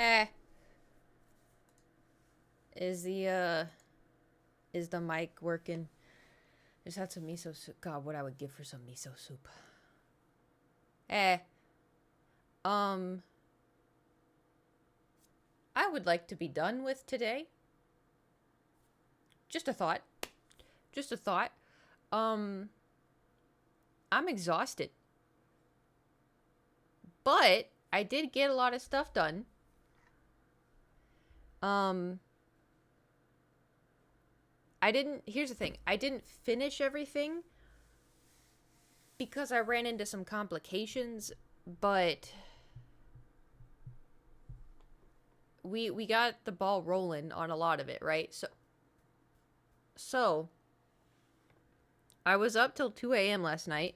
Eh. Is the mic working? Just had some miso soup. God, what I would give for some miso soup. Eh. Um. I would like to be done with today. Just a thought. Just a thought. Um. I'm exhausted. But I did get a lot of stuff done. Um. Here's the thing. I didn't finish everything because I ran into some complications, but we got the ball rolling on a lot of it, right? So I was up till 2 a.m. last night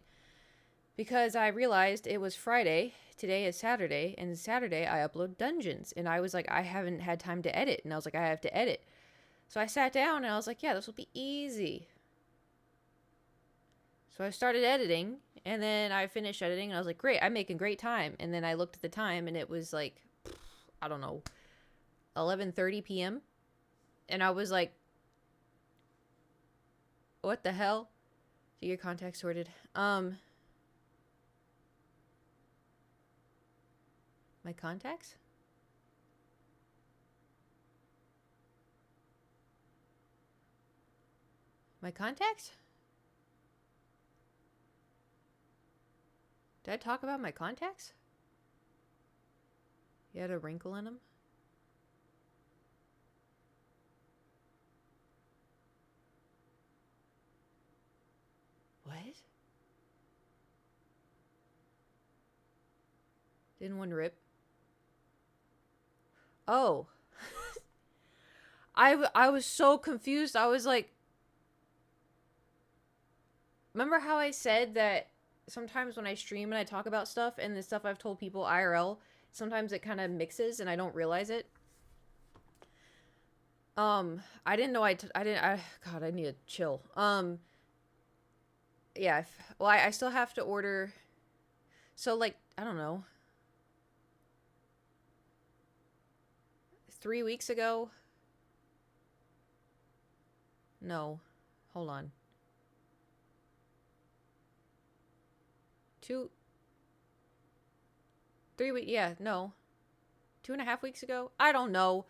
because I realized it was Friday. Today is Saturday, and Saturday I upload dungeons, and I was like, I haven't had time to edit, and I was like, I have to edit. So I sat down and I was like, yeah, this will be easy. So I started editing, and then I finished editing, and I was like, great, I'm making great time. And then I looked at the time, and it was like, I don't know, 11:30 p.m. And I was like, what the hell? Get your contacts sorted. My contacts? My contacts? Did I talk about my contacts? You had a wrinkle in them? What? Didn't one rip? Oh. I was so confused. I was like, remember how I said that sometimes when I stream and I talk about stuff and the stuff I've told people IRL, sometimes it kind of mixes and I don't realize it? I didn't know God, I need to chill. Yeah, well, I still have to order. So, like, I don't know. 3 weeks ago? No. Hold on. 2, 3 weeks. Yeah, no. 2.5 weeks ago? I don't know.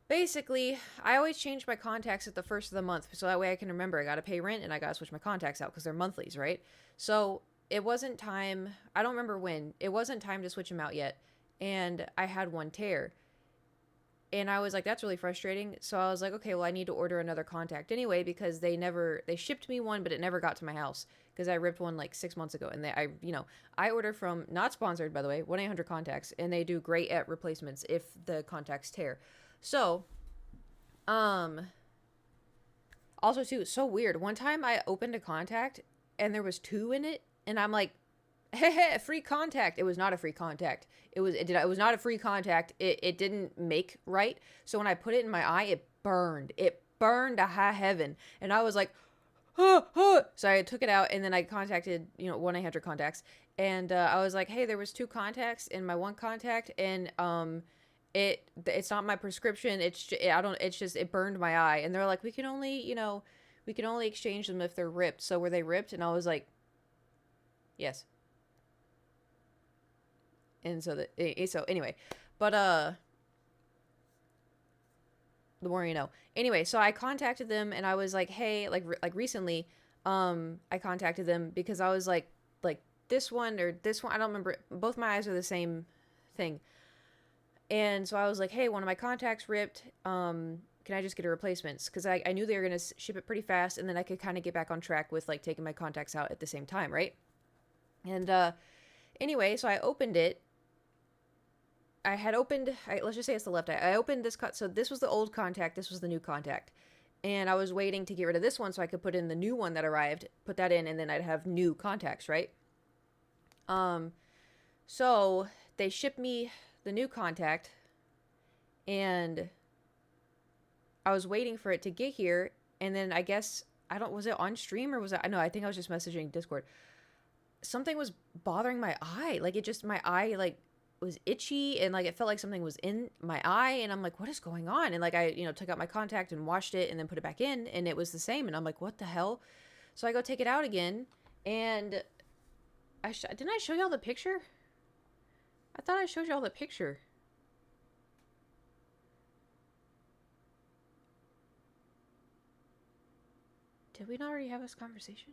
Basically, I always change my contacts at the first of the month so that way I can remember I gotta pay rent and I gotta switch my contacts out because they're monthlies, right? So it wasn't time. I don't remember when. It wasn't time to switch them out yet. And I had one tear. And I was like, that's really frustrating. So I was like, okay, well, I need to order another contact anyway because they shipped me one, but it never got to my house because I ripped one like 6 months ago. And I order from, not sponsored, by the way, 1-800-Contacts, and they do great at replacements if the contacts tear. So, also too, it's so weird. One time I opened a contact and there was 2 in it, and I'm like, hey, free contact. It was not a free contact. It was not a free contact. It didn't make right. So when I put it in my eye, it burned. It burned to high heaven. And I was like, huh, huh. So I took it out and then I contacted, 1-800-Contacts. And I was like, hey, there was 2 contacts in my one contact, and it's not my prescription. It's just it burned my eye. And they're like, we can only exchange them if they're ripped. So were they ripped? And I was like, yes. And so anyway, but the more you know. Anyway, so I contacted them and I was like, hey, like recently, I contacted them because I was like this one or this one, I don't remember. Both my eyes are the same thing. And so I was like, hey, one of my contacts ripped. Can I just get a replacement? Because I knew they were going to ship it pretty fast, and then I could kind of get back on track with like taking my contacts out at the same time, right? And anyway, so I opened it. Let's just say it's the left eye. I opened this so this was the old contact, this was the new contact. And I was waiting to get rid of this one so I could put in the new one that arrived, put that in, and then I'd have new contacts, right? So they shipped me the new contact, and I was waiting for it to get here, and then I guess, was it on stream or was it, no, I think I was just messaging Discord. Something was bothering my eye. Like, my eye, like, was itchy, and like it felt like something was in my eye, and I'm like, what is going on? And like I, took out my contact and washed it and then put it back in, and it was the same, and I'm like, what the hell? So I go take it out again, and didn't I show y'all the picture? I thought I showed y'all the picture. Did we not already have this conversation?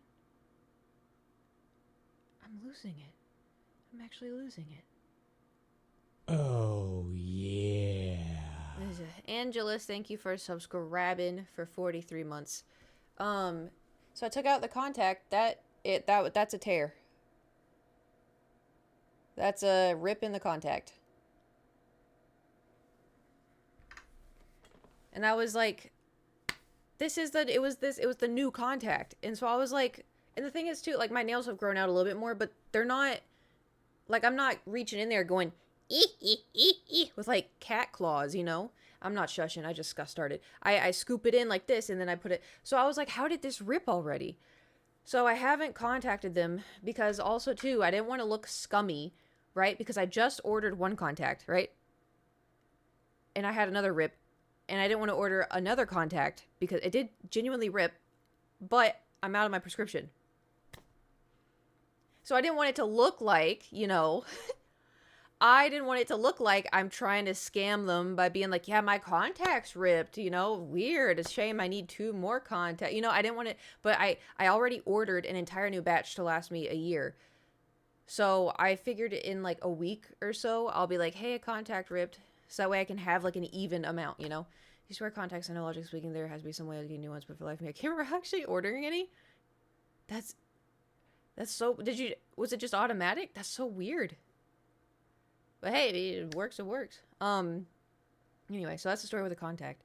I'm losing it. I'm actually losing it. Oh, yeah. Angelus, thank you for subscribing for 43 months. So I took out the contact. That's a tear. That's a rip in the contact. And I was like, it was the new contact. And so I was like, and the thing is too, like my nails have grown out a little bit more, but they're not, like I'm not reaching in there going, with like cat claws, I'm not shushing. I just got started. I scoop it in like this, and then I put it. So I was like, how did this rip already? So I haven't contacted them because also too, I didn't want to look scummy, right? Because I just ordered one contact, right? And I had another rip, and I didn't want to order another contact because it did genuinely rip, but I'm out of my prescription. So I didn't want it to look like, I didn't want it to look like I'm trying to scam them by being like, yeah, my contact's ripped, weird. It's a shame I need 2 more contacts. I didn't want it, but I already ordered an entire new batch to last me a year. So I figured in like a week or so, I'll be like, hey, a contact ripped. So that way I can have like an even amount, You wear contacts, I know logically speaking, there has to be some way to get new ones, but for life of me, I can't remember actually ordering any. That's so, was it just automatic? That's so weird. But hey, it works, it works. Anyway, so that's the story with the contact.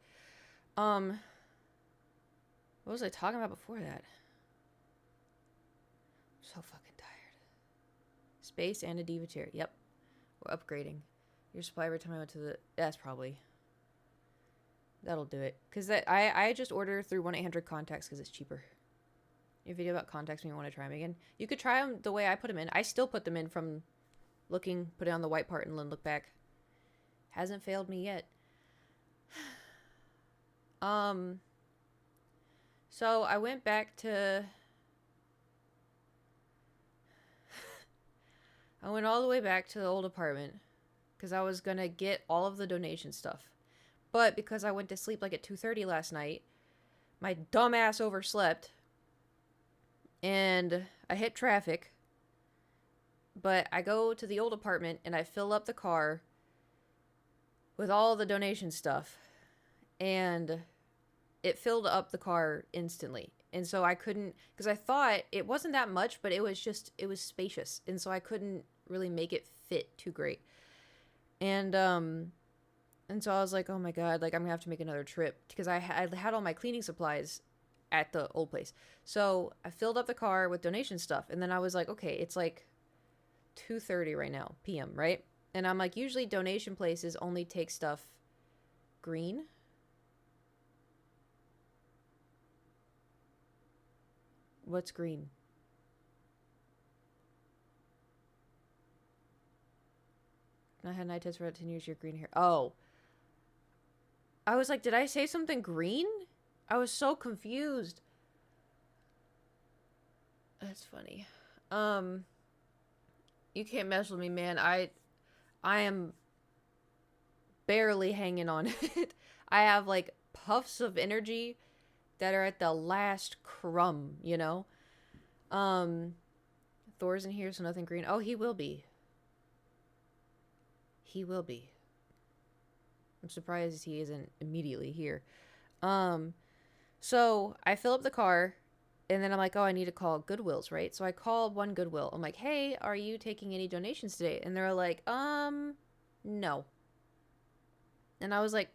What was I talking about before that? I'm so fucking tired. Space and a diva chair. Yep. We're upgrading. Your supply every time I went to the... That's probably... That'll do it. Because I just order through 1-800-CONTACTS because it's cheaper. Your video about contacts when you want to try them again. You could try them the way I put them in. I still put them in from... looking, put it on the white part and then look back. Hasn't failed me yet. So I went back to... I went all the way back to the old apartment because I was gonna get all of the donation stuff. But because I went to sleep like at 2:30 last night, my dumbass overslept and I hit traffic. But I go to the old apartment and I fill up the car with all the donation stuff. And it filled up the car instantly. And so I couldn't, because I thought it wasn't that much, but it was spacious. And so I couldn't really make it fit too great. And so I was like, oh my God, like I'm gonna have to make another trip because I had all my cleaning supplies at the old place. So I filled up the car with donation stuff. And then I was like, okay, it's like 2:30 right now, p.m., right? And I'm like, usually donation places only take stuff green. What's green? I had night test for about 10 years, your green hair. Oh. I was like, did I say something green? I was so confused. That's funny. You can't mess with me, man. I am barely hanging on it. I have like puffs of energy that are at the last crumb, Thor's in here, so nothing green. Oh, he will be. He will be. I'm surprised he isn't immediately here. So I fill up the car, and then I'm like, oh, I need to call Goodwill's, right? So I called one Goodwill. I'm like, hey, are you taking any donations today? And they're like, no. And I was like,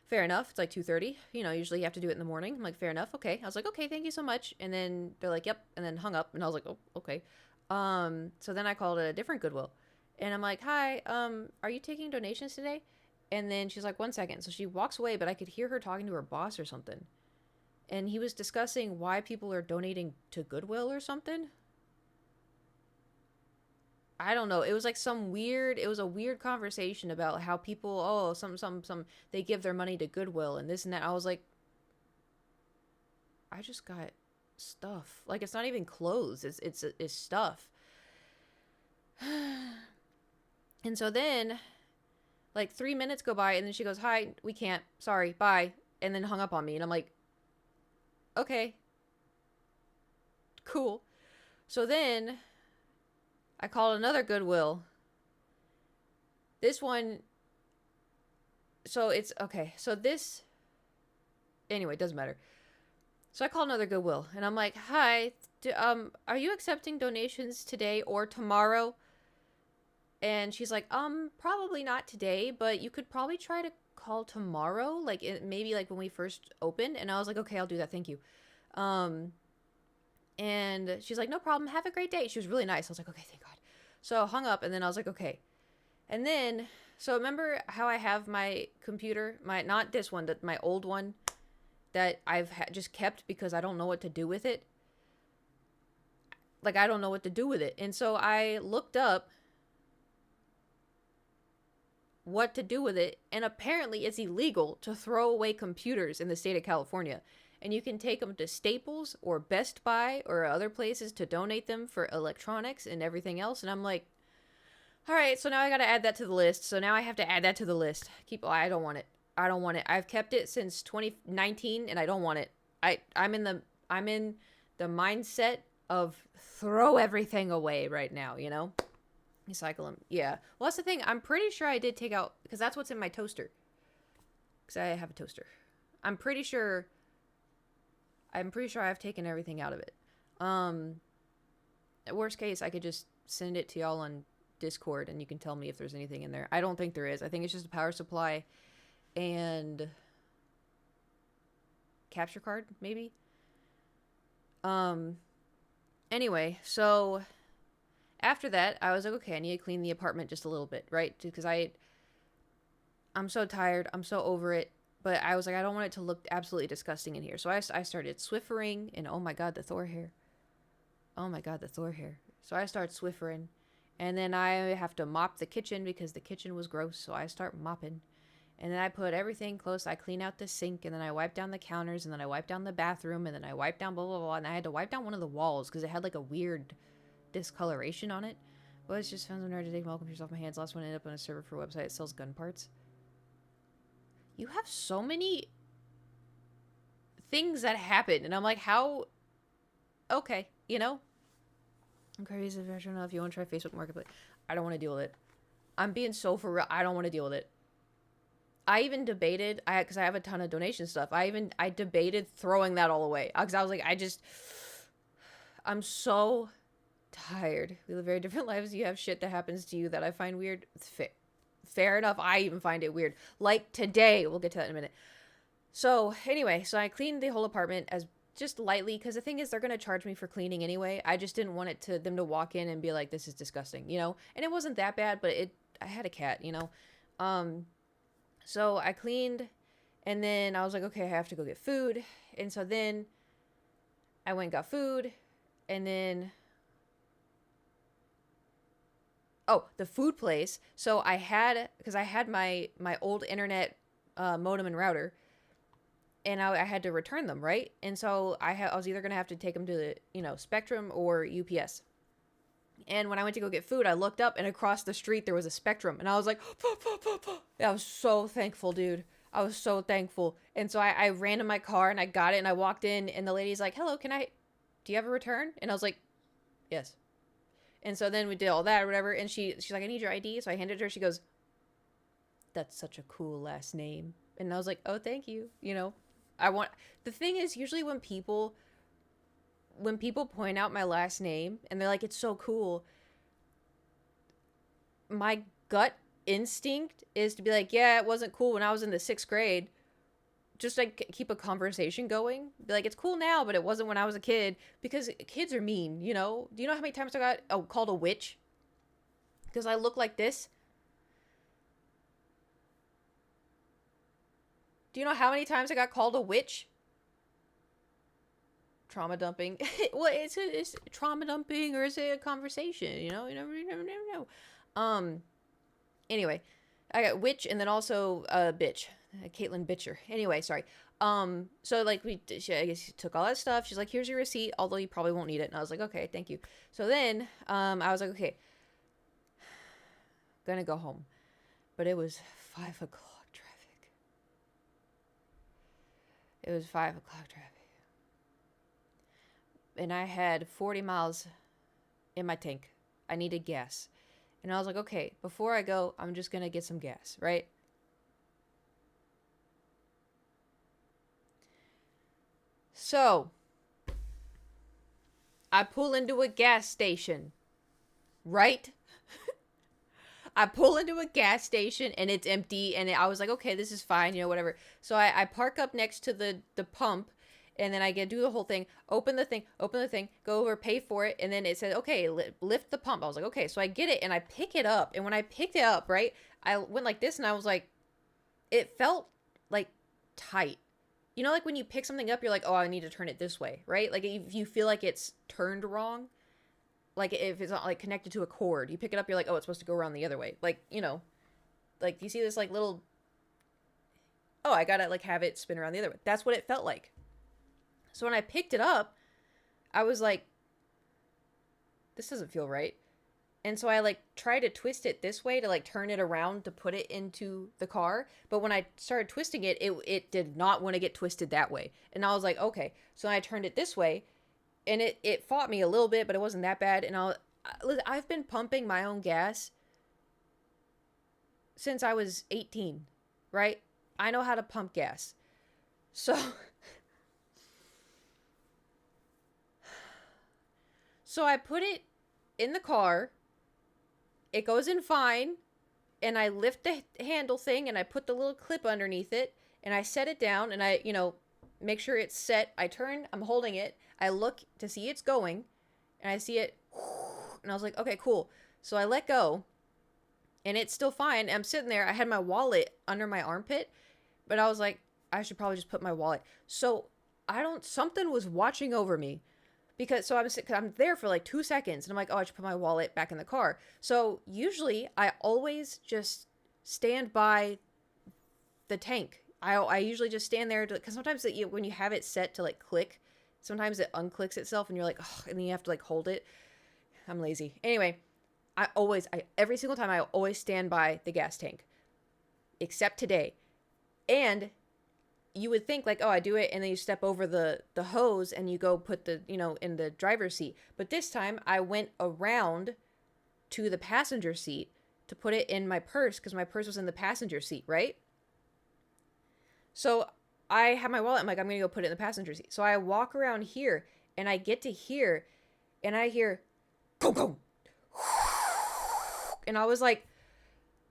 fair enough. It's like 2:30. Usually you have to do it in the morning. I'm like, fair enough. Okay. I was like, okay, thank you so much. And then they're like, yep. And then hung up. And I was like, oh, okay. So then I called a different Goodwill. And I'm like, hi, are you taking donations today? And then she's like, 1 second. So she walks away, but I could hear her talking to her boss or something. And he was discussing why people are donating to Goodwill or something. I don't know. It was like it was a weird conversation about how people, oh, they give their money to Goodwill and this and that. I was like, I just got stuff. Like, it's not even clothes. It's stuff. And so then, like, 3 minutes go by, and then she goes, hi, we can't. Sorry, bye. And then hung up on me. And I'm like, okay, cool. So then I called another Goodwill. This one, so it's, okay. So this, anyway, it doesn't matter. So I called another Goodwill, and I'm like, hi, are you accepting donations today or tomorrow? And she's like, probably not today, but you could probably try to call tomorrow, like maybe like when we first opened. And I was like, okay, I'll do that, thank you. And she's like, no problem, have a great day. She was really nice. I was like, okay, thank God. So I hung up, and then I was like, okay. And then, so remember how I have my computer, not this one, my old one that I've just kept because I don't know what to do with it. Like, I don't know what to do with it. And so I looked up what to do with it, and apparently it's illegal to throw away computers in the state of California. And you can take them to Staples or Best Buy or other places to donate them for electronics and everything else. And I'm like, all right, so now I got to add that to the list. So now I have to add that to the list. I don't want it. I don't want it. I've kept it since 2019 and I don't want it. I'm in the mindset of throw everything away right now, you know? Recycle them. Yeah. Well, that's the thing. I'm pretty sure I did take out, because that's what's in my toaster. Because I have a toaster. I'm pretty sure I've taken everything out of it. Worst case, I could just send it to y'all on Discord and you can tell me if there's anything in there. I don't think there is. I think it's just a power supply and capture card, maybe. Anyway, so after that, I was like, okay, I need to clean the apartment just a little bit, right? Because I'm so tired. I'm so over it. But I was like, I don't want it to look absolutely disgusting in here. So I started Swiffering, and oh my God, the Thor hair. Oh my God, the Thor hair. So I start Swiffering, and then I have to mop the kitchen because the kitchen was gross. So I start mopping, and then I put everything close. I clean out the sink, and then I wipe down the counters, and then I wipe down the bathroom, and then I wipe down blah, blah, blah. And I had to wipe down one of the walls because it had like a weird discoloration on it. Well, it's just found nerd to take welcome yourself off my hands. Last one ended up on a server for a website that sells gun parts. You have so many things that happen, and I'm like, how? Okay, you know? I'm crazy if you want to try Facebook Marketplace. I don't want to deal with it. I'm being so for real. I don't want to deal with it. I even debated, because I have a ton of donation stuff. I debated throwing that all away. Because I was like, I'm so tired. We live very different lives. You have shit that happens to you that I find weird. Fair enough. I even find it weird. Like today. We'll get to that in a minute. So anyway, so I cleaned the whole apartment as just lightly, because the thing is, they're going to charge me for cleaning anyway. I just didn't want them to walk in and be like, this is disgusting, you know? And it wasn't that bad, but I had a cat, you know? So I cleaned, and then I was like, okay, I have to go get food. And so then I went and got food, and then, oh, the food place. So because I had my old internet modem and router, and I had to return them, right? And so I was either going to have to take them to the, Spectrum or UPS. And when I went to go get food, I looked up, and across the street there was a Spectrum, and I was like, I was so thankful, dude. I was so thankful. And so I ran to my car, and I got it, and I walked in, and the lady's like, hello, do you have a return? And I was like, yes. And so then we did all that or whatever, and she's like, I need your ID. So I handed it to her. She goes, that's such a cool last name. And I was like, oh, thank you. The thing is, usually when people point out my last name and they're like, it's so cool, my gut instinct is to be like, yeah, it wasn't cool when I was in the 6th grade. Just like keep a conversation going. Be like, it's cool now, but it wasn't when I was a kid, because kids are mean, you know? Do you know how many times I got called a witch? Because I look like this. Do you know how many times I got called a witch? trauma dumping. Well, it's trauma dumping, or is it a conversation? You never know. Anyway, I got witch, and then also bitch, Caitlin Bitcher. Anyway, sorry. So like I guess she took all that stuff. She's like, here's your receipt, although you probably won't need it. And I was like, okay, thank you. So then, I was like, okay, gonna go home, but it was 5 o'clock traffic. It was 5 o'clock traffic. And I had 40 miles in my tank. I needed gas. And I was like, okay, before I go, I'm just going to get some gas, right? So, I pull into a gas station, right? I pull into a gas station and it's empty, and I was like, okay, this is fine, whatever. So I park up next to the pump, and then I do the whole thing, open the thing, go over, pay for it, and then it said, okay, lift the pump. I was like, okay, so I get it, and I pick it up, and when I picked it up, right, I went like this, and I was like, it felt like tight. Like when you pick something up, you're like, oh, I need to turn it this way, right? Like if you feel like it's turned wrong, like if it's not like connected to a cord, you pick it up, you're like, oh, it's supposed to go around the other way. Like, like you see this like little, oh, I gotta like have it spin around the other way. That's what it felt like. So when I picked it up, I was like, this doesn't feel right. And so I like tried to twist it this way to like turn it around to put it into the car. But when I started twisting it, it did not want to get twisted that way. And I was like, okay. So I turned it this way, and it fought me a little bit, but it wasn't that bad. And I've been pumping my own gas since I was 18, right? I know how to pump gas. So I put it in the car. It goes in fine, and I lift the handle thing, and I put the little clip underneath it, and I set it down, and I, make sure it's set. I turn, I'm holding it. I look to see it's going, and I see it, and I was like, okay, cool. So I let go, and it's still fine. I'm sitting there. I had my wallet under my armpit, but I was like, I should probably just put my wallet. So something was watching over me. Because I'm there for like 2 seconds, and I'm like, oh, I should put my wallet back in the car. So usually I always just stand by the tank. I usually just stand there because sometimes when you have it set to like click, sometimes it unclicks itself, and you're like, oh, and then you have to like hold it. I'm lazy. Anyway, every single time I always stand by the gas tank, except today. And you would think like, oh, I do it, and then you step over the hose and you go put the, in the driver's seat. But this time I went around to the passenger seat to put it in my purse, because my purse was in the passenger seat, right? So I have my wallet. I'm like, I'm going to go put it in the passenger seat. So I walk around here, and I get to here, and I hear, go, go. And I was like,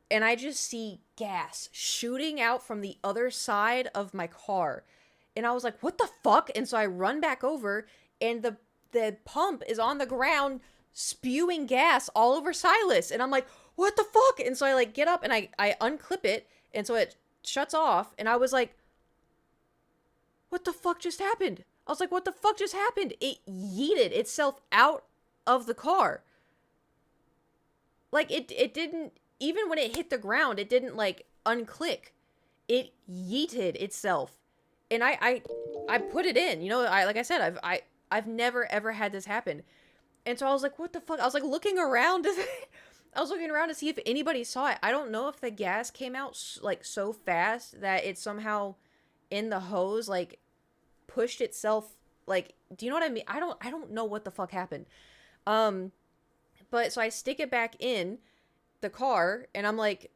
and I just see gas shooting out from the other side of my car. And I was like, what the fuck? And so I run back over, and the pump is on the ground spewing gas all over Silas. And I'm like, what the fuck? And so I like get up, and I unclip it, and so it shuts off. And I was like, what the fuck just happened? I was like, what the fuck just happened? It yeeted itself out of the car. Like it didn't, even when it hit the ground, it didn't like unclick. It yeeted itself. And I put it in, like I said, I've never ever had this happen. And so I was like, what the fuck? I was like looking around. I was looking around to see if anybody saw it. I don't know if the gas came out like so fast that it somehow in the hose like pushed itself. Like, do you know what I mean? I don't know what the fuck happened. But so I stick it back in the car, and I'm like,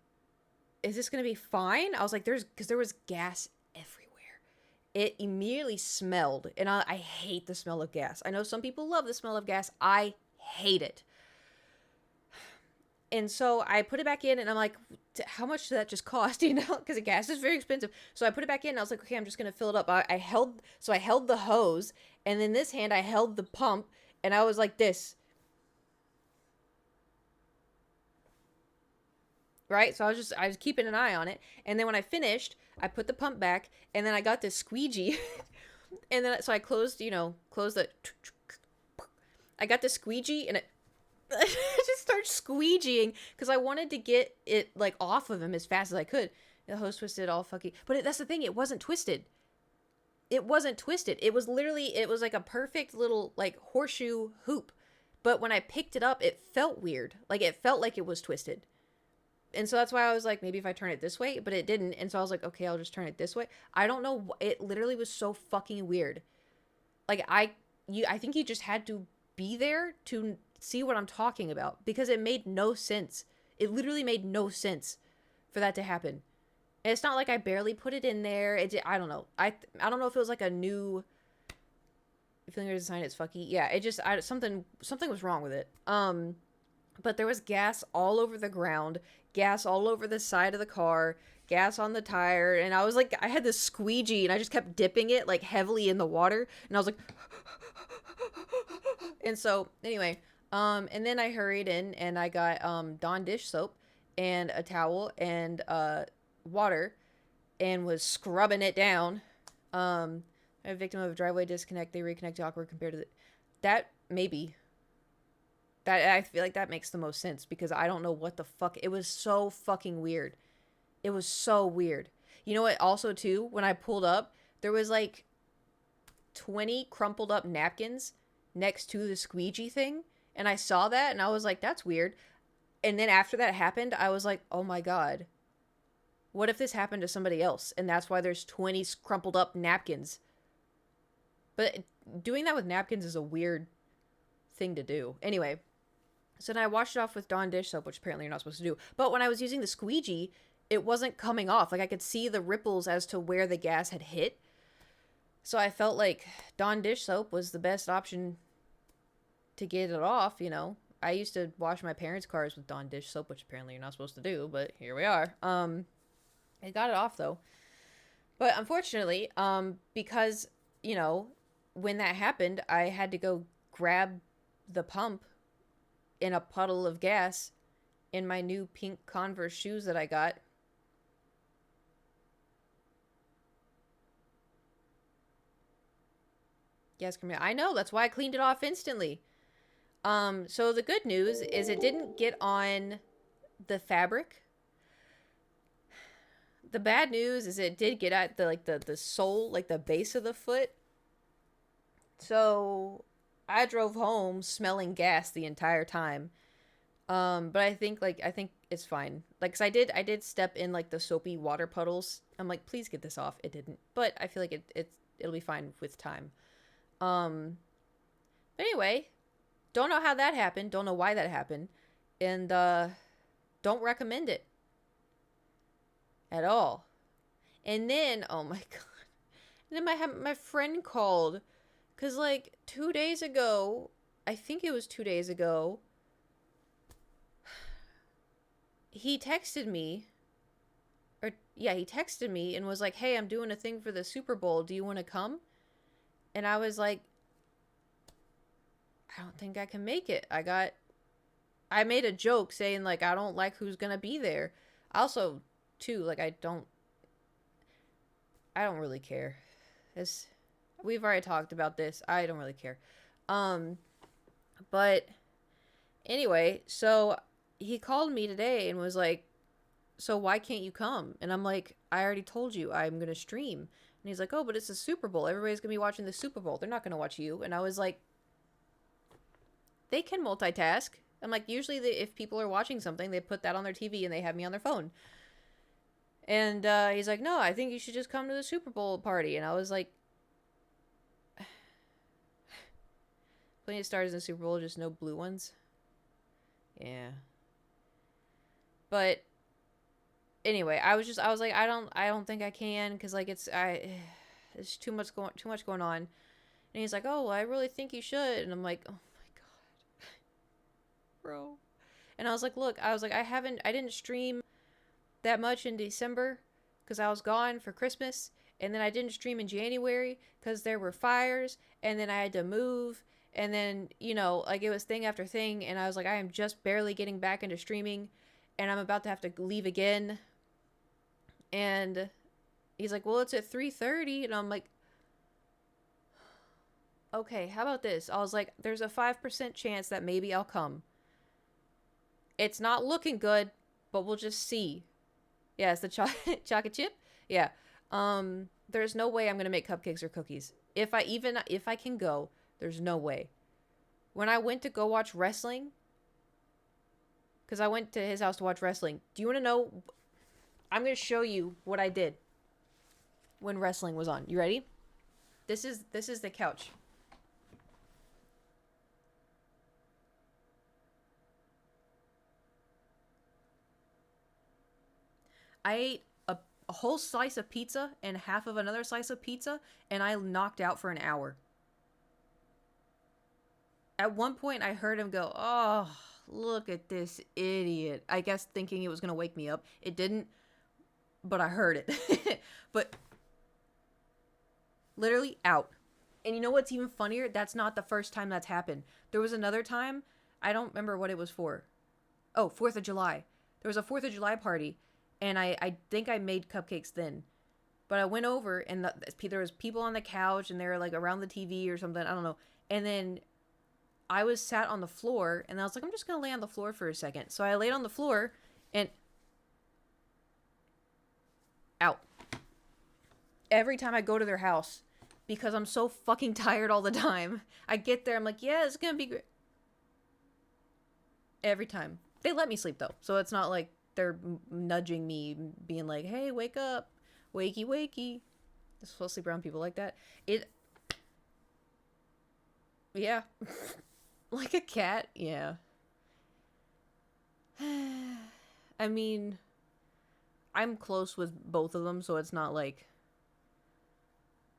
is this gonna be fine? I was like, because there was gas everywhere. It immediately smelled, and I hate the smell of gas. I know some people love the smell of gas. I hate it. And so I put it back in, and I'm like, how much did that just cost? Because the gas is very expensive. So I put it back in, and I was like, okay, I'm just gonna fill it up. I held the hose, and in this hand I held the pump, and I was like this. Right? So I was keeping an eye on it. And then when I finished, I put the pump back, and then I got this squeegee And then so I closed, closed the. I got the squeegee and it just starts squeegeeing because I wanted to get it like off of him as fast as I could. The hose twisted all fucking, but that's the thing. It wasn't twisted. It wasn't twisted. It was literally, it was like a perfect little like horseshoe hoop. But when I picked it up, it felt weird. Like it felt like it was twisted. And so that's why I was like, maybe if I turn it this way, but it didn't. And so I was like, okay, I'll just turn it this way. I don't know. It literally was so fucking weird. Like I think you just had to be there to see what I'm talking about because it made no sense. It literally made no sense for that to happen. And it's not like I barely put it in there. I don't know. I don't know if it was like a new feeling there's a sign it's fucky. Yeah, it just something was wrong with it. But there was gas all over the ground, gas all over the side of the car, gas on the tire, and I was like, I had this squeegee and I just kept dipping it like heavily in the water, and I was like and so anyway, and then I hurried in and I got Dawn dish soap and a towel and water and was scrubbing it down. A victim of a driveway disconnect, they reconnect awkward compared to that. Maybe that, I feel like that makes the most sense because I don't know what the fuck. It was so fucking weird. It was so weird. You know what? Also too, when I pulled up, there was like 20 crumpled up napkins next to the squeegee thing, and I saw that and I was like, that's weird. And then after that happened, I was like, oh my god, what if this happened to somebody else and that's why there's 20 crumpled up napkins? But doing that with napkins is a weird thing to do. Anyway, so then I washed it off with Dawn dish soap, which apparently you're not supposed to do. But when I was using the squeegee, it wasn't coming off. Like I could see the ripples as to where the gas had hit. So I felt like Dawn dish soap was the best option to get it off, I used to wash my parents' cars with Dawn dish soap, which apparently you're not supposed to do, but here we are. I got it off though. But unfortunately, because, when that happened, I had to go grab the pump in a puddle of gas in my new pink Converse shoes that I got. Yes, come here. I know, that's why I cleaned it off instantly. So the good news is it didn't get on the fabric. The bad news is it did get at the sole, like the base of the foot. So I drove home smelling gas the entire time. But I think it's fine. Like, 'cause I did step in like the soapy water puddles. I'm like, please get this off. It didn't, but I feel like it'll be fine with time. But anyway, don't know how that happened. Don't know why that happened, and don't recommend it at all. And then, oh my god, and then my friend called. Because, like, 2 days ago, I think it was 2 days ago, he texted me, he texted me and was like, hey, I'm doing a thing for the Super Bowl. Do you want to come? And I was like, I don't think I can make it. I made a joke saying, like, I don't like who's going to be there. Also, too, like, I don't really care. We've already talked about this. I don't really care. But anyway, so he called me today and was like, so why can't you come? And I'm like, I already told you I'm going to stream. And he's like, oh, but it's the Super Bowl. Everybody's going to be watching the Super Bowl. They're not going to watch you. And I was like, they can multitask. I'm like, usually if people are watching something, they put that on their TV and they have me on their phone. And he's like, no, I think you should just come to the Super Bowl party. And I was like, plenty of stars in the Super Bowl, just no blue ones. Yeah. But anyway, I was like, I don't think I can, because like it's too much going on. And he's like, oh, well, I really think you should. And I'm like, oh my god, bro. And I was like, look, I didn't stream that much in December because I was gone for Christmas, and then I didn't stream in January because there were fires, and then I had to move. And then, like it was thing after thing. And I was like, I am just barely getting back into streaming. And I'm about to have to leave again. And he's like, well, it's at 3:30. And I'm like, okay, how about this? I was like, there's a 5% chance that maybe I'll come. It's not looking good, but we'll just see. Yeah, it's the chocolate chip. Yeah. There's no way I'm gonna make cupcakes or cookies. If I can go, there's no way. When I went to go watch wrestling, because I went to his house to watch wrestling. Do you want to know? I'm gonna show you what I did when wrestling was on. You ready? This is the couch. I ate a whole slice of pizza and half of another slice of pizza, and I knocked out for an hour. At one point, I heard him go, "Oh, look at this idiot." I guess thinking it was going to wake me up. It didn't, but I heard it. But literally out. And you know what's even funnier? That's not the first time that's happened. There was another time, I don't remember what it was for. Oh, 4th of July. There was a 4th of July party, and I think I made cupcakes then. But I went over, and there was people on the couch, and they were like around the TV or something. I don't know. And then I was sat on the floor, and I was like, I'm just going to lay on the floor for a second. So I laid on the floor, and out. Every time I go to their house, because I'm so fucking tired all the time, I get there, I'm like, yeah, it's going to be great. Every time. They let me sleep, though. So it's not like they're nudging me, being like, hey, wake up. Wakey, wakey. I'm supposed to sleep around people like that. Yeah. Like a cat, yeah. I mean, I'm close with both of them, so it's not like...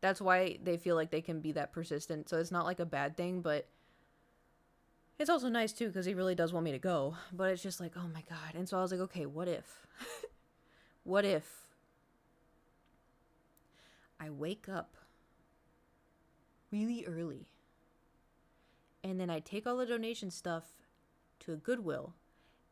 That's why they feel like they can be that persistent, so it's not like a bad thing, but... It's also nice, too, because he really does want me to go, but it's just like, oh my god. And so I was like, okay, what if? What if I wake up really early, and then I take all the donation stuff to a Goodwill,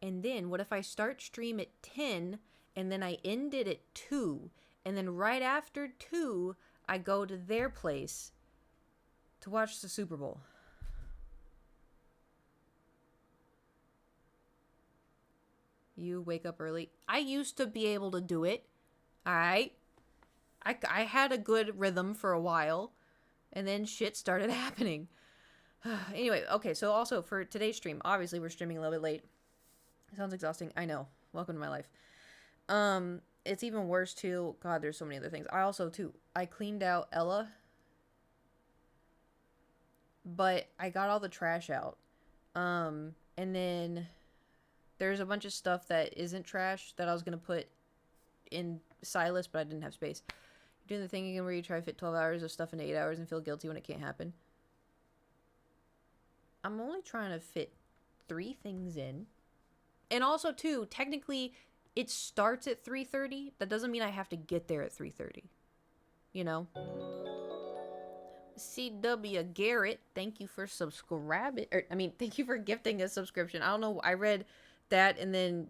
and then what if I start stream at 10, and then I end it at 2, and then right after 2, I go to their place to watch the Super Bowl. You wake up early. I used to be able to do it. Alright? I had a good rhythm for a while, and then shit started happening. Anyway, okay, so also for today's stream, obviously we're streaming a little bit late. It sounds exhausting. I know. Welcome to my life. It's even worse too. God, there's so many other things. I cleaned out Ella, but I got all the trash out. And then there's a bunch of stuff that isn't trash that I was gonna put in Silas, but I didn't have space. You're doing the thing again where you try to fit 12 hours of stuff into 8 hours and feel guilty when it can't happen. I'm only trying to fit 3 things in. And also, too, technically, it starts at 3:30. That doesn't mean I have to get there at 3:30. You know? C.W. Garrett, thank you for subscribing. Thank you for gifting a subscription. I don't know. I read that and then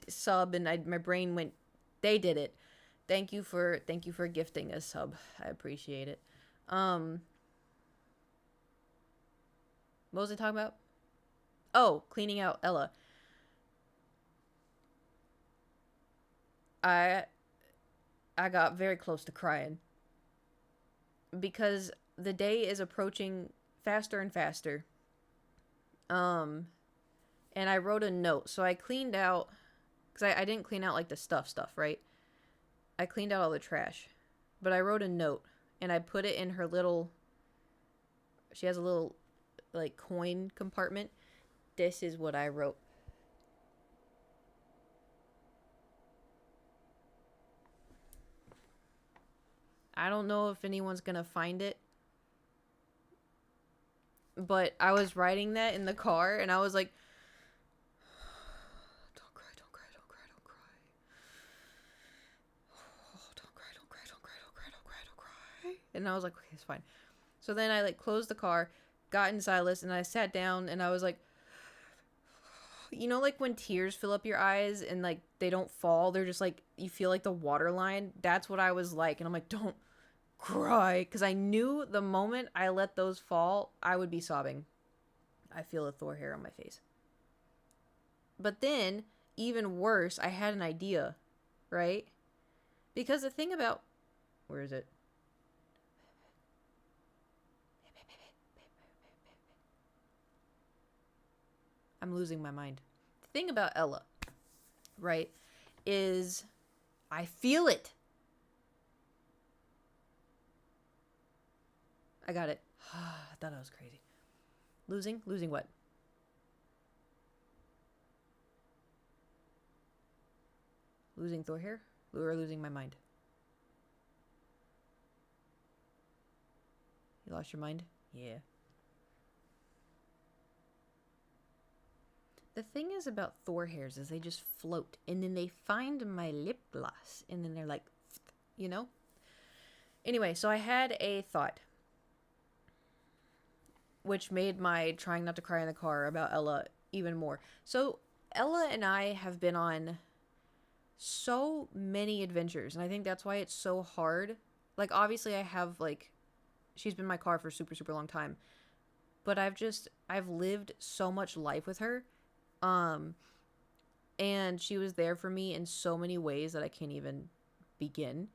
sub, and my brain went, they did it. Thank you for gifting a sub. I appreciate it. What was I talking about? Oh, cleaning out Ella. I got very close to crying because the day is approaching faster and faster. And I wrote a note. So I cleaned out, because I didn't clean out like the stuff, right? I cleaned out all the trash. But I wrote a note, and I put it in her little, she has a little, like, coin compartment. This is what I wrote. I don't know if anyone's gonna find it, but I was writing that in the car, and I was like, don't cry, don't cry, don't cry, don't cry. Oh, don't cry, don't cry, don't cry, don't cry, don't cry, don't cry. And I was like, okay, it's fine. So then I like closed the car, got in Silas, and I sat down, and I was like, you know, like when tears fill up your eyes and like they don't fall, they're just like, you feel like the water line. That's what I was like, and I'm like, don't cry because I knew the moment I let those fall, I would be sobbing. I feel a Thor hair on my face. But then, even worse, I had an idea, right? Because the thing about... Where is it? I'm losing my mind. The thing about Ella, right, is I feel it. I got it. I thought I was crazy. Losing? Losing what? Losing Thor hair? Or losing my mind? You lost your mind? Yeah. The thing is about Thor hairs is they just float. And then they find my lip gloss. And then they're like, you know? Anyway, so I had a thought. Which made my trying not to cry in the car about Ella even more. So Ella and I have been on so many adventures. And I think that's why it's so hard. Like, obviously I have, like... She's been in my car for super, super long time. But I've lived so much life with her. And she was there for me in so many ways that I can't even begin.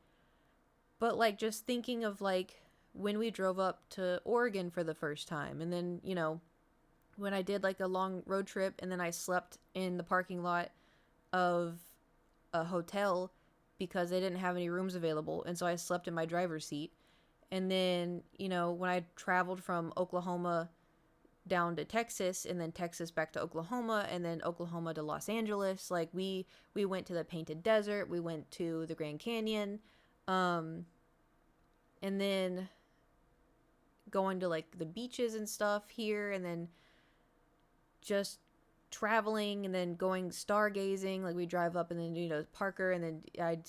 But, like, just thinking of, like, when we drove up to Oregon for the first time. And then, you know, when I did, like, a long road trip and then I slept in the parking lot of a hotel because they didn't have any rooms available. And so I slept in my driver's seat. And then, you know, when I traveled from Oklahoma down to Texas and then Texas back to Oklahoma and then Oklahoma to Los Angeles, like we went to the Painted Desert, we went to the Grand Canyon, and then going to like the beaches and stuff here, and then just traveling and then going stargazing. Like we drive up and then, you know, Parker, and then I'd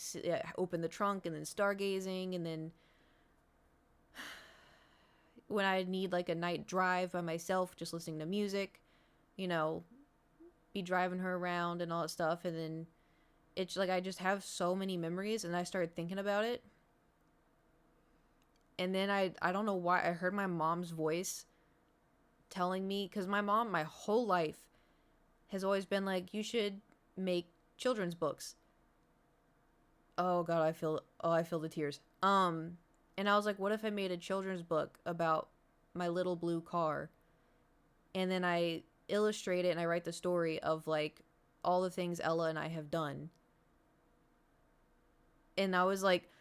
open the trunk and then stargazing, and then when I need like a night drive by myself, just listening to music, you know, be driving her around and all that stuff. And then it's like I just have so many memories, and I started thinking about it. And then I don't know why I heard my mom's voice telling me, because my mom my whole life has always been like, you should make children's books. Oh god, I feel the tears. And I was like, what if I made a children's book about my little blue car? And then I illustrate it and I write the story of like all the things Ella and I have done. And I was like,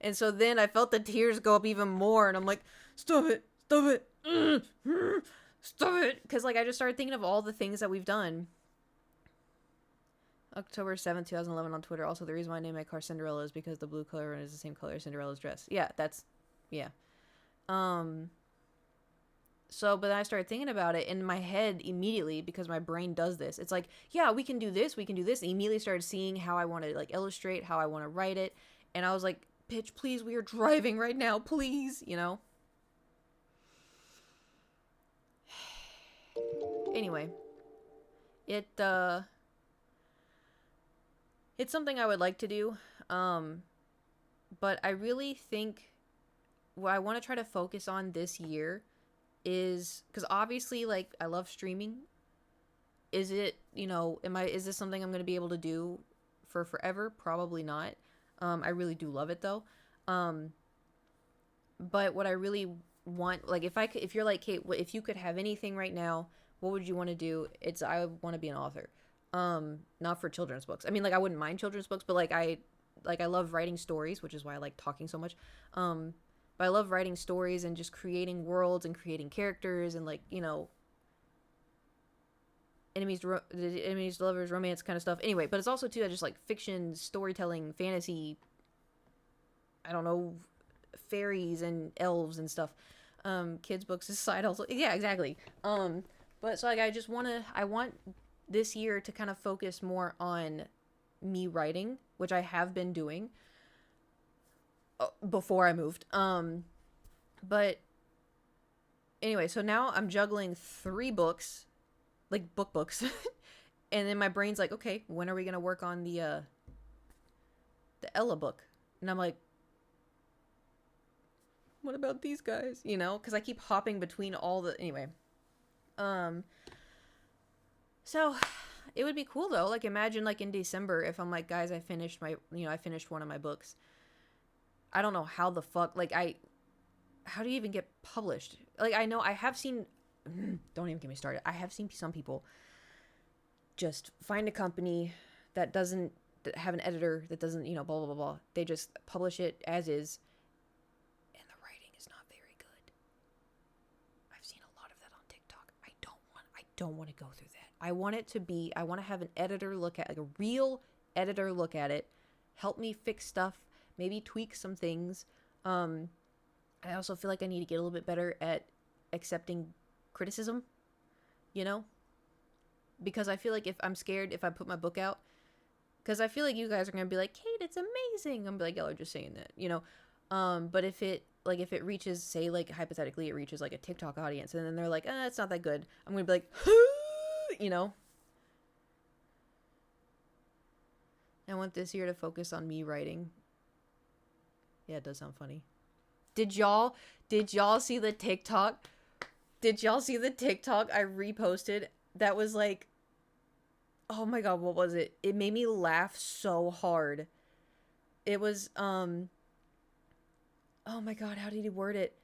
and so then I felt the tears go up even more. And I'm like, stop it, stop it. Because like I just started thinking of all the things that we've done. October 7th, 2011 on Twitter. Also, the reason why I named my car Cinderella is because the blue color is the same color as Cinderella's dress. Yeah, yeah. So, but then I started thinking about it in my head immediately, because my brain does this. It's like, yeah, we can do this. And immediately started seeing how I want to like illustrate, how I want to write it. And I was like, bitch, please, we are driving right now, please, you know? Anyway, it's something I would like to do, but I really think what I want to try to focus on this year is, because obviously, like, I love streaming. Is it, you know, is this something I'm going to be able to do for forever? Probably not. I really do love it though. But what I really want, like, if you're like, Kate, if you could have anything right now, what would you want to do? I want to be an author. Not for children's books. I mean, like, I wouldn't mind children's books, but I love writing stories, which is why I like talking so much. But I love writing stories and just creating worlds and creating characters and, like, you know, enemies to lovers, romance kind of stuff. Anyway, but it's also too just like fiction, storytelling, fantasy, I don't know, fairies and elves and stuff. Kids books aside also. Yeah, exactly. But so like I want this year to kind of focus more on me writing, which I have been doing before I moved. But anyway, so now I'm juggling 3 books, like books. And then my brain's like, okay, when are we going to work on the Ella book? And I'm like, What about these guys? You know, because I keep hopping between all the anyway. Um, so it would be cool though. Like imagine like in December if I'm like, guys, I finished one of my books. I don't know how the fuck how do you even get published? Like I know I have seen don't even get me started. I have seen some people just find a company that doesn't have an editor that doesn't, blah blah blah blah. They just publish it as is and the writing is not very good. I've seen a lot of that on TikTok. I don't want to go through that. I want to have an editor look at like a real editor look at it, help me fix stuff, maybe tweak some things. I also feel like I need to get a little bit better at accepting criticism, you know? Because I feel like if I'm scared if I put my book out, because I feel like you guys are going to be like, Kate, it's amazing. I'm like, y'all are just saying that, you know? But if it reaches, say, like, hypothetically, it reaches, like, a TikTok audience, and then they're like, it's not that good. I'm going to be like, you know? I want this year to focus on me writing. Yeah, it does sound funny. Did y'all see the TikTok? Did y'all see the TikTok I reposted? That was like, oh my god, what was it? It made me laugh so hard. It was, oh my god, how did he word it?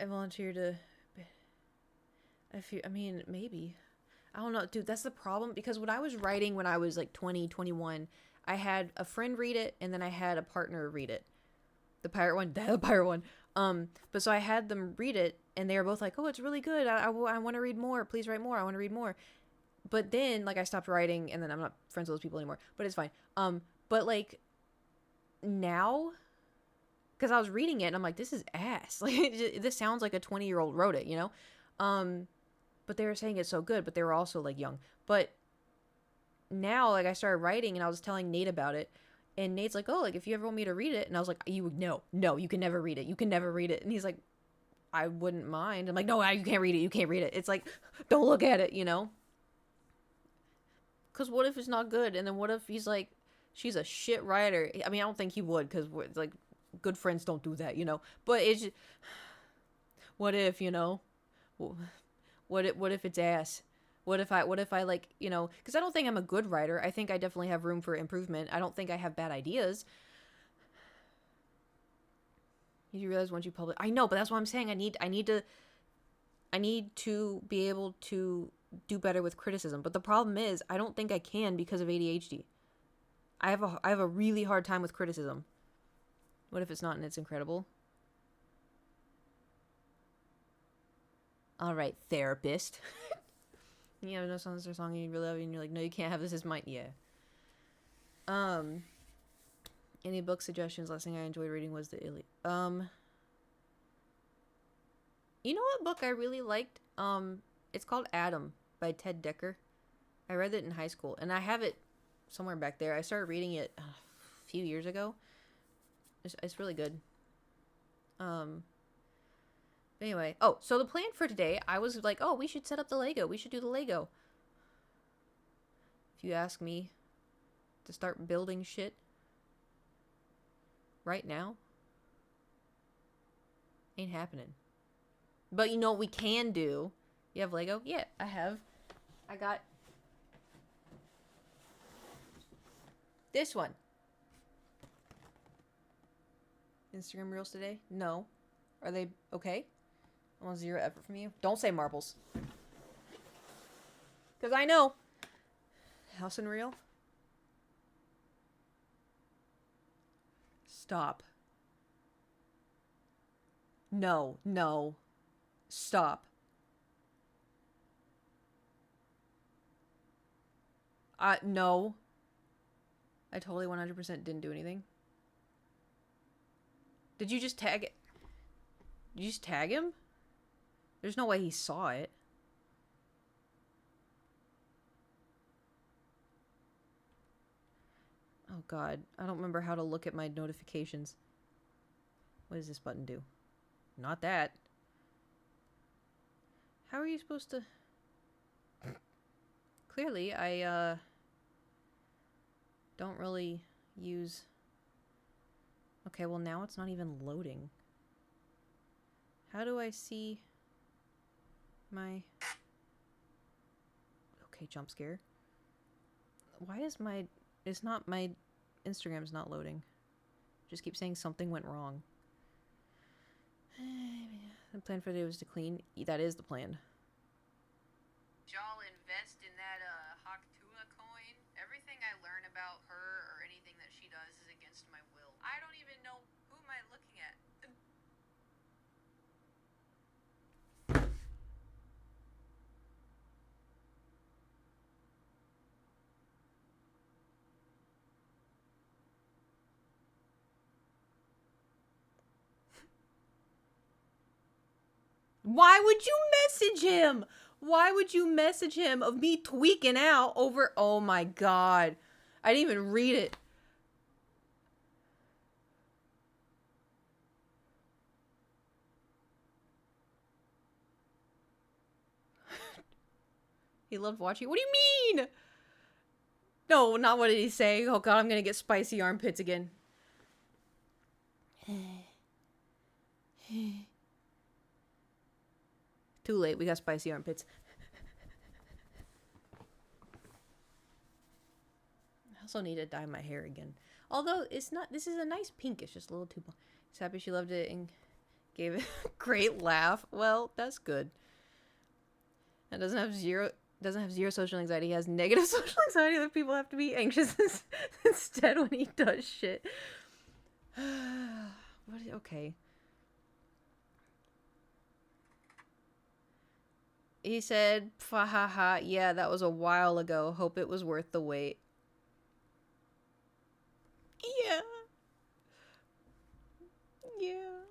I volunteered to, maybe. I don't know, dude, that's the problem, because when I was writing when I was like 20, 21, I had a friend read it, and then I had a partner read it. The pirate one. But so I had them read it, and they were both like, oh, it's really good. I want to read more. Please write more. I want to read more. But then, like, I stopped writing, and then I'm not friends with those people anymore. But it's fine. But, like, now, because I was reading it, and I'm like, this is ass. Like, this sounds like a 20-year-old wrote it, you know? But they were saying it's so good, but they were also, like, young. But now, like, I started writing, and I was telling Nate about it. And Nate's like, oh, like, if you ever want me to read it. And I was like, no, you can never read it. You can never read it. And he's like, I wouldn't mind. I'm like, no, you can't read it. You can't read it. It's like, don't look at it, you know? Because what if it's not good? And then what if he's like, she's a shit writer? I mean, I don't think he would, because, like, good friends don't do that, you know? But it's just, what if, you know? What if it's ass? What if I like, you know, because I don't think I'm a good writer. I think I definitely have room for improvement. I don't think I have bad ideas. You realize once you publish, I know, but that's what I'm saying. I need to be able to do better with criticism. But the problem is, I don't think I can because of ADHD. I have a really hard time with criticism. What if it's not and it's incredible? All right, therapist. You have no songs or song you really love, and you're like, no, you can't have this as mine. Yeah. Any book suggestions? Last thing I enjoyed reading was the You know what book I really liked? It's called Adam by Ted Dekker. I read it in high school, and I have it somewhere back there. I started reading it a few years ago. It's really good. Anyway, so the plan for today, I was like, oh, we should set up the Lego. We should do the Lego. If you ask me to start building shit right now, ain't happening. But you know what we can do? You have Lego? Yeah, I have. I got this one. Instagram Reels today? No. Are they okay? I want 0 effort from you. Don't say marbles. Because I know. House and Reel? Stop. No. Stop. No. I totally 100% didn't do anything. Did you just tag it? Did you just tag him? There's no way he saw it. Oh god, I don't remember how to look at my notifications. What does this button do? Not that. How are you supposed to... Clearly, I, don't really use... Okay, well now it's not even loading. How do I see my... Okay, jump scare. Why is my... It's not my... Instagram's not loading. Just keep saying something went wrong. The plan for the day was to clean. That is the plan. Y'all invest in that Haktula coin. Everything I learn about her or anything that she does is against my will. I don't even know who am I looking at. Why would you message him? Why would you message him of me tweaking out over... Oh my god. I didn't even read it. He loved watching... What do you mean? No, not what did he say. Oh god, I'm gonna get spicy armpits again. Too late, we got spicy armpits. I also need to dye my hair again. Although, it's not... This is a nice pink. It's just a little too... He's happy she loved it and gave it a great laugh. Well, that's good. That doesn't have zero social anxiety. He has negative social anxiety that people have to be anxious instead when he does shit. Okay. He said, "Ha ha ha, yeah, that was a while ago. Hope it was worth the wait." Yeah. Yeah.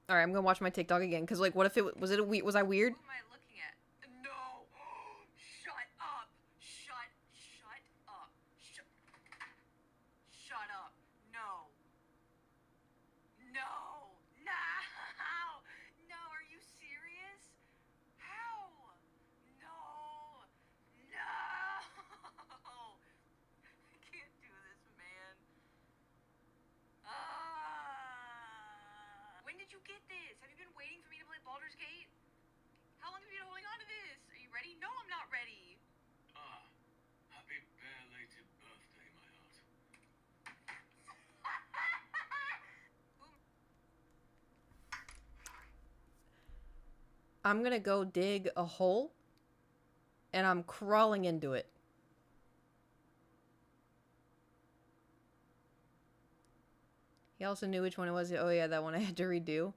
Alright, I'm gonna watch my TikTok again, because, like, what if it... Was I weird? What am I looking at? No! Shut up! Shut up! Shut up! No! No! No! Are you serious? How? No! I can't do this, man. When did you get this? Have you been waiting for me to play Baldur's Gate? How long have you been holding on to this? Are you ready? No, I'm not ready. Happy belated birthday, my heart. I'm gonna go dig a hole, and I'm crawling into it. He also knew which one it was. Oh yeah, that one I had to redo.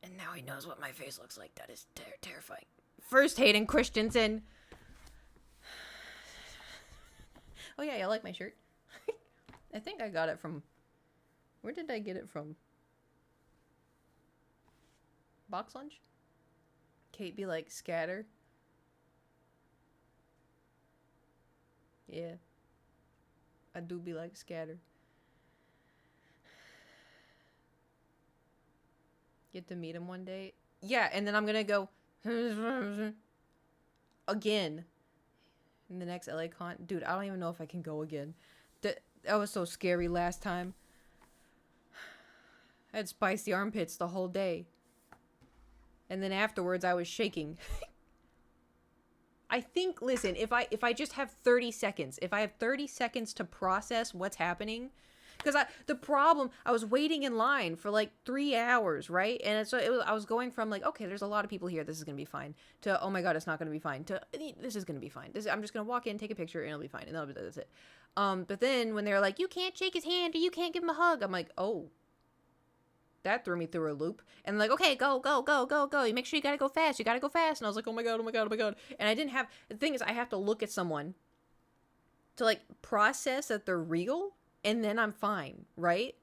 And now he knows what my face looks like. That is terrifying. First, Hayden Christensen. Oh yeah, I like my shirt. I think I got it from... Where did I get it from? Box lunch? Kate be like, scatter. Yeah. I do be like, scatter. Get to meet him one day. Yeah, and then I'm gonna go again in the next LA con. Dude, I don't even know if I can go again. That was so scary last time. I had spicy armpits the whole day. And then afterwards I was shaking. I think, listen, if I just have 30 seconds, if I have 30 seconds to process what's happening, because the problem, I was waiting in line for like 3 hours, right? And I was going from like, okay, there's a lot of people here, this is gonna be fine, to, oh my god, it's not gonna be fine, to, this is gonna be fine. I'm just gonna walk in, take a picture, and it'll be fine, and that's it. But then when they're like, you can't shake his hand, or you can't give him a hug, I'm like, oh. That threw me through a loop. And like, okay, go. You make sure you gotta go fast. And I was like, oh my god. And I didn't have... The thing is, I have to look at someone to like process that they're real, and then I'm fine, right?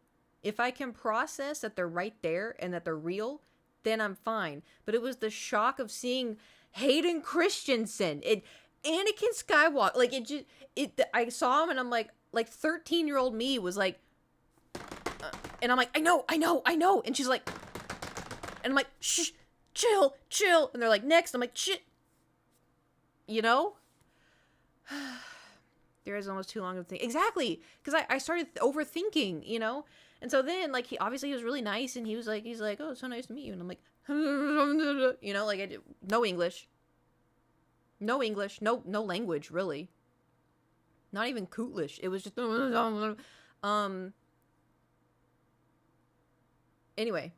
If I can process that they're right there and that they're real, then I'm fine. But it was the shock of seeing Hayden Christensen. Anakin Skywalker. Like, I saw him and I'm like 13-year-old me was like... and I'm like, I know. And she's like, and I'm like, shh, chill. And they're like, next. I'm like, shit. You know? There is almost too long of a thing. Exactly. Because I started overthinking, you know? And so then, like, he was really nice, and he's like, oh, it's so nice to meet you. And I'm like, you know, like, no English. No English. No language, really. Not even Kootlish. It was just, anyway.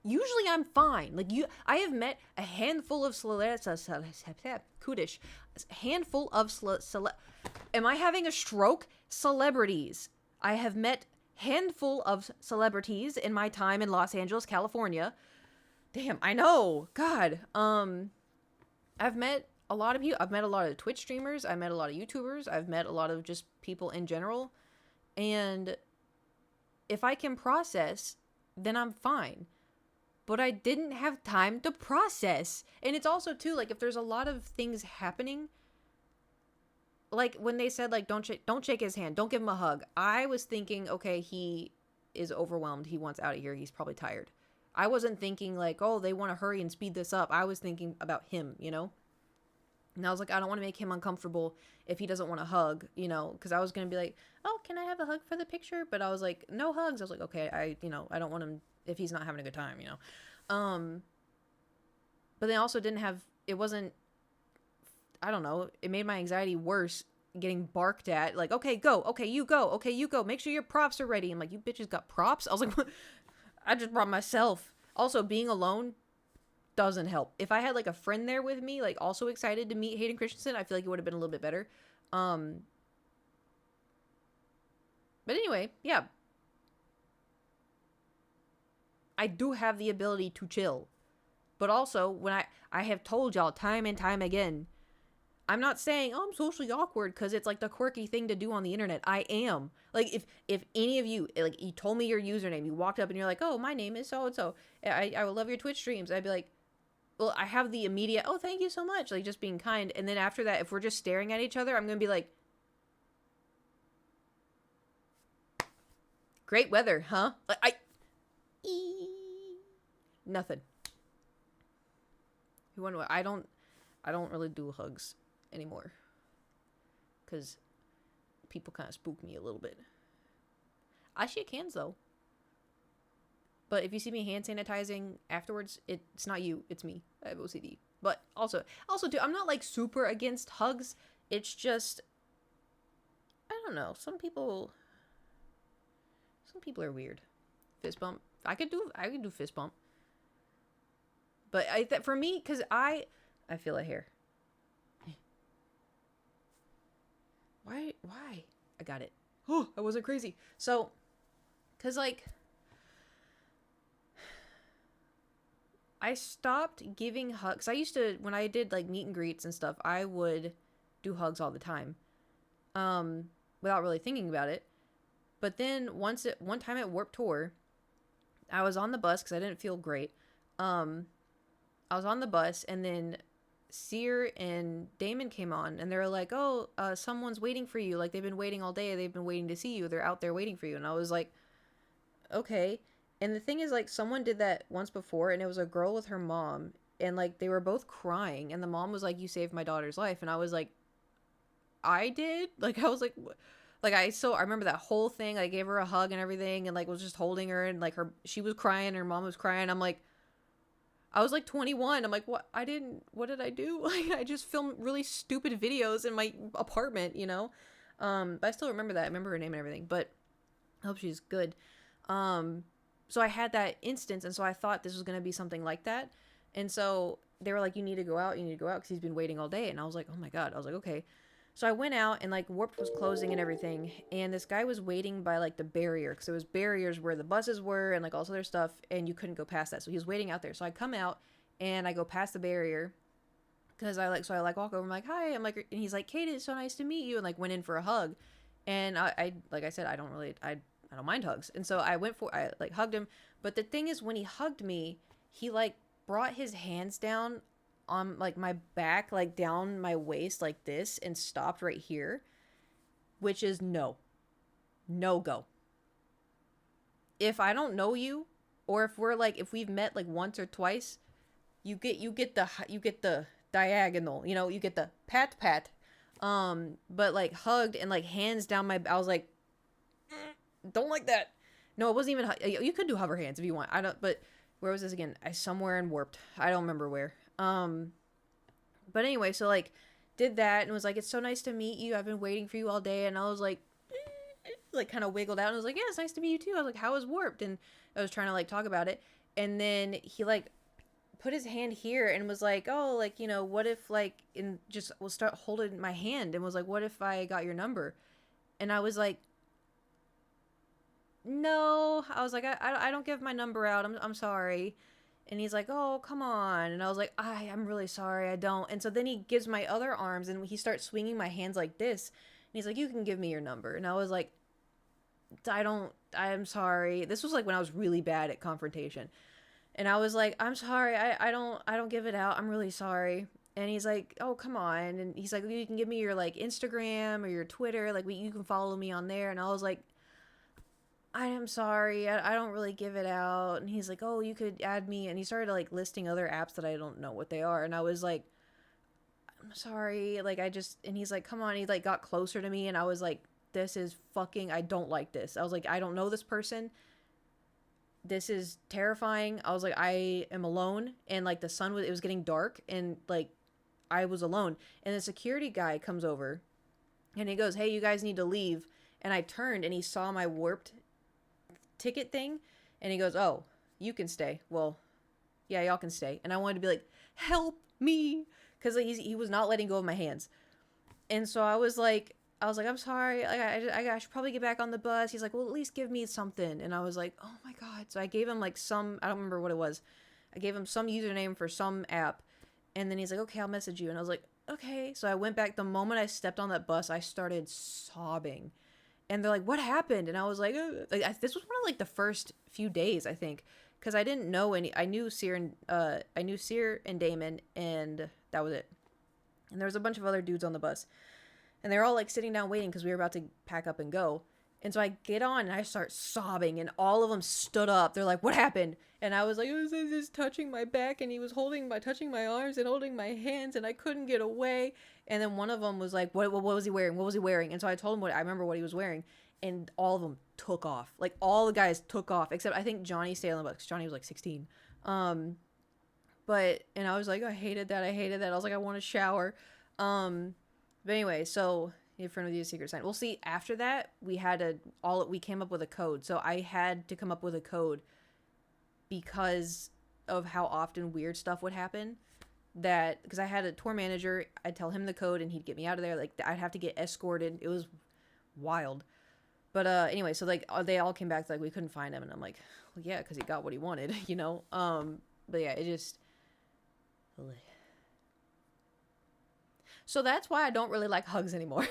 Usually I'm fine. Like, I have met a handful of Kootish. Handful of am I having a stroke? Celebrities. I have met handful of celebrities in my time in Los Angeles, California. Damn, I know. God. I've met a lot of you. I've met a lot of Twitch streamers. I've met a lot of YouTubers. I've met a lot of just people in general. And if I can process, then I'm fine. But I didn't have time to process. And it's also, too, like, if there's a lot of things happening, like, when they said, like, don't shake his hand, don't give him a hug, I was thinking, okay, he is overwhelmed, he wants out of here, he's probably tired. I wasn't thinking, like, oh, they want to hurry and speed this up. I was thinking about him, you know? And I was like, I don't want to make him uncomfortable if he doesn't want a hug, you know? Because I was going to be like, oh, can I have a hug for the picture? But I was like, no hugs. I was like, okay, I don't want him if he's not having a good time, you know? But they also didn't have, it wasn't, I don't know, it made my anxiety worse getting barked at. Like, okay, go. Okay, you go. Okay, you go. Make sure your props are ready. I'm like, you bitches got props? I was like, I just brought myself. Also, being alone doesn't help. If I had, like, a friend there with me, like, also excited to meet Hayden Christensen, I feel like it would have been a little bit better. But anyway, yeah. I do have the ability to chill. But also, when I have told y'all time and time again, I'm not saying, oh, I'm socially awkward because it's, like, the quirky thing to do on the internet. I am. Like, if any of you, like, you told me your username, you walked up and you're like, oh, my name is so-and-so, I will love your Twitch streams, I'd be like, well, I have the immediate, oh, thank you so much, like, just being kind. And then after that, if we're just staring at each other, I'm going to be like, great weather, huh? Like, nothing. You wonder what? I don't really do hugs anymore. Because people kind of spook me a little bit. I shake hands, though. But if you see me hand sanitizing afterwards, it's not you, it's me. I have OCD. But also too, I'm not, like, super against hugs. It's just, I don't know. Some people are weird. Fist bump. I could do fist bump. But for me, because I feel a hair. Why? I got it. Oh, I wasn't crazy. So, because, like, I stopped giving hugs. I used to, when I did, like, meet and greets and stuff, I would do hugs all the time. Without really thinking about it. But then one time at Warped Tour, I was on the bus because I didn't feel great. I was on the bus, and then Seer and Damon came on, and they were like, oh, someone's waiting for you. Like, they've been waiting all day. They've been waiting to see you. They're out there waiting for you. And I was like, okay. And the thing is, like, someone did that once before, and it was a girl with her mom, and, like, they were both crying, and the mom was like, you saved my daughter's life. And I was like, I did? Like, I was like, what? Like, I remember that whole thing. I gave her a hug and everything, and, like, was just holding her, and, like, she was crying, her mom was crying. I'm like, I was, like, 21. I'm like, what did I do? Like, I just filmed really stupid videos in my apartment, you know? But I still remember that. I remember her name and everything, but I hope she's good. So I had that instance, and so I thought this was going to be something like that. And so they were like, you need to go out, because he's been waiting all day. And I was like, oh my God. I was like, okay. So I went out, and, like, Warped was closing and everything, and this guy was waiting by, like, the barrier, because there was barriers where the buses were and, like, all this other stuff, and you couldn't go past that. So he was waiting out there. So I come out, and I go past the barrier, because I walk over, I'm like, hi, I'm like, and he's like, Kate, it's so nice to meet you, and, like, went in for a hug. And I like I said, I don't mind hugs. And so I like, hugged him. But the thing is, when he hugged me, he, like, brought his hands down on, like, my back, like, down my waist like this, and stopped right here, which is no go. If I don't know you, or if we've met, like, once or twice, you get the diagonal, you know, you get the pat But like hugged and like hands down my, I was like, don't like that. No, it wasn't even, you could do hover hands if you want. I don't, but where was this again? I somewhere in Warped. I don't remember where. But anyway, so like did that and was like, it's so nice to meet you. I've been waiting for you all day. And I was like kind of wiggled out and was like, yeah, it's nice to meet you too. I was like, how was Warped? And I was trying to like talk about it. And then he like put his hand here and was like, oh, like, you know, what if like, and just will start holding my hand and was like, what if I got your number? And I was like, no. I was like, I don't give my number out. I'm sorry. And he's like, oh, come on. And I was like, I'm really sorry. I don't. And so then he gives my other arms and he starts swinging my hands like this. And he's like, you can give me your number. And I was like, I'm sorry. This was like when I was really bad at confrontation. And I was like, I'm sorry. I don't give it out. I'm really sorry. And he's like, oh, come on. And he's like, you can give me your like Instagram or your Twitter. Like you can follow me on there. And I was like, I am sorry. I don't really give it out. And he's like, oh, you could add me. And he started like listing other apps that I don't know what they are. And I was like, I'm sorry. Like and he's like, come on. He like got closer to me. And I was like, this is fucking, I don't like this. I was like, I don't know this person. This is terrifying. I was like, I am alone. And like it was getting dark. And like, I was alone. And the security guy comes over and he goes, hey, you guys need to leave. And I turned and he saw my Warped ticket thing and he goes, oh, you can stay. Well, yeah, y'all can stay. And I wanted to be like, help me, because like, he was not letting go of my hands. And so I was like, I'm sorry, like I should probably get back on the bus. He's like, well, at least give me something. And I was like, oh my god. So I gave him like I don't remember what it was. I gave him some username for some app. And then he's like, okay, I'll message you. And I was like, okay. So I went back. The moment I stepped on that bus, I started sobbing. And they're like, what happened? And I was like, this was one of like the first few days, I think, because I didn't know I knew Seer and Damon, and that was it. And there was a bunch of other dudes on the bus, and they were all like sitting down waiting because we were about to pack up and go. And so I get on and I start sobbing, and all of them stood up. They're like, what happened? And I was like, it was just touching my back, and he was touching my arms and holding my hands, and I couldn't get away. And then one of them was like, what was he wearing? What was he wearing? And so I told him I remember what he was wearing, and all of them took off. Like all the guys took off, except I think Johnny stayed on the bus. Johnny was like 16. And I was like, I hated that. I was like, I want to shower. But anyway, so in front of you a secret sign. We'll see. After that, we came up with a code. So I had to come up with a code because of how often weird stuff would happen. Because I had a tour manager, I'd tell him the code and he'd get me out of there. Like I'd have to get escorted. It was wild. But anyway, so like they all came back like we couldn't find him, and I'm like, well, yeah, because he got what he wanted, you know. But yeah, it just. So that's why I don't really like hugs anymore.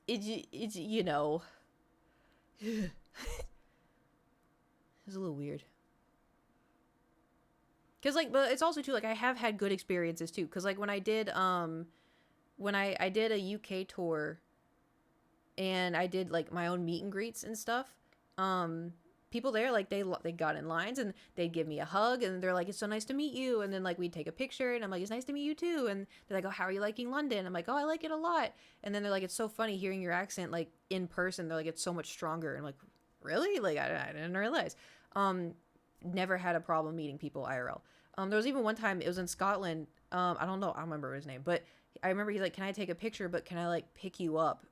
It's you know, it's a little weird. Cause like, but it's also too like I have had good experiences too. Cause like when I did I did a UK tour, and I did like my own meet and greets and stuff. People there, like they got in lines and they'd give me a hug and they're like, it's so nice to meet you. And then like we'd take a picture and I'm like, it's nice to meet you too. And they're like, oh, how are you liking London? I'm like, oh, I like it a lot. And then they're like, it's so funny hearing your accent like in person. They're like, it's so much stronger. And I'm like, really? Like I didn't realize. Never had a problem meeting people IRL. There was even one time, it was in Scotland. I don't remember his name, but I remember he's like, can I take a picture, but can I like pick you up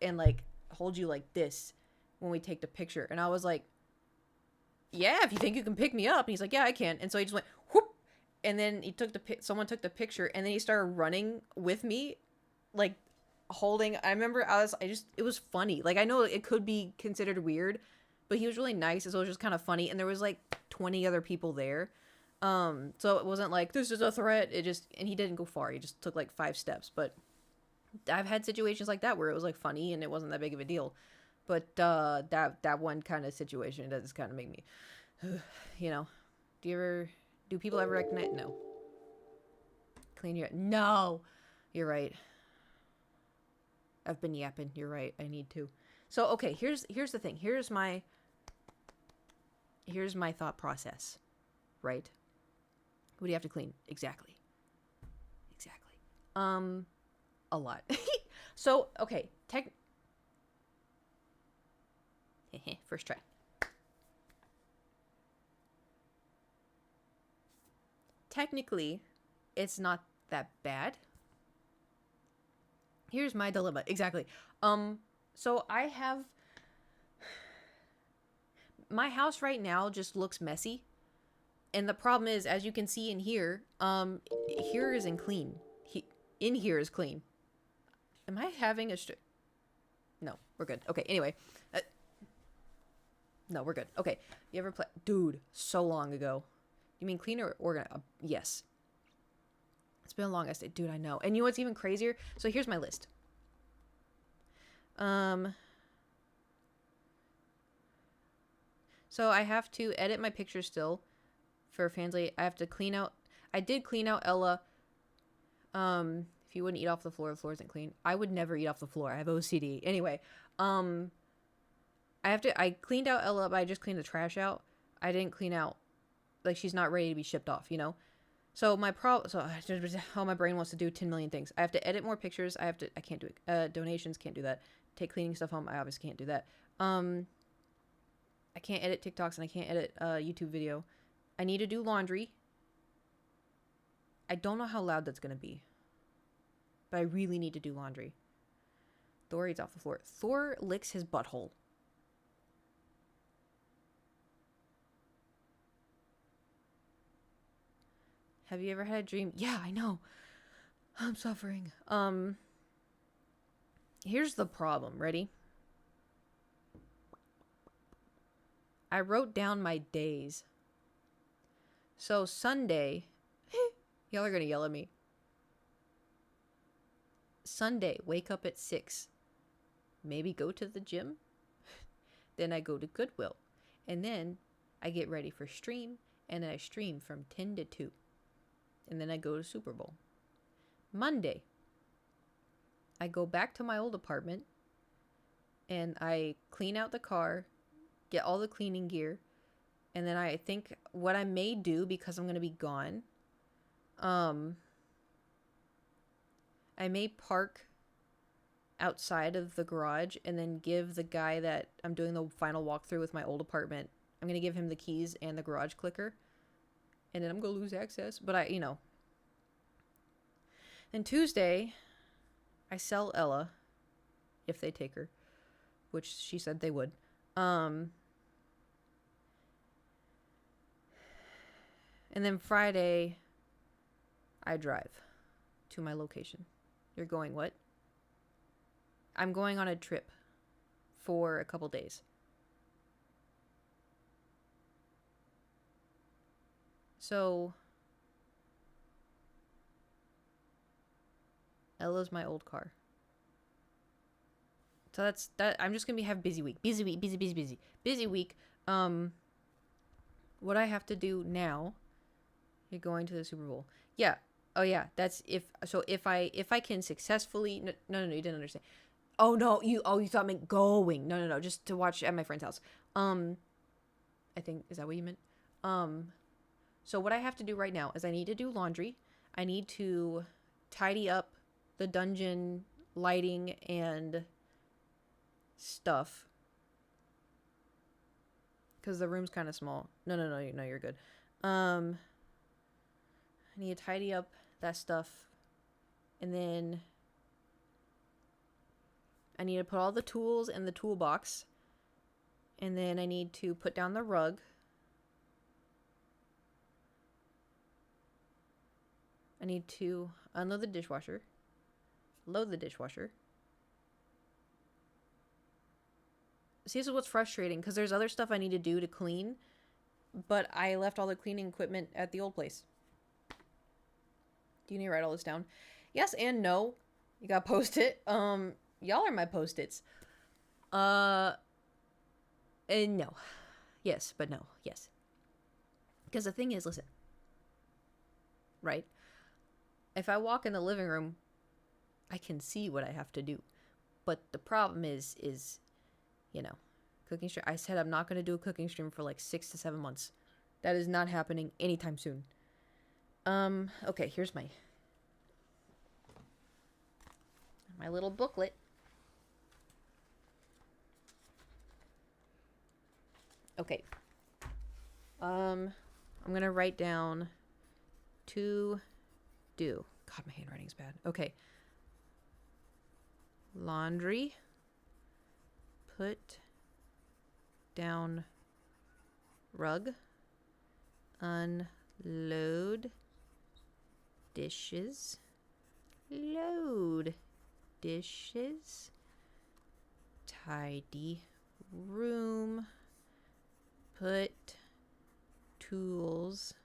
and like hold you like this when we take the picture? And I was like, yeah, if you think you can pick me up. And he's like, yeah, I can. And so he just went whoop, and then someone took the picture, and then he started running with me, like holding. I remember it was funny. Like I know it could be considered weird, but he was really nice, so it was just kind of funny. And there was like 20 other people there, so it wasn't like this is a threat. And he didn't go far. He just took like 5 steps. But I've had situations like that where it was like funny and it wasn't that big of a deal. But that one kind of situation does kind of make me, you know, do people ever recognize? No. Clean your, no, you're right. I've been yapping. You're right. I need to. So, okay, here's the thing. Here's my thought process, right? What do you have to clean? Exactly. A lot. So, okay, first try. Technically, it's not that bad. Here's my dilemma. Exactly. So I have my house right now just looks messy. And the problem is, as you can see in here, here isn't clean. In here is clean. Am I having a No, we're good. Okay, anyway. No, we're good. Okay, you ever play... Dude, so long ago. You mean clean or organized? Yes. It's been a long day. Dude, I know. And you know what's even crazier? So here's my list. So I have to edit my pictures still for Fansly. I have to clean out... I did clean out Ella. If you wouldn't eat off the floor isn't clean. I would never eat off the floor. I have OCD. Anyway, I cleaned out Ella, but I just cleaned the trash out. I didn't clean out, like, she's not ready to be shipped off, you know? So my my brain wants to do 10 million things. I have to edit more pictures. I can't do it. Donations, can't do that. Take cleaning stuff home. I obviously can't do that. I can't edit TikToks and I can't edit YouTube video. I need to do laundry. I don't know how loud that's going to be. But I really need to do laundry. Thor eats off the floor. Thor licks his butthole. Have you ever had a dream? Yeah, I know. I'm suffering. Here's the problem. Ready? I wrote down my days. So Sunday, y'all are gonna yell at me. Sunday, wake up at 6. Maybe go to the gym. Then I go to Goodwill. And then I get ready for stream. And then I stream from 10 to 2. And then I go to Super Bowl. Monday, I go back to my old apartment. And I clean out the car. Get all the cleaning gear. And then I think what I may do, because I'm going to be gone, I may park outside of the garage and then give the guy that I'm doing the final walkthrough with my old apartment, I'm going to give him the keys and the garage clicker. And then I'm going to lose access. But Then Tuesday, I sell Ella, if they take her, which she said they would. And then Friday, I drive to my location. You're going what? I'm going on a trip for a couple days. So, Ella's my old car. So that's that. I'm just gonna have busy week. Busy week. What I have to do now? You're going to the Super Bowl. Yeah. Oh yeah. That's if I can successfully. No. You didn't understand. Oh no. You thought I meant going. No. Just to watch at my friend's house. I think, is that what you meant? So what I have to do right now is I need to do laundry. I need to tidy up the dungeon lighting and stuff. Because the room's kind of small. No, you're good. I need to tidy up that stuff. And then I need to put all the tools in the toolbox. And then I need to put down the rug. I need to unload the dishwasher. Load the dishwasher. See, this is what's frustrating, because there's other stuff I need to do to clean, but I left all the cleaning equipment at the old place. Do you need to write all this down? Yes and no. You gotta post it. Y'all are my post-its. And no. Yes, but no. Yes. Because the thing is, listen. Right? If I walk in the living room, I can see what I have to do. But the problem is, cooking stream. I said I'm not going to do a cooking stream for like 6 to 7 months. That is not happening anytime soon. Okay, here's my... My little booklet. Okay. I'm gonna write down to do. God, my handwriting's bad. Okay. Laundry. Put down rug. Unload dishes. Load dishes. Tidy room. Put tools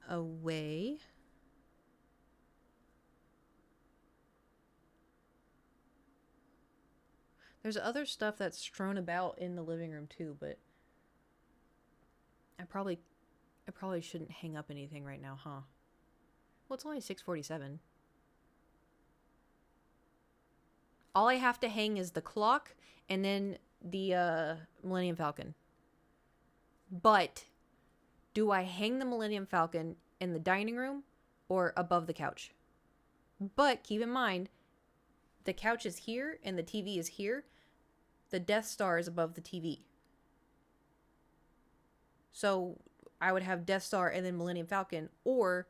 away. There's other stuff that's strewn about in the living room too, but I probably shouldn't hang up anything right now, huh? Well, it's only 6:47. All I have to hang is the clock and then the Millennium Falcon. But do I hang the Millennium Falcon in the dining room or above the couch? But keep in mind, the couch is here and the TV is here. The Death Star is above the TV. So I would have Death Star and then Millennium Falcon, or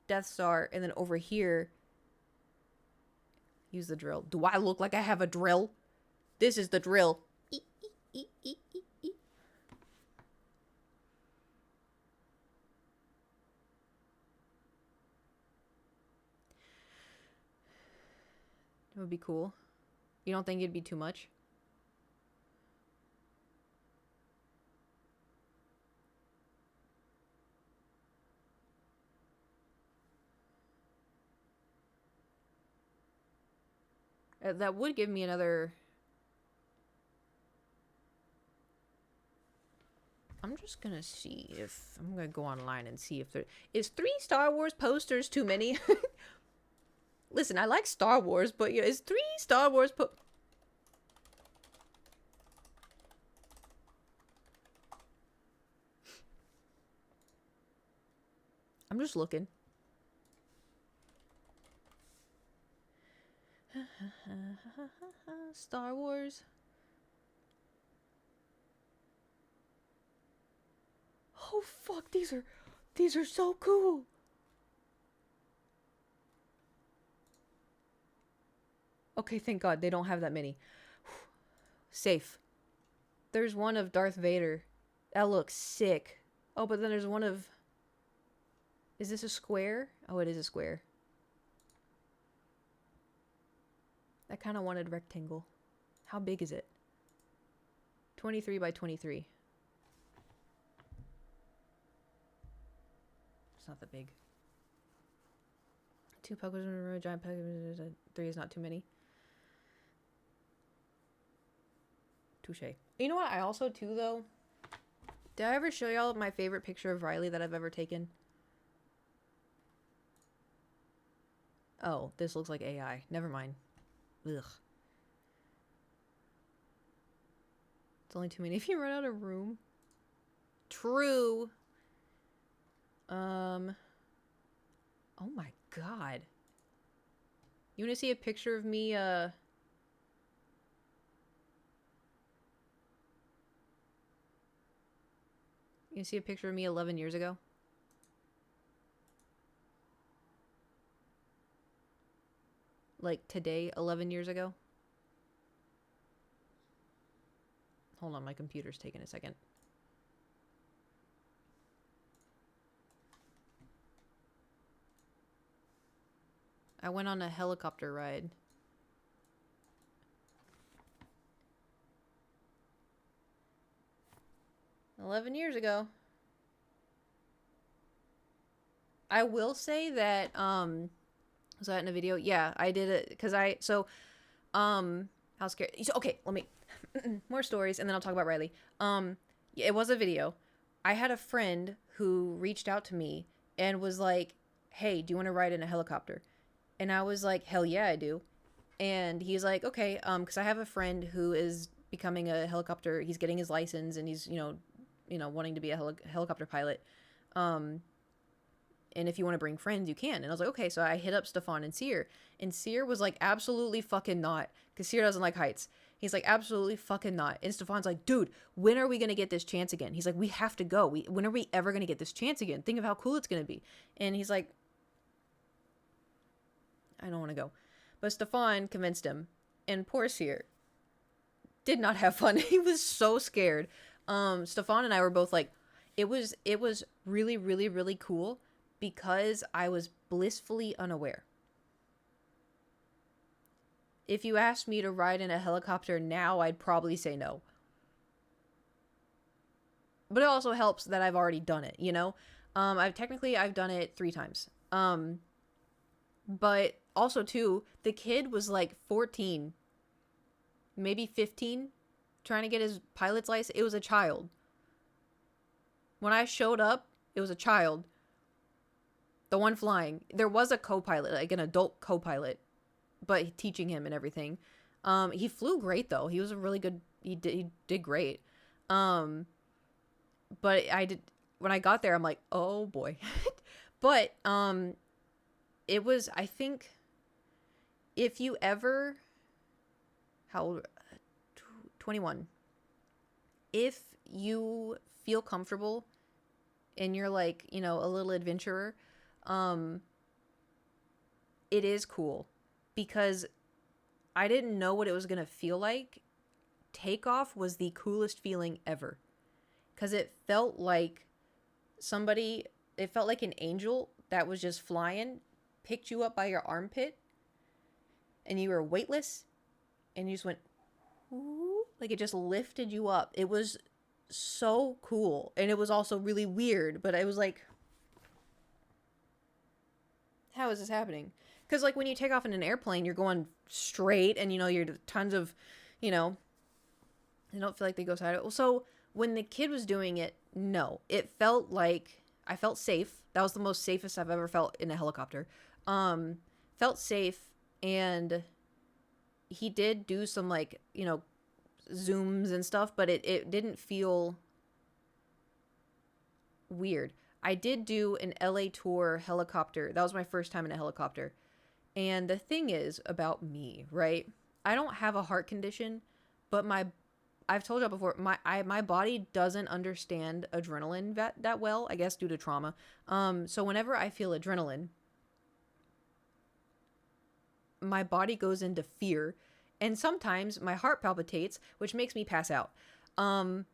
Death Star and then over here, use the drill. Do I look like I have a drill? This is the drill. It would be cool. You don't think it'd be too much? That would give me another... I'm just gonna see if... I'm gonna go online and see if there... Is 3 Star Wars posters too many? Listen, I like Star Wars, but yeah, is 3 Star Wars I'm just looking. Star Wars. Oh fuck, these are so cool. Okay, thank God they don't have that many. Safe. There's one of Darth Vader. That looks sick. Oh, but then there's one of... Is this a square? Oh, it is a square. I kind of wanted rectangle. How big is it? 23 by 23. It's not that big. 2 puggers in a row, giant puggers. 3 is not too many. Touche. You know what? I also, too, though... Did I ever show y'all my favorite picture of Riley that I've ever taken? Oh, this looks like AI. Never mind. Ugh. It's only too many if you run out of room. True. Oh my God. You want to see a picture of me, You can see a picture of me 11 years ago? Like today, 11 years ago? Hold on, my computer's taking a second. I went on a helicopter ride. "11 years ago." I will say that, was that in a video? Yeah, I did it, because how scared... So, okay, let me... more stories, and then I'll talk about Riley. It was a video. I had a friend who reached out to me and was like, "Hey, do you want to ride in a helicopter?" And I was like, "Hell yeah, I do." And he's like, "Okay," because I have a friend who is becoming a helicopter... He's getting his license, and he's, wanting to be a helicopter pilot. and if you want to bring friends, you can. And I was like, okay. So I hit up Stefan and Seer. And Seer was like, absolutely fucking not. Because Seer doesn't like heights. He's like, absolutely fucking not. And Stefan's like, dude, when are we going to get this chance again? He's like, we have to go. When are we ever going to get this chance again? Think of how cool it's going to be. And he's like, I don't want to go. But Stefan convinced him. And poor Seer did not have fun. He was so scared. Stefan and I were both like, it was really, really, really cool because I was blissfully unaware. If you asked me to ride in a helicopter now, I'd probably say no. But it also helps that I've already done it, you know? I've done it 3 times. But also too, the kid was like 14, maybe 15, trying to get his pilot's license. It was a child. When I showed up, it was a child. The one flying. There was a co-pilot, like an adult co-pilot, but teaching him and everything. He flew great though. He was a really good. He did great. But when I got there, I'm like, oh boy. But it was, I think, if you ever, how old? 21. If you feel comfortable and you're like, you know, a little adventurer, it is cool because I didn't know what it was going to feel like. Takeoff was the coolest feeling ever because it felt like it felt like an angel that was just flying, picked you up by your armpit, and you were weightless, and you just went, ooh, like it just lifted you up. It was so cool, and it was also really weird, but I was like, how is this happening? Because like when you take off in an airplane, you're going straight, and you know you're tons of, you know, I don't feel like they go sideways. So when the kid was doing it, no, it felt like I felt safe. That was the most safest I've ever felt in a helicopter. Felt safe, and he did do some like, you know, zooms and stuff, but it didn't feel weird. I did do an LA tour helicopter. That was my first time in a helicopter. And the thing is about me, right? I don't have a heart condition, but I've told y'all before, my body doesn't understand adrenaline that well, I guess due to trauma. So whenever I feel adrenaline, my body goes into fear, and sometimes my heart palpitates, which makes me pass out. And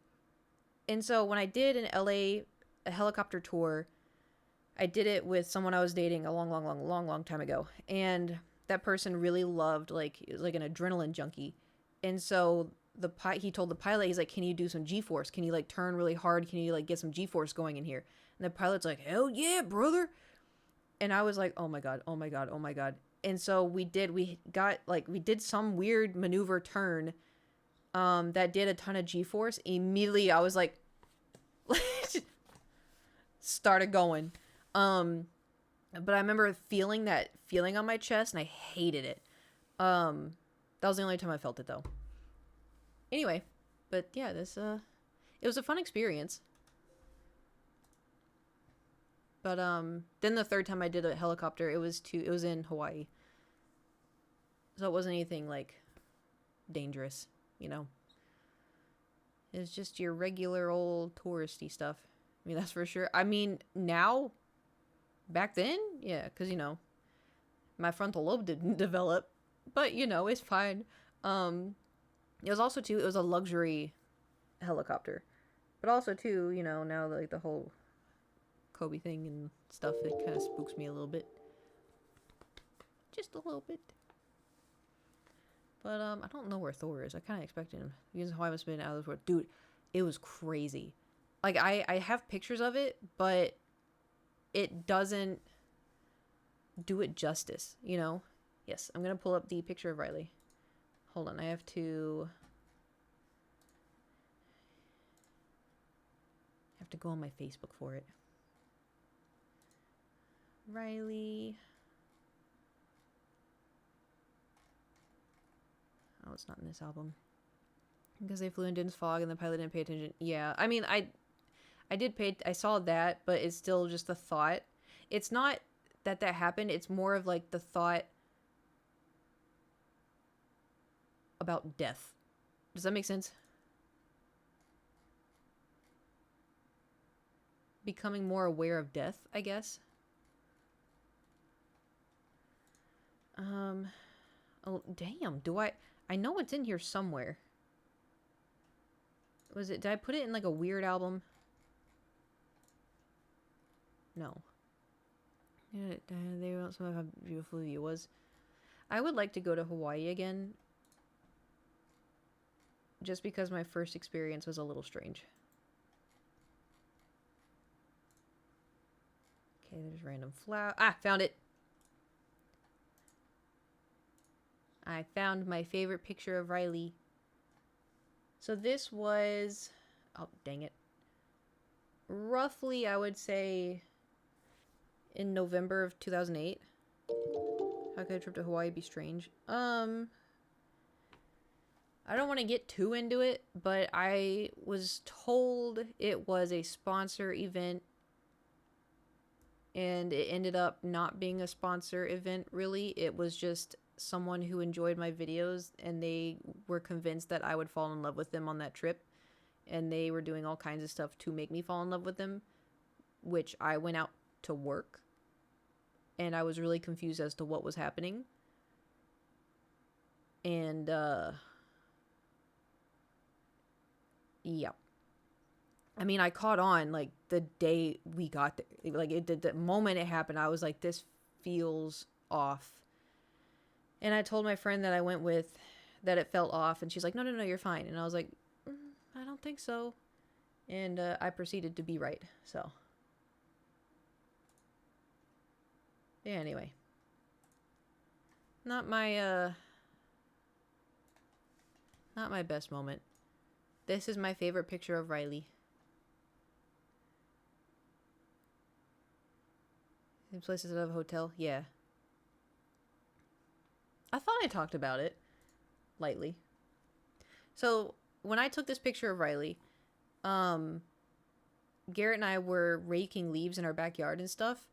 so when I did an LA a helicopter tour, I did it with someone I was dating a long time ago, and that person really loved, like, it was like an adrenaline junkie. And so he told the pilot, he's like, can you do some G-force? Can you like turn really hard? Can you like get some G-force going in here? And the pilot's like, hell yeah, brother. And I was like, oh my god, oh my god, oh my god. And so we did some weird maneuver turn that did a ton of G-force. Immediately I was like, started going. But I remember feeling that feeling on my chest, and I hated it. That was the only time I felt it though. Anyway, but yeah, it was a fun experience. But then the third time I did a helicopter, it was in Hawaii. So it wasn't anything like dangerous, you know. It was just your regular old touristy stuff. I mean, that's for sure. I mean, now, back then, yeah, because, you know, my frontal lobe didn't develop. But, you know, it's fine. It was also, too, it was a luxury helicopter. But also, too, you know, now, like, the whole Kobe thing and stuff, it kind of spooks me a little bit. Just a little bit. But, I don't know where Thor is. I kind of expected him. Because how I must have been out of this world. Dude, it was crazy. Like, I have pictures of it, but it doesn't do it justice, you know? Yes, I'm going to pull up the picture of Riley. Hold on, I have to go on my Facebook for it. Riley. Oh, it's not in this album. Because they flew in dense fog and the pilot didn't pay attention. Yeah, I mean, I saw that, but it's still just a thought. it's not that happened. It's more of like the thought about death. Does that make sense? Becoming more aware of death, I guess. Oh, damn. I know it's in here somewhere. Did I put it in like a weird album? No. Yeah, they also have how beautiful the view was. I would like to go to Hawaii again. Just because my first experience was a little strange. Okay, there's random flower. Ah, found it. I found my favorite picture of Riley. So this was... Oh, dang it. Roughly, I would say... in November of 2008. How could a trip to Hawaii be strange? I don't want to get too into it, but I was told it was a sponsor event, and it ended up not being a sponsor event, really. It was just someone who enjoyed my videos, and they were convinced that I would fall in love with them on that trip, and they were doing all kinds of stuff to make me fall in love with them, which I went out to work, and I was really confused as to what was happening. And, yeah. I mean, I caught on, like, the day we got there. Like, the moment it happened, I was like, this feels off. And I told my friend that I went with that it felt off, and she's like, no, you're fine. And I was like, I don't think so. And I proceeded to be right, so. Yeah, anyway. Not my best moment. This is my favorite picture of Riley. In places that have a hotel? Yeah. I thought I talked about it. Lightly. So, when I took this picture of Riley, Garrett and I were raking leaves in our backyard and stuff,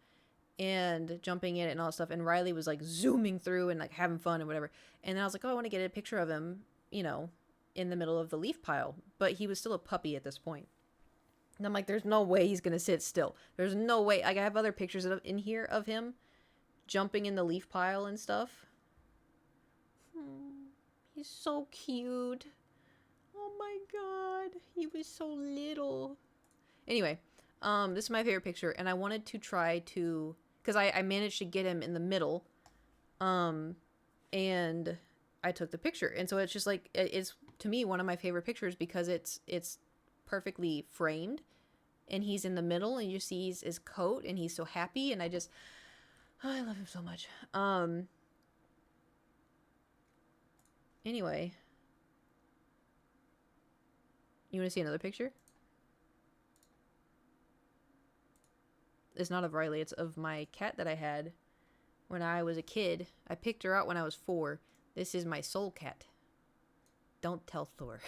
and jumping in it and all that stuff, and Riley was like zooming through and like having fun and whatever. And then I was like, oh, I want to get a picture of him, you know, in the middle of the leaf pile. But he was still a puppy at this point. And I'm like, there's no way he's going to sit still. There's no way. Like, I have other pictures in here of him jumping in the leaf pile and stuff. He's so cute. Oh my god. He was so little. Anyway, this is my favorite picture, and I wanted to try to... because I managed to get him in the middle, and I took the picture. And so it's just like, it's, to me, one of my favorite pictures because it's perfectly framed, and he's in the middle, and you see his coat, and he's so happy, and I love him so much. Anyway. You want to see another picture? It's not of Riley, it's of my cat that I had when I was a kid. I picked her out when I was 4. This is my soul cat. Don't tell Thor.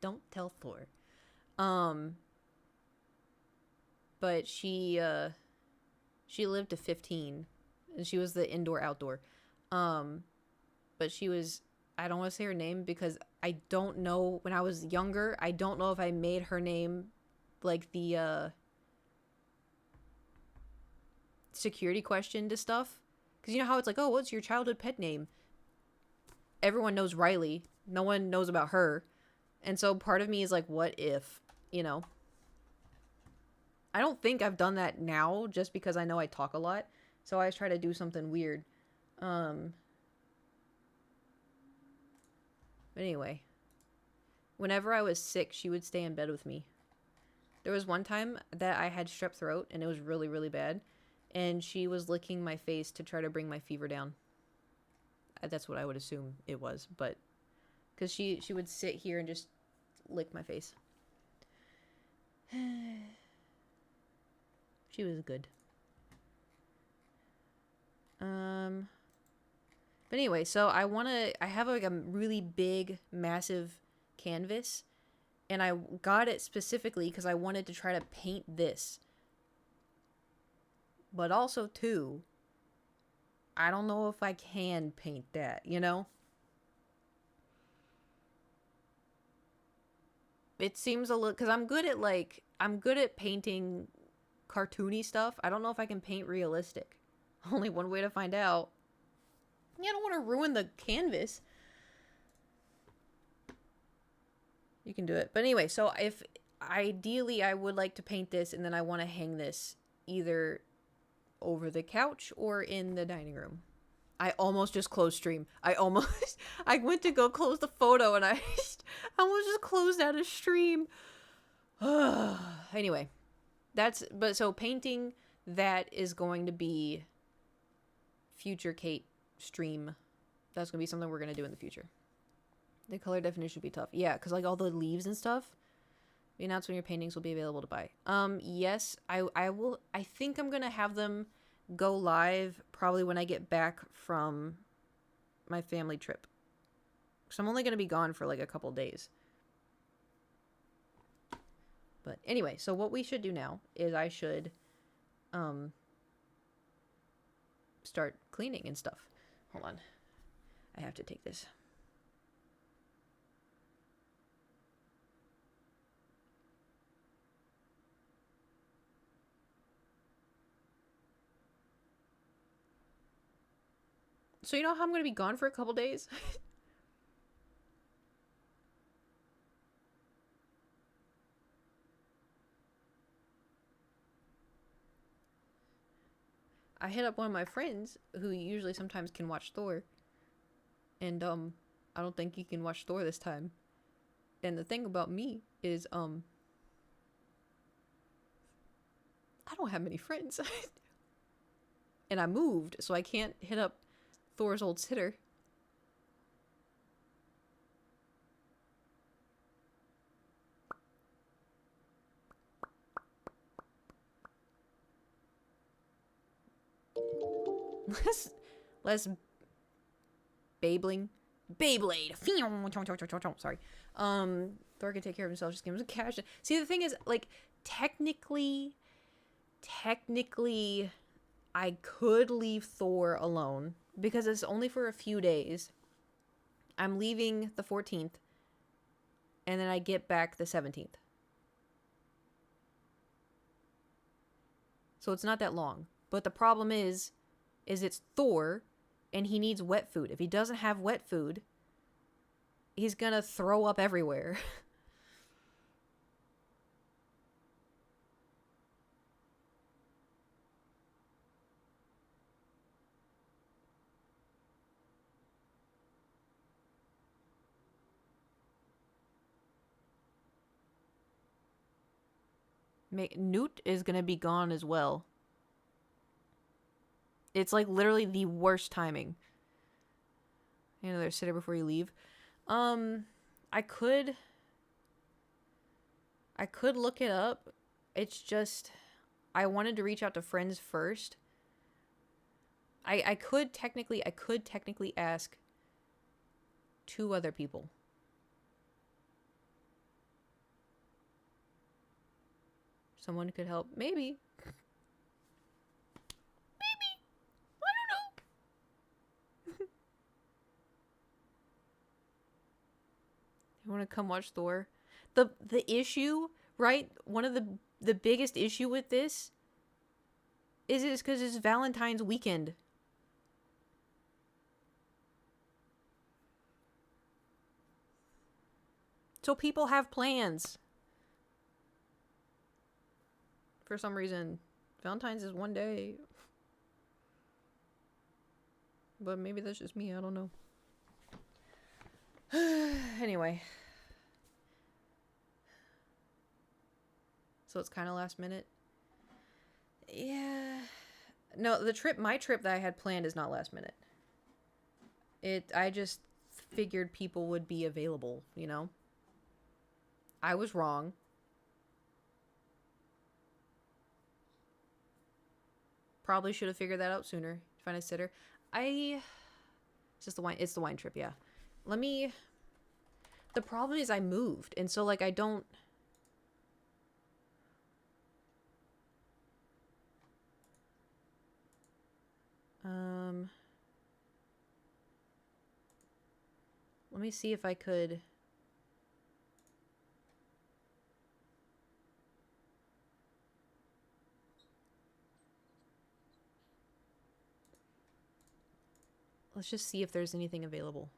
Don't tell Thor. But she lived to 15, and she was the indoor-outdoor. But she was, I don't want to say her name because I don't know, when I was younger, I don't know if I made her name like the, security question to stuff. Because you know how it's like, oh, what's your childhood pet name? Everyone knows Riley. No one knows about her. And so part of me is like, what if, you know? I don't think I've done that now just because I know I talk a lot. So I always try to do something weird. But anyway. Whenever I was sick, she would stay in bed with me. There was one time that I had strep throat and it was really, really bad. And she was licking my face to try to bring my fever down. That's what I would assume it was, but because she would sit here and just lick my face. She was good. But anyway, so I have like a really big, massive canvas, and I got it specifically because I wanted to try to paint this. But also, too, I don't know if I can paint that, you know? It seems a little, because I'm good at painting cartoony stuff. I don't know if I can paint realistic. Only one way to find out. You don't want to ruin the canvas. You can do it. But anyway, so if ideally I would like to paint this and then I want to hang this either over the couch or in the dining room. I almost just closed stream. I went to go close the photo and I almost just closed out a stream. Anyway, so painting that is going to be future Kate stream. That's going to be something we're going to do in the future. The color definition would be tough. Yeah, because like all the leaves and stuff, the announcement your paintings will be available to buy. Yes, I will. I think I'm going to have them go live probably when I get back from my family trip. Because I'm only going to be gone for like a couple days. But anyway, so what we should do now is I should start cleaning and stuff. Hold on. I have to take this. So you know how I'm going to be gone for a couple days? I hit up one of my friends who usually sometimes can watch Thor. And I don't think he can watch Thor this time. And the thing about me is I don't have many friends. And I moved, so I can't hit up Thor's old sitter. Less Beybling. Beyblade. Sorry. Thor can take care of himself. Just give him some cash. See, the thing is, like, technically, I could leave Thor alone because it's only for a few days. I'm leaving the 14th, and then I get back the 17th. So it's not that long. But the problem is it's Thor, and he needs wet food. If he doesn't have wet food, he's gonna throw up everywhere. Newt is gonna be gone as well. It's like literally the worst timing. You know, they're sit there before you leave. I could look it up. It's just I wanted to reach out to friends first. I could technically ask 2 other people. Someone could help. Maybe. You want to come watch Thor? The issue, right? One of the biggest issue with this is because it's Valentine's weekend. So people have plans. For some reason, Valentine's is one day. But maybe that's just me. I don't know. Anyway. So it's kind of last minute. Yeah. No, my trip that I had planned is not last minute. I just figured people would be available, you know? I was wrong. Probably should have figured that out sooner. Find a sitter. It's just the wine. It's the wine trip, yeah. The problem is I moved, and so like I don't. Let me see if I could. Let's just see if there's anything available.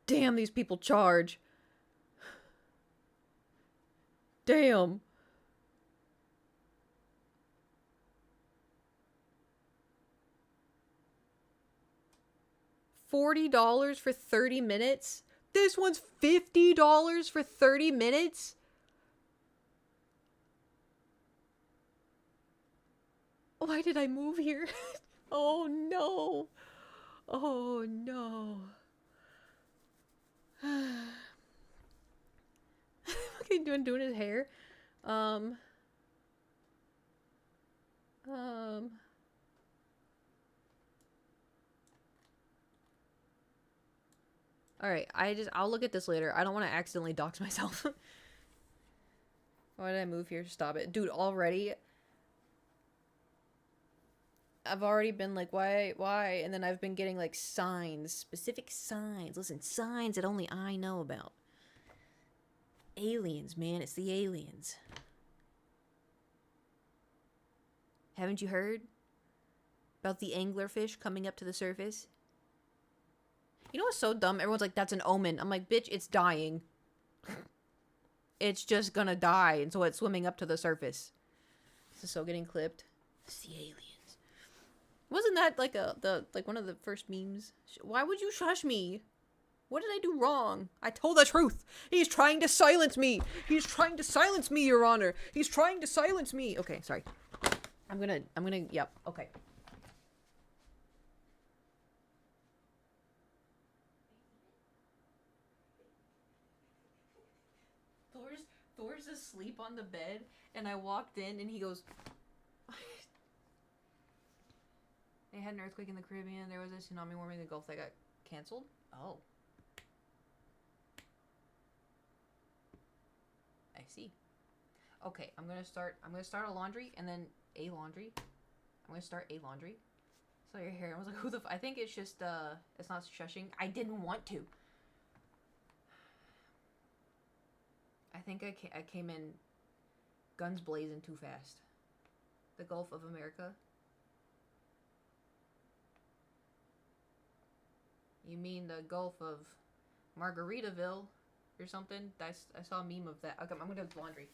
Damn, these people charge. Damn. $40 for 30 minutes? This one's $50 for 30 minutes? Why did I move here? Oh no. Oh no. Okay, doing his hair. Um. Alright, I'll look at this later. I don't want to accidentally dox myself. Why did I move here? Stop it. Dude, already I've already been like, why? And then I've been getting like signs, specific signs. Listen, signs that only I know about. Aliens, man, it's the aliens. Haven't you heard about the anglerfish coming up to the surface? You know what's so dumb? Everyone's like, that's an omen. I'm like, bitch, it's dying. It's just gonna die, and so it's swimming up to the surface. This is so getting clipped. It's the aliens. Wasn't that like one of the first memes? Why would you shush me? What did I do wrong? I told the truth. He's trying to silence me. He's trying to silence me, Your Honor. He's trying to silence me. Okay, sorry. I'm gonna, yep, okay. Thor's asleep on the bed, and I walked in, and he goes... They had an earthquake in the Caribbean. There was a tsunami warming the Gulf that got canceled. Oh. I see. Okay, I'm gonna start a laundry, and then a laundry. I'm gonna start a laundry. So your hair. I was like, who the I think it's just, it's not shushing. I didn't want to. I think I came in guns blazing too fast. The Gulf of America. You mean the Gulf of Margaritaville or something? I saw a meme of that. Okay, I'm gonna do laundry.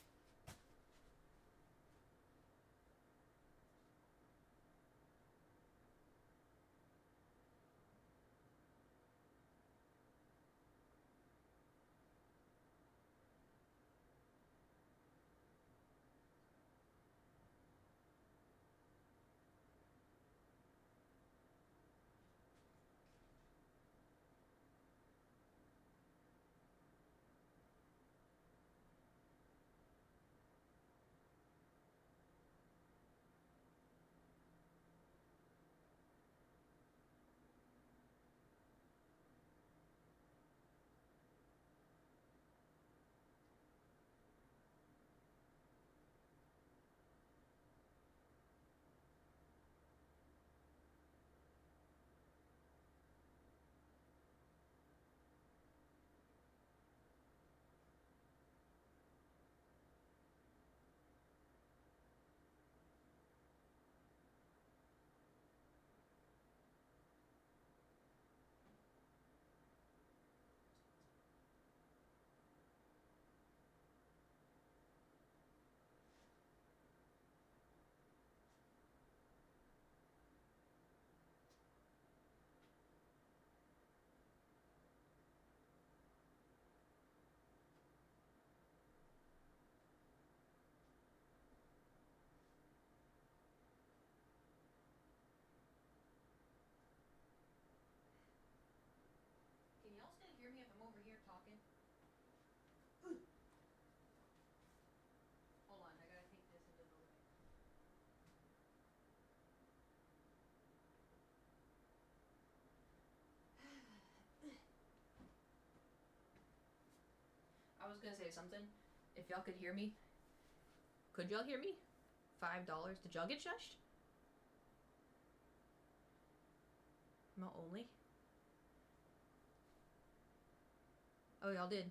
was gonna say something. If y'all could hear me. Could y'all hear me? $5. Did y'all get shushed? Not only. Oh, y'all did.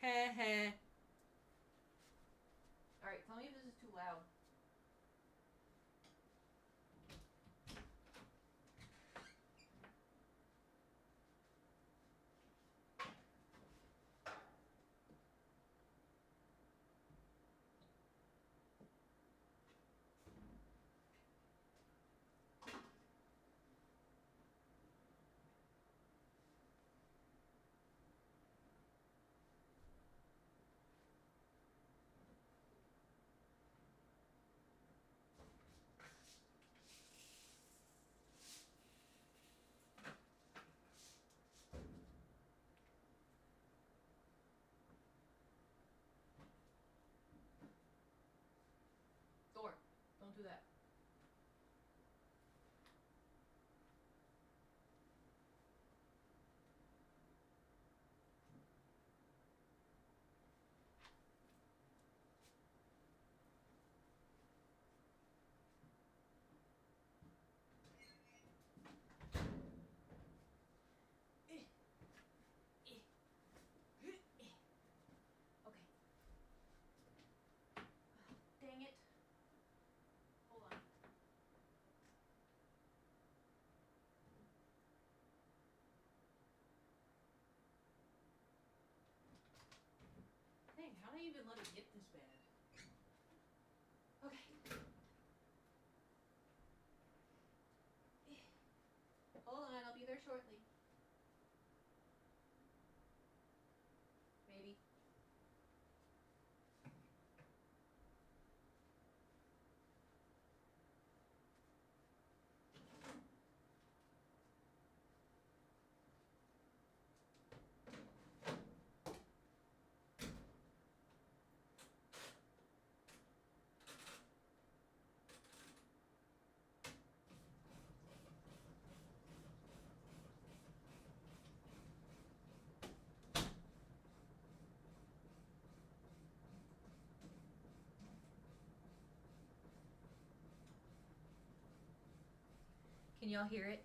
Heh heh. Alright, tell me if this is too loud. Door, don't do that. Okay. Dang it. Hold on. Dang, how did I even let it get this bad? Okay. Hold on, I'll be there shortly. Maybe. Can y'all hear it?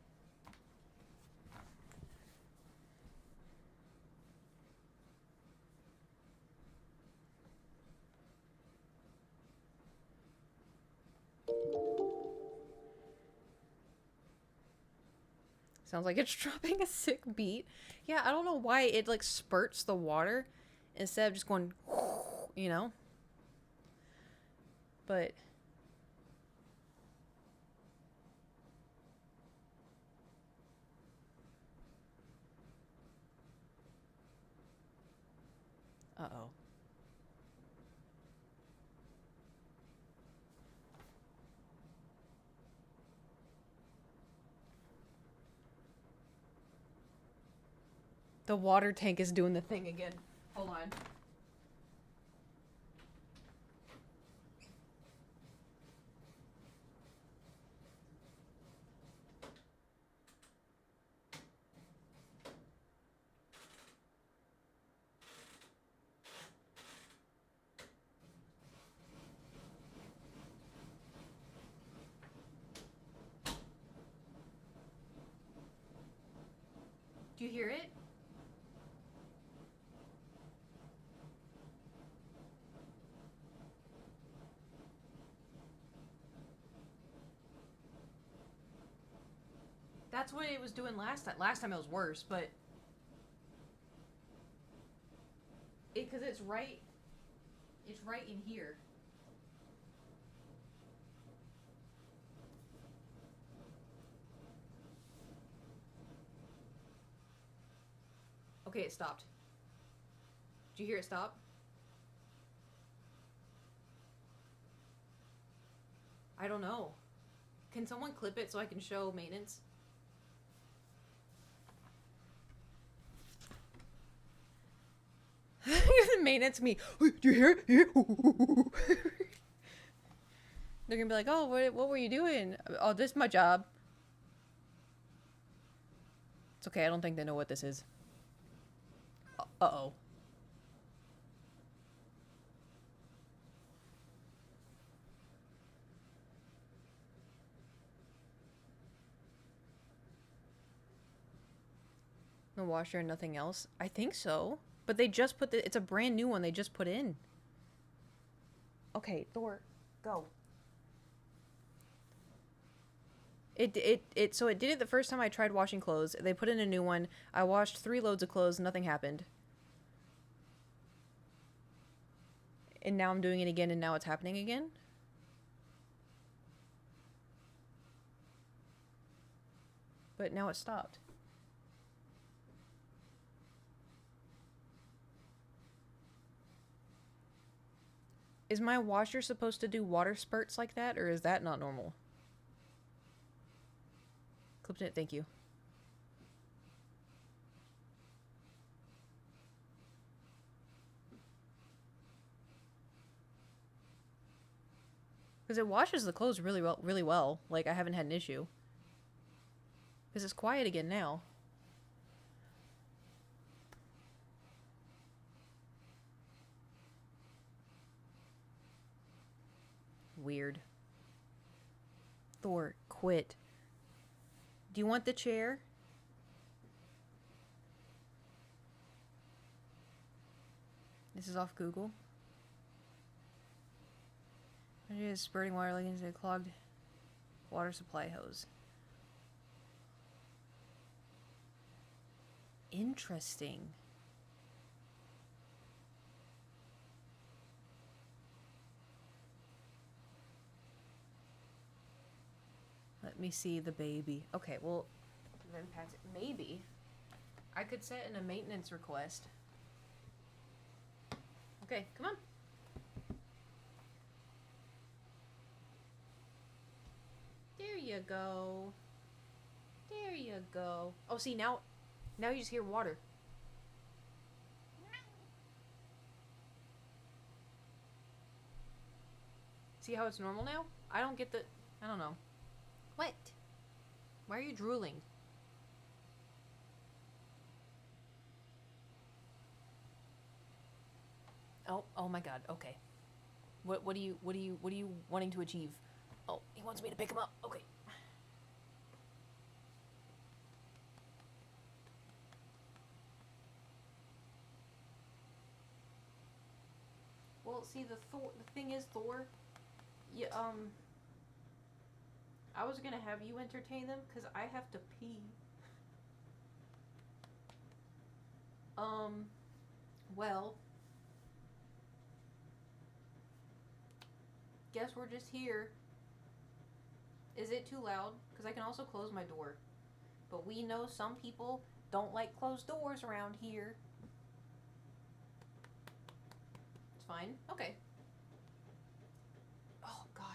Sounds like it's dropping a sick beat. Yeah, I don't know why it like spurts the water instead of just going, you know? But uh-oh. The water tank is doing the thing again. Hold on. Do you hear it? That's what it was doing last time. Last time it was worse, but because it's right in here. Okay, it stopped. Did you hear it stop? I don't know. Can someone clip it so I can show maintenance? Maintenance me. Do you hear it? They're gonna be like, oh, what were you doing? Oh, this is my job. It's okay, I don't think they know what this is. Uh-oh. The washer and nothing else? I think so. But they just put it's a brand new one they just put in. Okay, Thor, go. So it did it the first time I tried washing clothes. They put in a new one. I washed 3 loads of clothes, nothing happened. And now I'm doing it again and now it's happening again. But now it stopped. Is my washer supposed to do water spurts like that, or is that not normal? Clipped it, thank you. Because it washes the clothes really well, really well. Like, I haven't had an issue. Because it's quiet again now. Weird. Thor, quit. Do you want the chair? This is off Google. It is spurting water like into a clogged water supply hose. Interesting. Let me see the baby. Okay, well, then pass it. Maybe I could set in a maintenance request. Okay, come on. There you go. There you go. Oh, see, now you just hear water. See how it's normal now? I don't get the... I don't know. What? Why are you drooling? Oh my god, okay. What are you wanting to achieve? Oh, he wants me to pick him up. Okay. Well, see, the thing is, Thor, you, I was gonna have you entertain them, because I have to pee. Well, guess we're just here. Is it too loud? Because I can also close my door. But we know some people don't like closed doors around here. It's fine. Okay. Oh, God.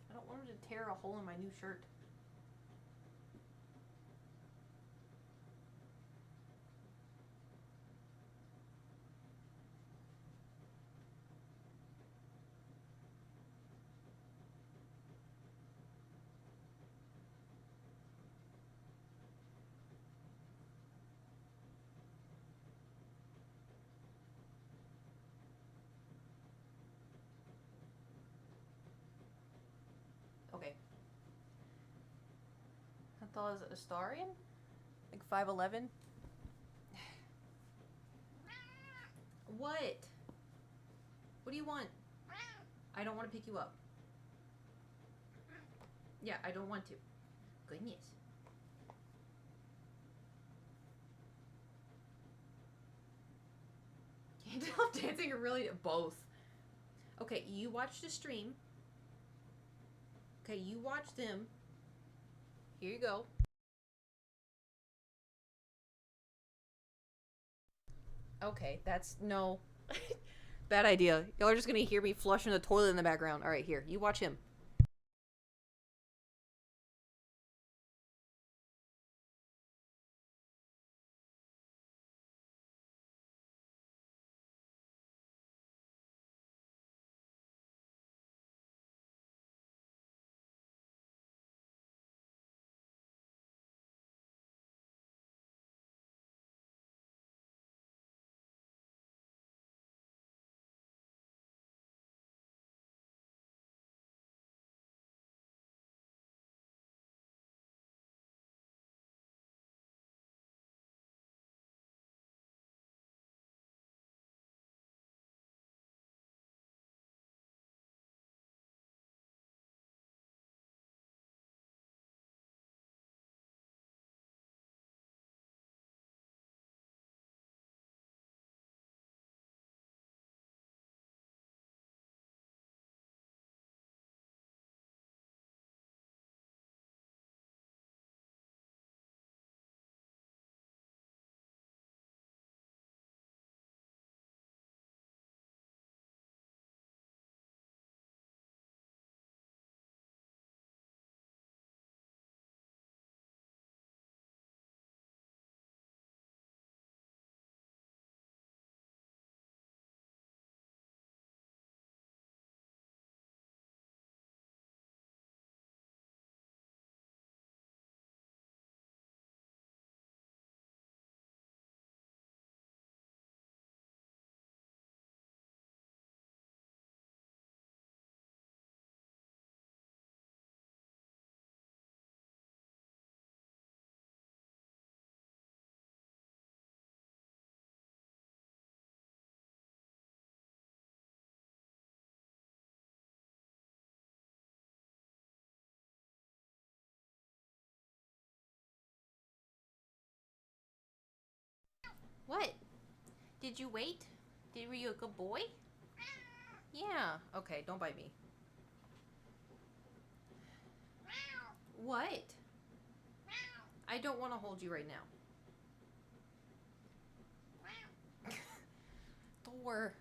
I don't want him to tear a hole in my new shirt. Okay. I thought it was Astarian? Like 5'11"? What? What do you want? I don't want to pick you up. Yeah, I don't want to. Goodness. Can't stop dancing or really both. Okay, you watch the stream. Okay, you watch them. Here you go. Okay, that's no. Bad idea. Y'all are just gonna hear me flushing the toilet in the background. Alright, here, you watch him. What? Did you wait? Were you a good boy? Yeah. Okay, don't bite me. What? I don't want to hold you right now. Thor.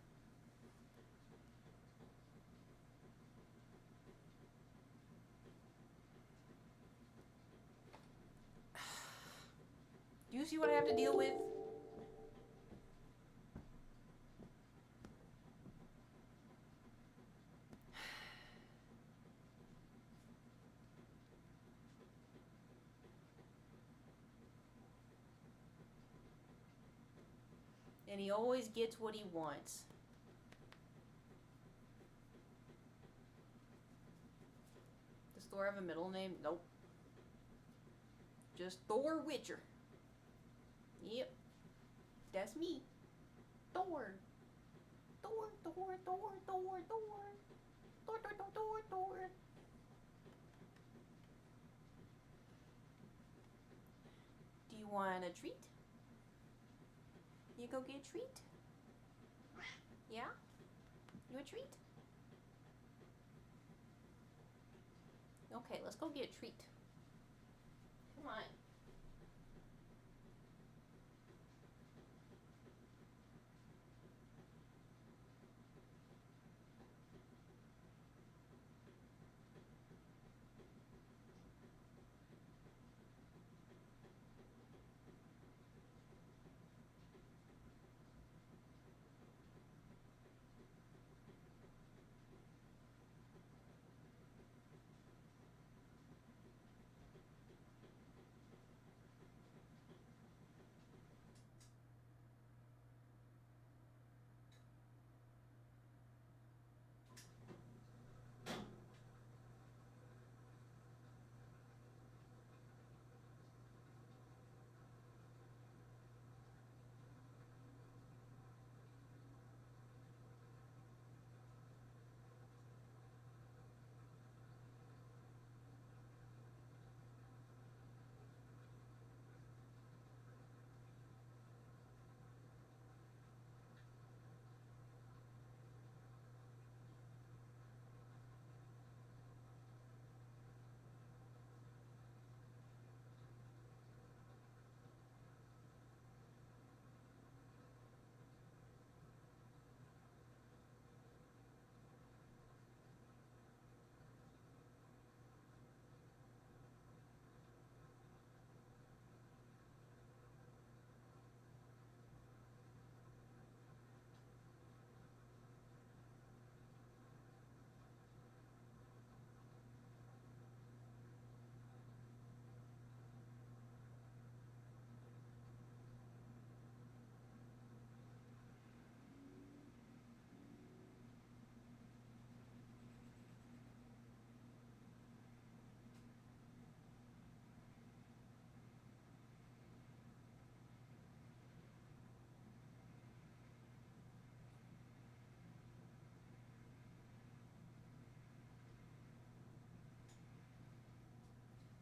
Do you see what I have to deal with? And he always gets what he wants. Does Thor have a middle name? Nope. Just Thor Witcher. Yep. That's me. Thor. Thor, Thor, Thor, Thor, Thor. Thor, Thor, Thor, Thor, Thor. Do you want a treat? You go get a treat? Yeah? You a treat? Okay, let's go get a treat. Come on.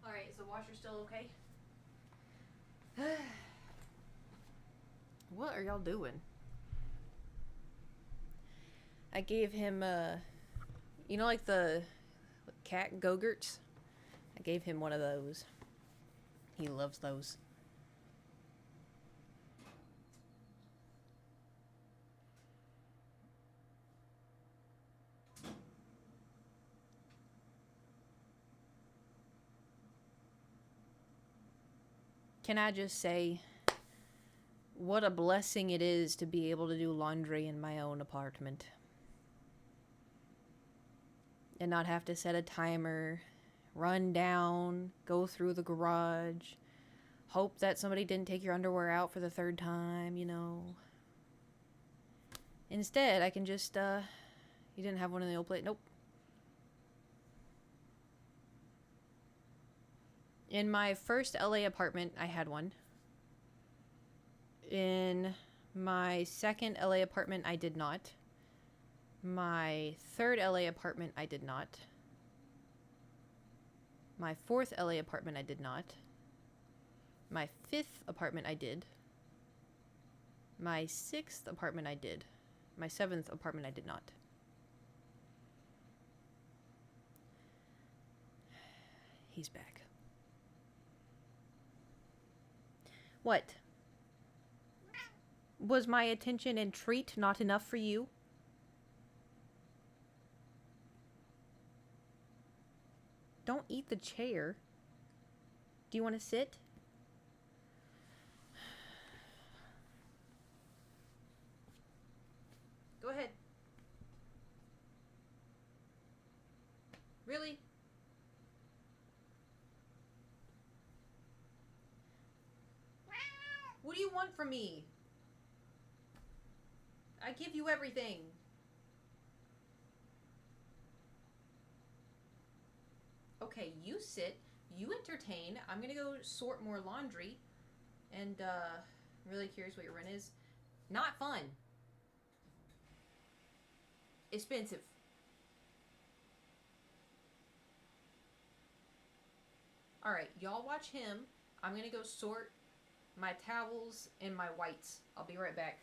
Alright, is the washer still okay? What are y'all doing? I gave him, you know, like the cat Go-Gurts? I gave him one of those. He loves those. Can I just say, what a blessing it is to be able to do laundry in my own apartment. And not have to set a timer, run down, go through the garage, hope that somebody didn't take your underwear out for the third time, you know. Instead, I can just, you didn't have one in the old plate? Nope. In my first LA apartment, I had one. In my second LA apartment, I did not. My third LA apartment, I did not. My fourth LA apartment, I did not. My fifth apartment, I did. My 6th apartment I did. My 7th apartment I did not. He's back. What? Was my attention and treat not enough for you? Don't eat the chair. Do you want to sit? Go ahead. Really? What do you want from me? I give you everything. Okay, you sit, you entertain. I'm gonna go sort more laundry. And, I'm really curious what your rent is. Not fun. Expensive. Alright, y'all watch him. I'm gonna go sort my towels and my whites. I'll be right back.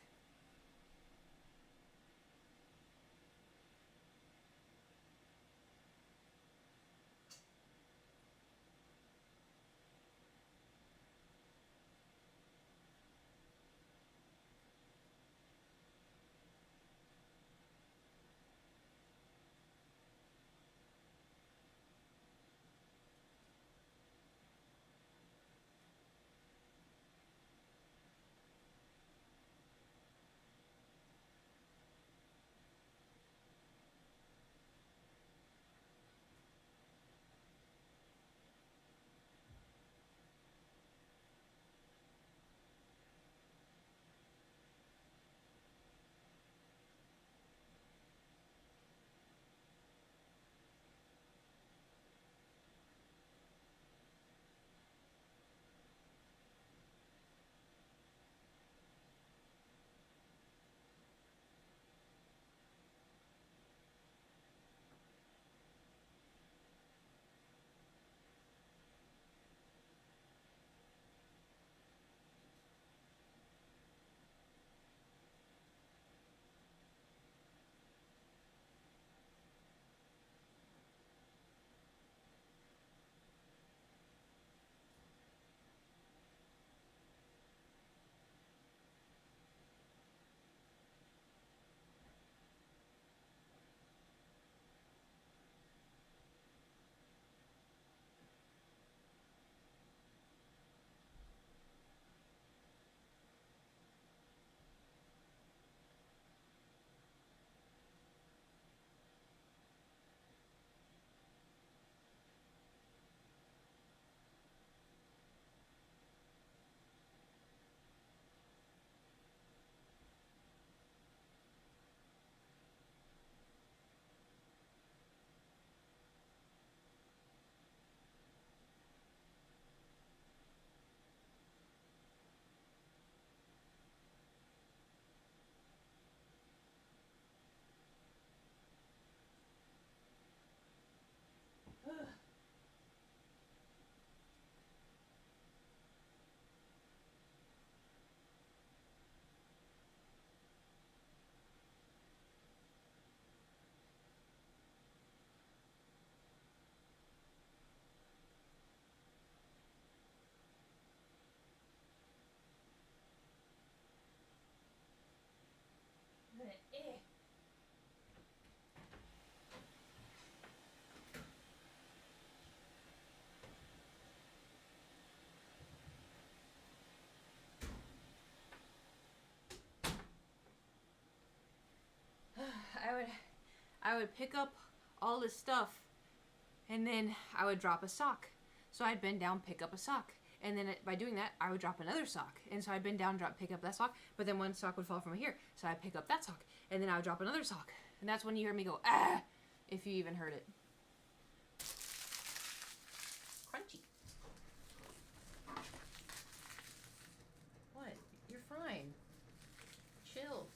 I would pick up all this stuff, and then I would drop a sock. So I'd bend down, pick up a sock, and then by doing that, I would drop another sock. And so I'd bend down, pick up that sock, but then one sock would fall from here, so I'd pick up that sock, and then I would drop another sock. And that's when you hear me go, ah, if you even heard it. Crunchy. What? You're fine. Chill.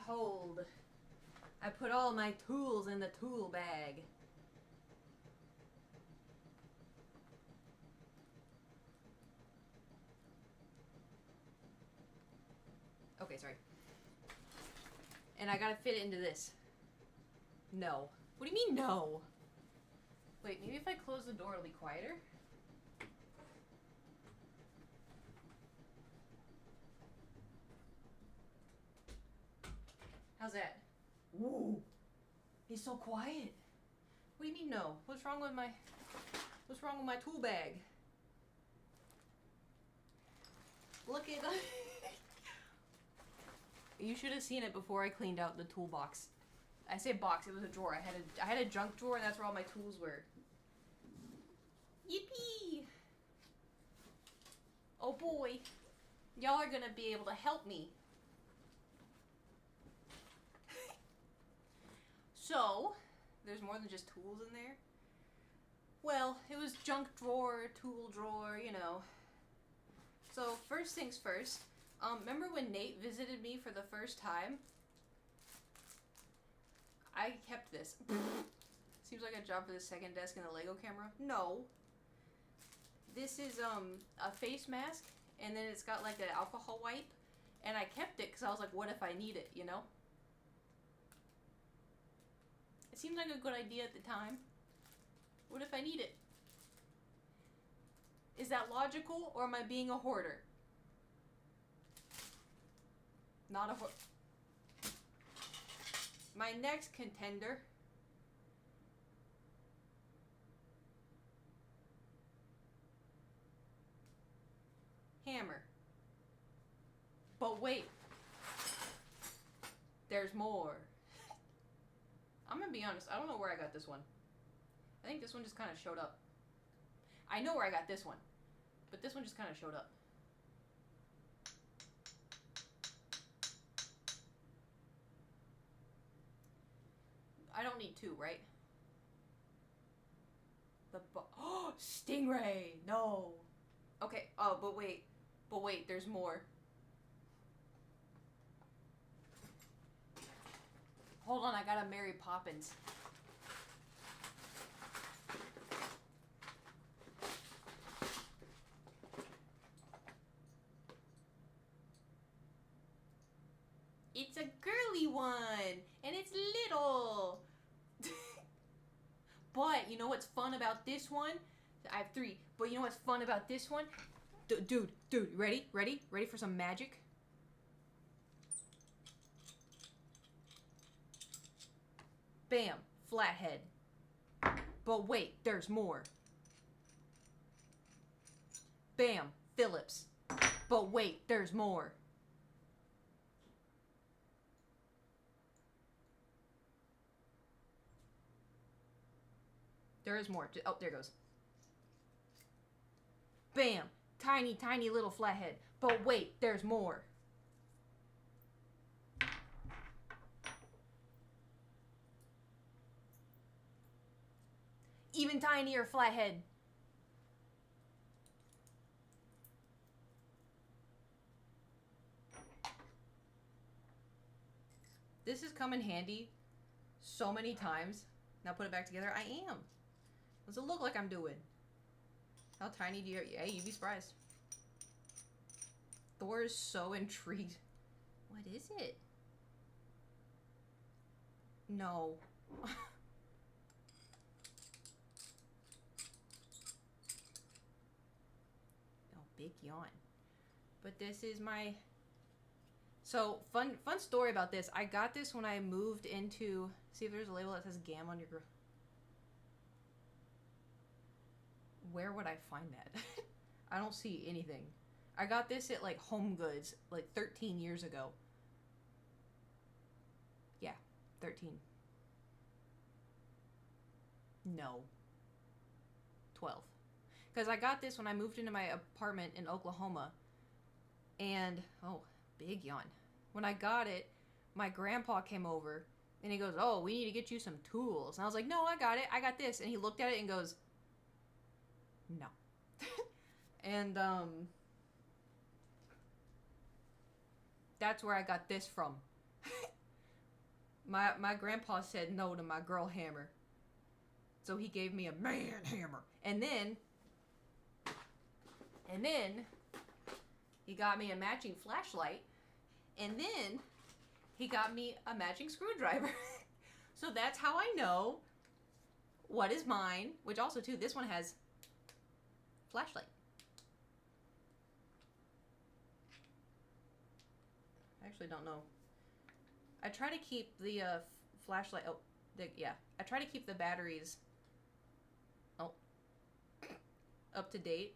cold. I put all my tools in the tool bag. Okay, sorry. And I gotta fit it into this. No. What do you mean, no? Wait, maybe if I close the door, it'll be quieter? How's that? Ooh. He's so quiet. What do you mean, no? What's wrong with my tool bag? Look at You should have seen it before I cleaned out the toolbox. I say box, it was a drawer. I had a junk drawer, and that's where all my tools were. Yippee! Oh boy. Y'all are gonna be able to help me. So, there's more than just tools in there. Well, it was junk drawer, tool drawer, you know. So, first things first. Remember when Nate visited me for the first time? I kept this. Seems like a job for the second desk in the Lego camera. No. This is a face mask, and then it's got like an alcohol wipe, and I kept it because I was like, what if I need it, you know? It seemed like a good idea at the time. What if I need it? Is that logical, or am I being a hoarder? Not a hoarder. My next contender. Hammer. But wait. There's more. I'm gonna be honest, I don't know where I got this one. I think this one just kind of showed up. I know where I got this one, but this one just kind of showed up. I don't need two, right? Oh, stingray! No! Okay, oh, but wait, there's more. Hold on, I got a Mary Poppins. It's a girly one, and it's little. But you know what's fun about this one? I have three. But you know what's fun about this one? Dude, ready for some magic? Bam, flathead. But wait, there's more. Bam, Phillips. But wait, there's more. There is more. Oh, there goes. Bam, tiny little flathead. But wait, there's more. Even tinier flathead. This has come in handy so many times. Now put it back together. I am. What's it look like I'm doing? How tiny do you... Hey, you'd be surprised. Thor is so intrigued. What is it? No. Oh, big yawn. But this is my... So, fun story about this. I got this when I moved into... See if there's a label that says GAM on your... Where would I find that? I don't see anything. I got this at, like, Home Goods, like, 13 years ago. Yeah, 13. No. 12. Because I got this when I moved into my apartment in Oklahoma. And, oh, big yawn. When I got it, my grandpa came over, and he goes, oh, we need to get you some tools. And I was like, no, I got it. I got this. And he looked at it and goes, no. And, that's where I got this from. My grandpa said no to my girl hammer. So he gave me a man hammer. And then he got me a matching flashlight. And then he got me a matching screwdriver. So that's how I know what is mine. Which also, too, this one has flashlight. I actually don't know. I try to keep the flashlight... Oh, yeah. I try to keep the batteries... Oh. Up to date.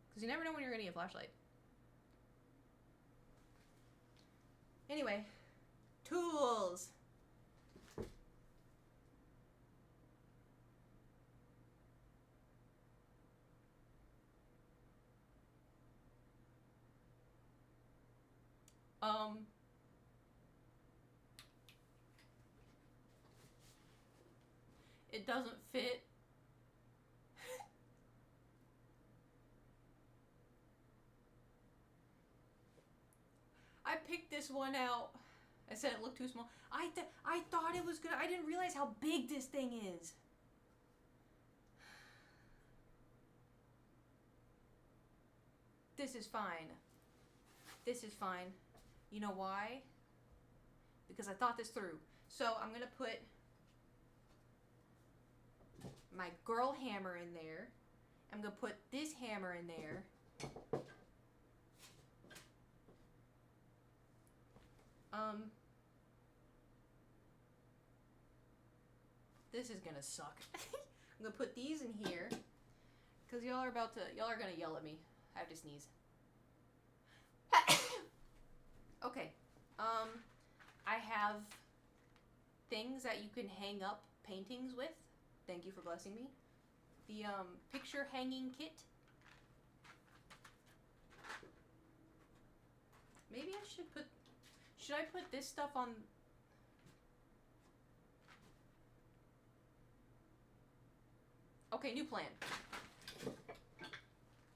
Because you never know when you're going to need a flashlight. Anyway. Tools. It doesn't fit. I picked this one out. I said it looked too small. I thought it was good. I didn't realize how big this thing is. This is fine. This is fine. You know why? Because I thought this through. So I'm going to put my girl hammer in there. I'm going to put this hammer in there. This is going to suck. I'm going to put these in here. Because y'all are going to yell at me. I have to sneeze. Okay. I have things that you can hang up paintings with. Thank you for blessing me. The picture hanging kit. Maybe I should put... Should I put this stuff on... Okay, new plan.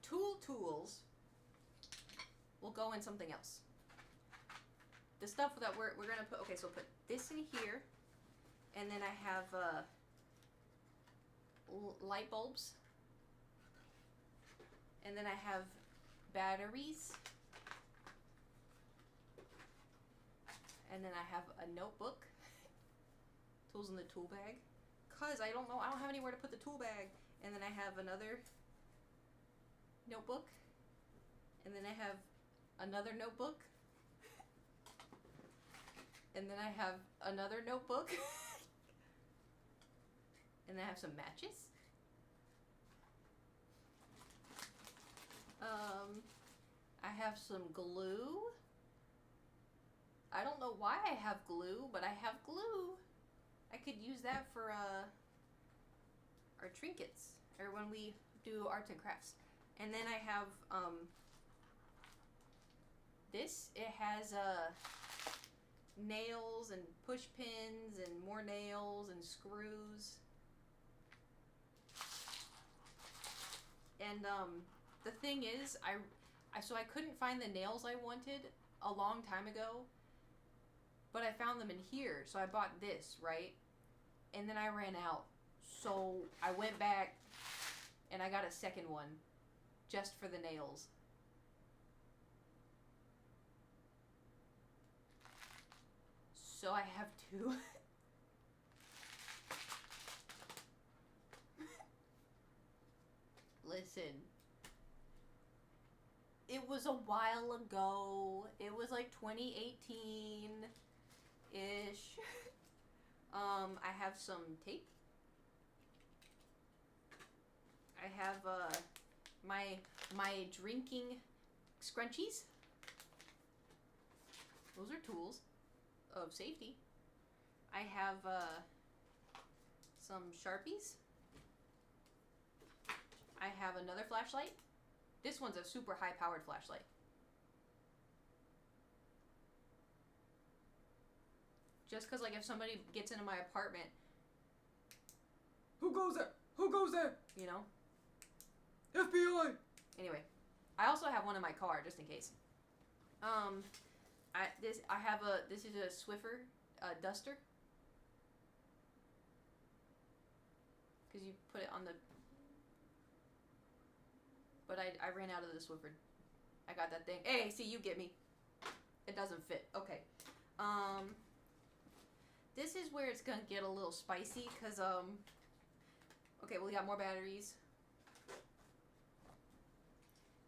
Tools will go in something else. The stuff that we're gonna put... Okay, so we'll put this in here. And then I have light bulbs. And then I have batteries. And then I have a notebook. Tools in the tool bag. Cause I don't have anywhere to put the tool bag. And then I have another notebook. And then I have another notebook. And then I have another notebook. And then I have some matches. I have some glue. I don't know why I have glue, but I have glue. I could use that for our trinkets, or when we do arts and crafts. And then I have this. It has nails and push pins and more nails and screws. And the thing is, so I couldn't find the nails I wanted a long time ago, but I found them in here, so I bought this, right? And then I ran out, so I went back and I got a second one just for the nails. So I have two. Listen. It was a while ago. It was like 2018-ish. I have some tape. I have my drinking scrunchies. Those are tools of safety. I have some Sharpies. I have another flashlight. This one's a super high-powered flashlight. Just because, like, if somebody gets into my apartment... Who goes there? Who goes there? You know? FBI! Anyway. I also have one in my car, just in case. This is a Swiffer duster. Because you put it on the... But I ran out of the Swiffer. I got that thing. Hey, see, you get me. It doesn't fit. Okay. This is where it's gonna get a little spicy, because, okay, well, we got more batteries.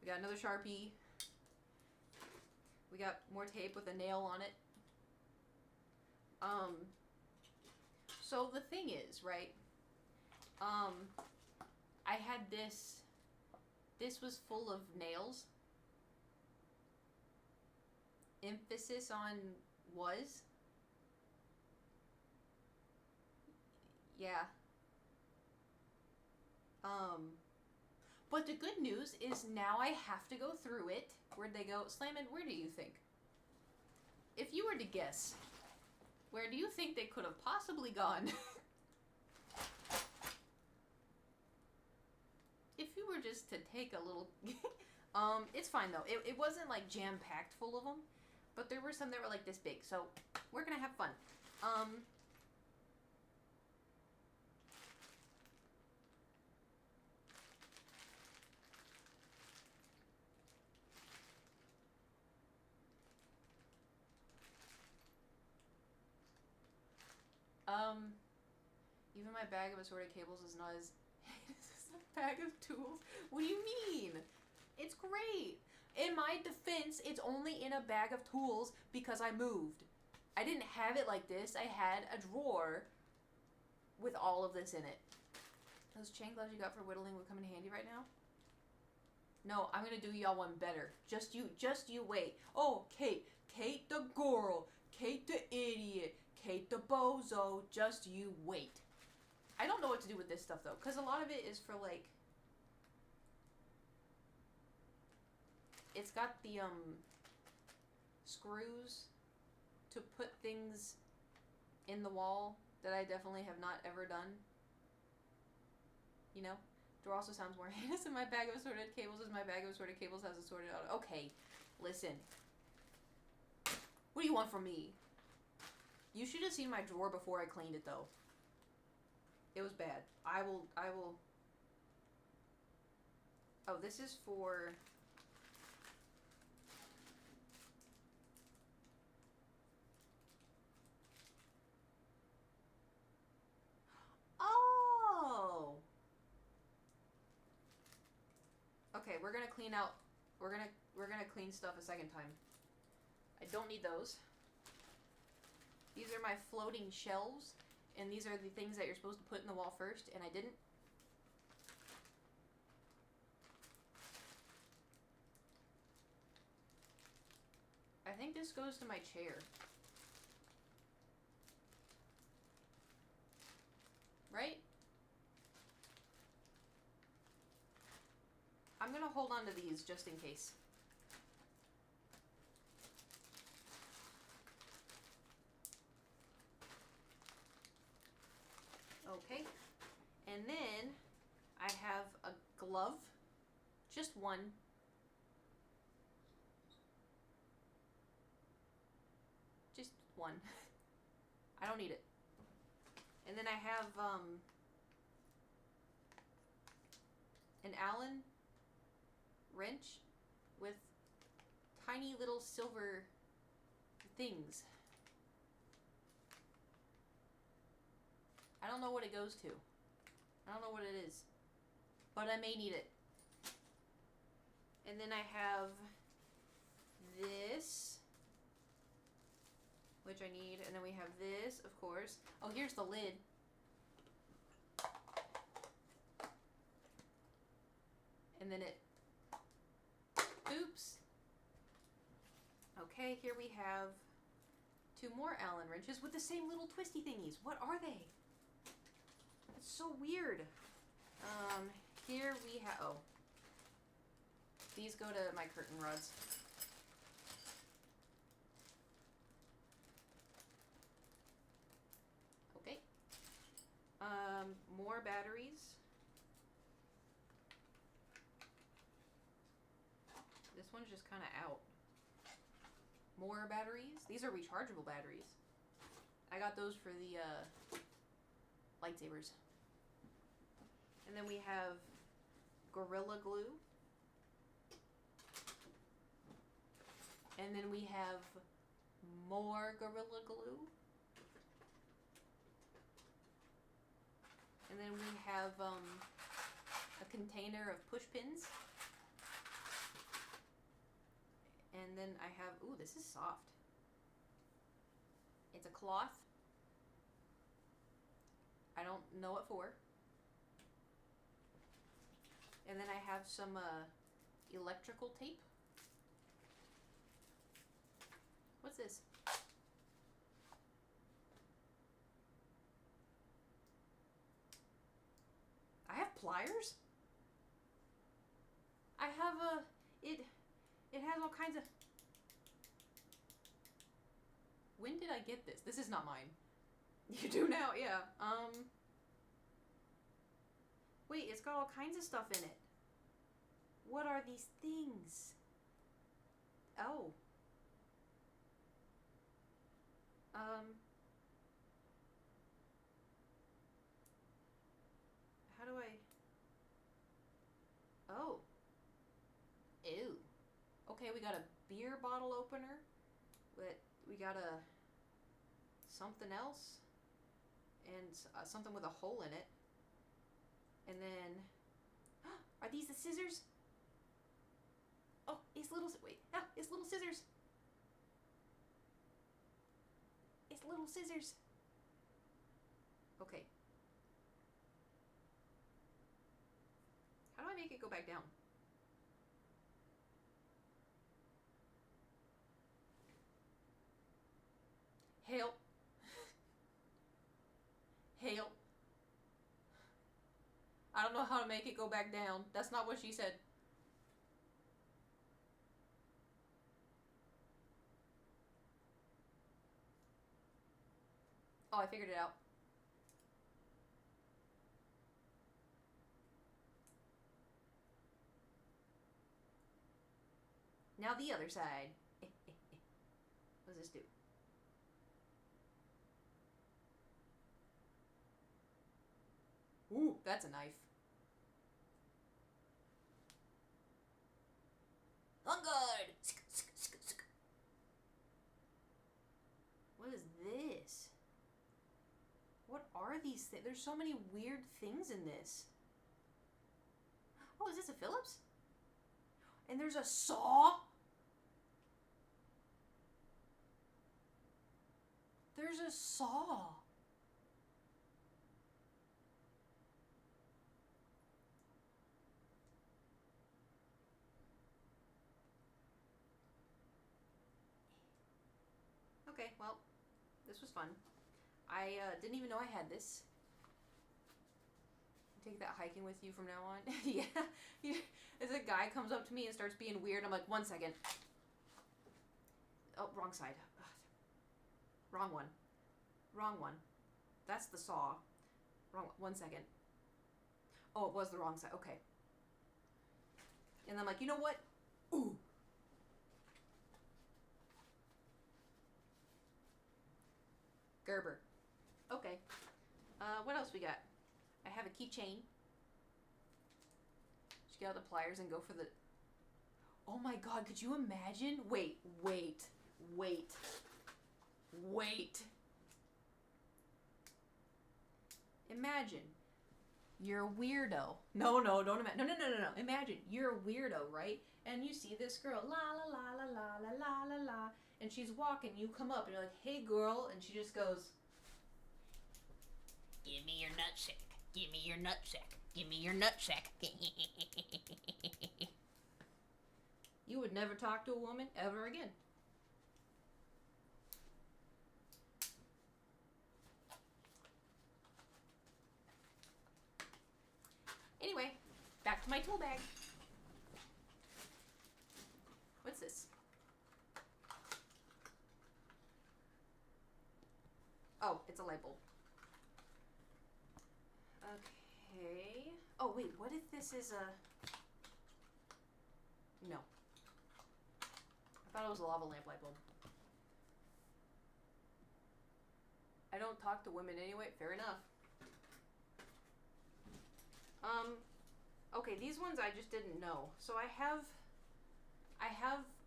We got another Sharpie. We got more tape with a nail on it. So the thing is, right? I had this. This was full of nails. Emphasis on was. Yeah. But the good news is now I have to go through it. Where'd they go? Slammin', where do you think? If you were to guess, where do you think they could have possibly gone? If you were just to take a little... it's fine though. It wasn't like jam-packed full of them. But there were some that were like this big. So we're gonna have fun. Even my bag of assorted cables is not as... This is a bag of tools? What do you mean? It's great. In my defense, it's only in a bag of tools because I moved. I didn't have it like this. I had a drawer with all of this in it. Those chain gloves you got for whittling would come in handy right now? No, I'm gonna do y'all one better. Just you wait. Oh, Kate the girl, Kate the idiot, Kate the bozo, just you wait. I don't know what to do with this stuff though, because a lot of it is for like... It's got the screws to put things in the wall that I definitely have not ever done. You know? Door also sounds more heinous in my bag of assorted cables as my bag of assorted cables has assorted out. Okay, listen. What do you want from me? You should have seen my drawer before I cleaned it though. It was bad. I will... Oh, this is for... Oh! Okay, we're gonna clean out... We're gonna clean stuff a second time. I don't need those. These are my floating shelves. And these are the things that you're supposed to put in the wall first, and I didn't. I think this goes to my chair. Right? I'm gonna hold on to these just in case. Okay, and then I have a glove, just one. Just one. I don't need it. And then I have an Allen wrench with tiny little silver things. I don't know what it goes to. I don't know what it is. But I may need it. And then I have this, which I need. And then we have this, of course. Oh, here's the lid. And then it... Oops. Okay, here we have 2 more Allen wrenches with the same little twisty thingies. What are they? It's so weird. Here we have... Oh. These go to my curtain rods. Okay. More batteries. This one's just kind of out. More batteries. These are rechargeable batteries. I got those for the lightsabers. And then we have Gorilla Glue. And then we have more Gorilla Glue. And then we have a container of push pins. And then I have, ooh, this is soft. It's a cloth. I don't know what for. And then I have some electrical tape. What's this? I have pliers? I have it has all kinds of... When did I get this? This is not mine. You do now? Yeah. Wait, it's got all kinds of stuff in it. What are these things? Oh. How do I... Oh. Ew. Okay, we got a beer bottle opener. But we got a... something else. And something with a hole in it. And then... Are these the scissors? Oh, it's little... Wait. Ah, it's little scissors. It's little scissors. Okay. How do I make it go back down? Help. Help. I don't know how to make it go back down. That's not what she said. Oh, I figured it out. Now the other side. What does this do? Ooh, that's a knife. On guard! What is this? What are these things? There's so many weird things in this. Oh, is this a Phillips? And there's a saw? There's a saw. Okay, well, this was fun. I didn't even know I had this. Take that hiking with you from now on. Yeah. As a guy comes up to me and starts being weird, I'm like, 1 second. Oh, wrong side. Ugh. Wrong one. Wrong one. That's the saw. Wrong one. 1 second. Oh, it was the wrong side. Okay. And I'm like, you know what? Ooh. Gerber. Okay. What else we got? I have a keychain. Just get out the pliers and go for the... Oh my god, could you imagine? Wait. Imagine. You're a weirdo. No, don't imagine. No. Imagine. You're a weirdo, right? And you see this girl, la la la la la la la la la, and she's walking, you come up and you're like, hey girl, and she just goes, give me your nutsack. Give me your nutsack. Give me your nutsack. You would never talk to a woman ever again. Anyway, back to my tool bag. What's this? Oh, it's a light bulb. Okay. Oh, wait, what if this is a... No. I thought it was a lava lamp light bulb. I don't talk to women anyway. Fair enough. Okay, these ones I just didn't know. So I have,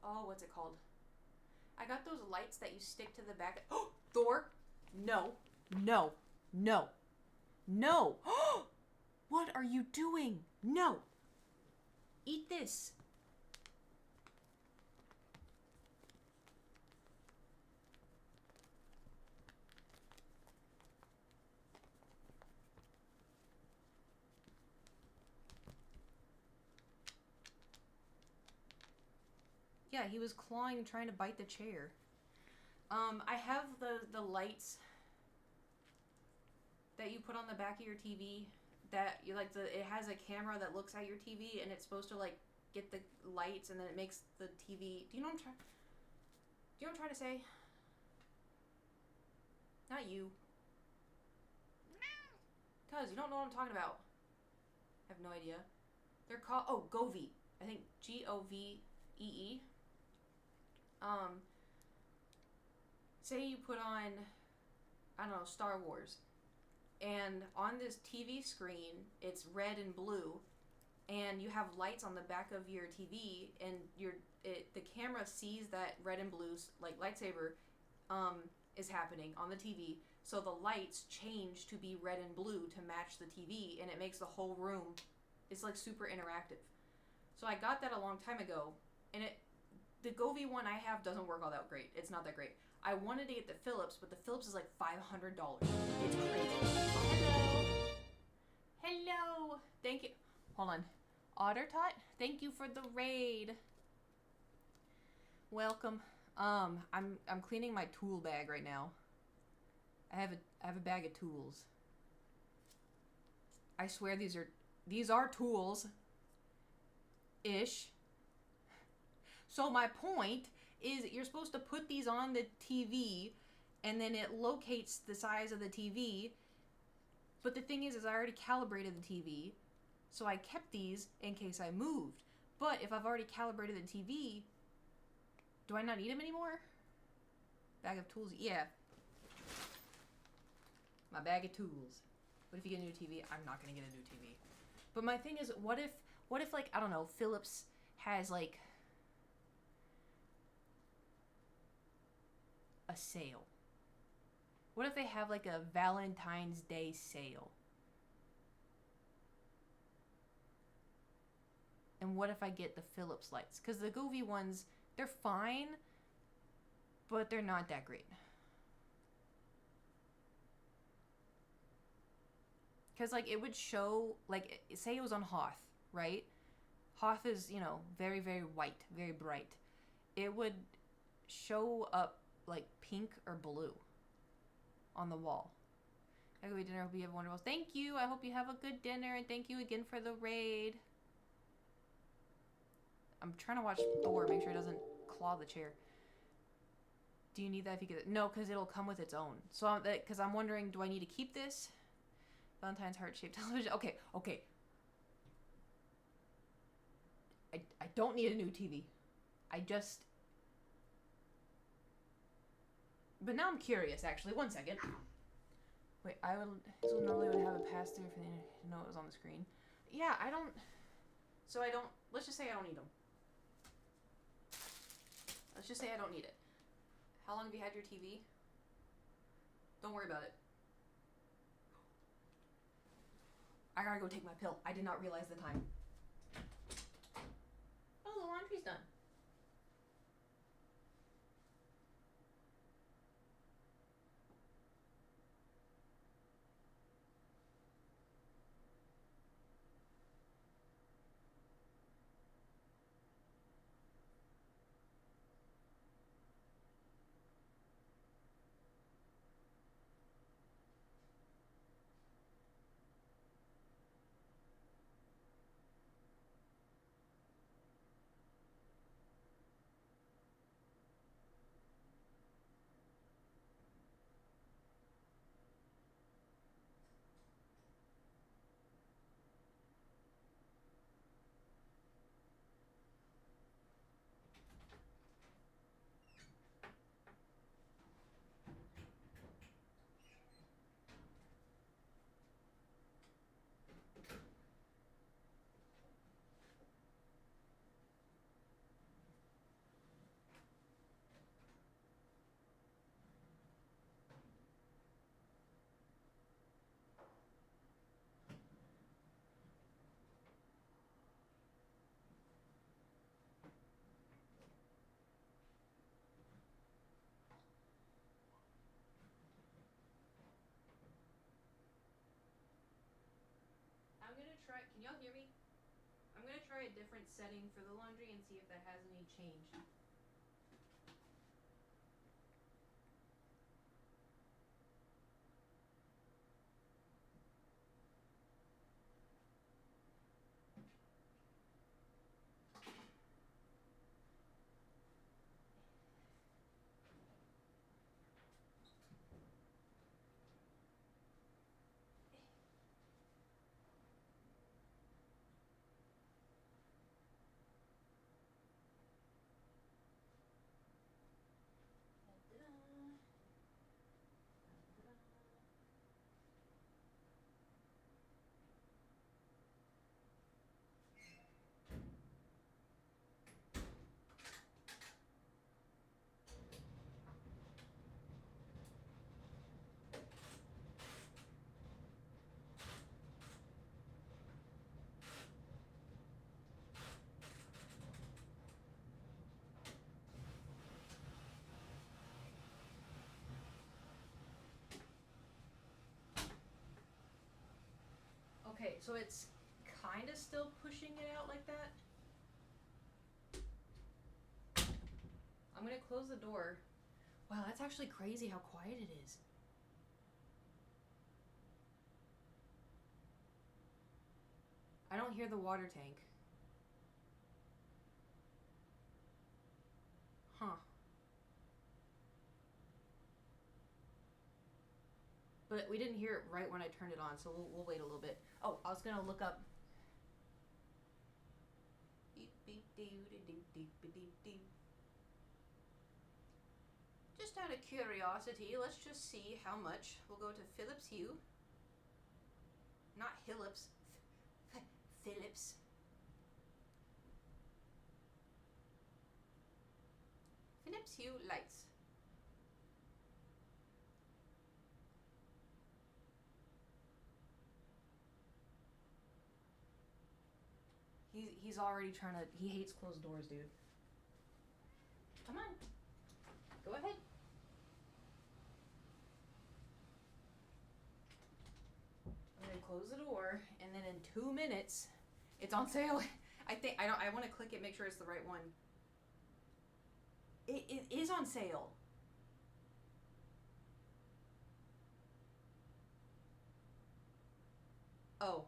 oh, what's it called? I got those lights that you stick to the back. Oh, Thor! No. No. No. No. What are you doing? No. Eat this. Yeah, he was clawing, trying to bite the chair. I have the lights that you put on the back of your TV. That you like it has a camera that looks at your TV, and it's supposed to like get the lights, and then it makes the TV. Do you know what I'm trying to say? Not you. Cuz you don't know what I'm talking about. I have no idea. They're called Govee. I think Govee. Say you put on, I don't know, Star Wars, and on this TV screen it's red and blue, and you have lights on the back of your TV, and the camera sees that red and blue like lightsaber is happening on the TV, so the lights change to be red and blue to match the TV, and it makes the whole room, it's like super interactive. So I got that a long time ago, and the Govee one I have doesn't work all that great. It's not that great. I wanted to get the Philips, but the Philips is like $500. It's crazy. Oh, hello. Hello. Thank you. Hold on. Ottertot, thank you for the raid. Welcome. I'm cleaning my tool bag right now. I have a bag of tools. I swear these are tools. Ish. So my point is you're supposed to put these on the TV, and then it locates the size of the TV. But the thing is I already calibrated the TV, so I kept these in case I moved. But if I've already calibrated the TV, do I not need them anymore? Bag of tools, yeah. My bag of tools. What if you get a new TV? I'm not gonna get a new TV. But my thing is, what if like, I don't know, Philips has like a sale? What if they have like a Valentine's Day sale? And what if I get the Philips lights? Because the Govee ones, they're fine, but they're not that great. Because like it would show, like say it was on Hoth, right? Hoth is, very, very white, very bright. It would show up like pink or blue on the wall. Have a good dinner. Hope you have a wonderful. Thank you. I hope you have a good dinner, and thank you again for the raid. I'm trying to watch Thor, make sure it doesn't claw the chair. Do you need that if you get it? No, because it'll come with its own. So, because I'm wondering, do I need to keep this? Valentine's heart-shaped television. Okay. I don't need a new TV. But now I'm curious, actually. 1 second. Wait, so normally would have a pass-through for the internet to know it was on the screen. Yeah, let's just say I don't need them. Let's just say I don't need it. How long have you had your TV? Don't worry about it. I gotta go take my pill. I did not realize the time. Oh, the laundry's done. try a different setting for the laundry and see if that has any change. Okay, so it's kind of still pushing it out like that. I'm gonna close the door. Wow, that's actually crazy how quiet it is. I don't hear the water tank. Huh. But we didn't hear it right when I turned it on, so we'll wait a little bit. Oh, I was gonna look up. Just out of curiosity, let's just see how much. We'll go to Philips Hue. Not Hillips. Philips. Philips Hue lights. He's already trying to. He hates closed doors, dude. Come on. Go ahead. I'm gonna close the door, and then in 2 minutes, it's on sale. I want to click it, make sure it's the right one. It is on sale. Oh.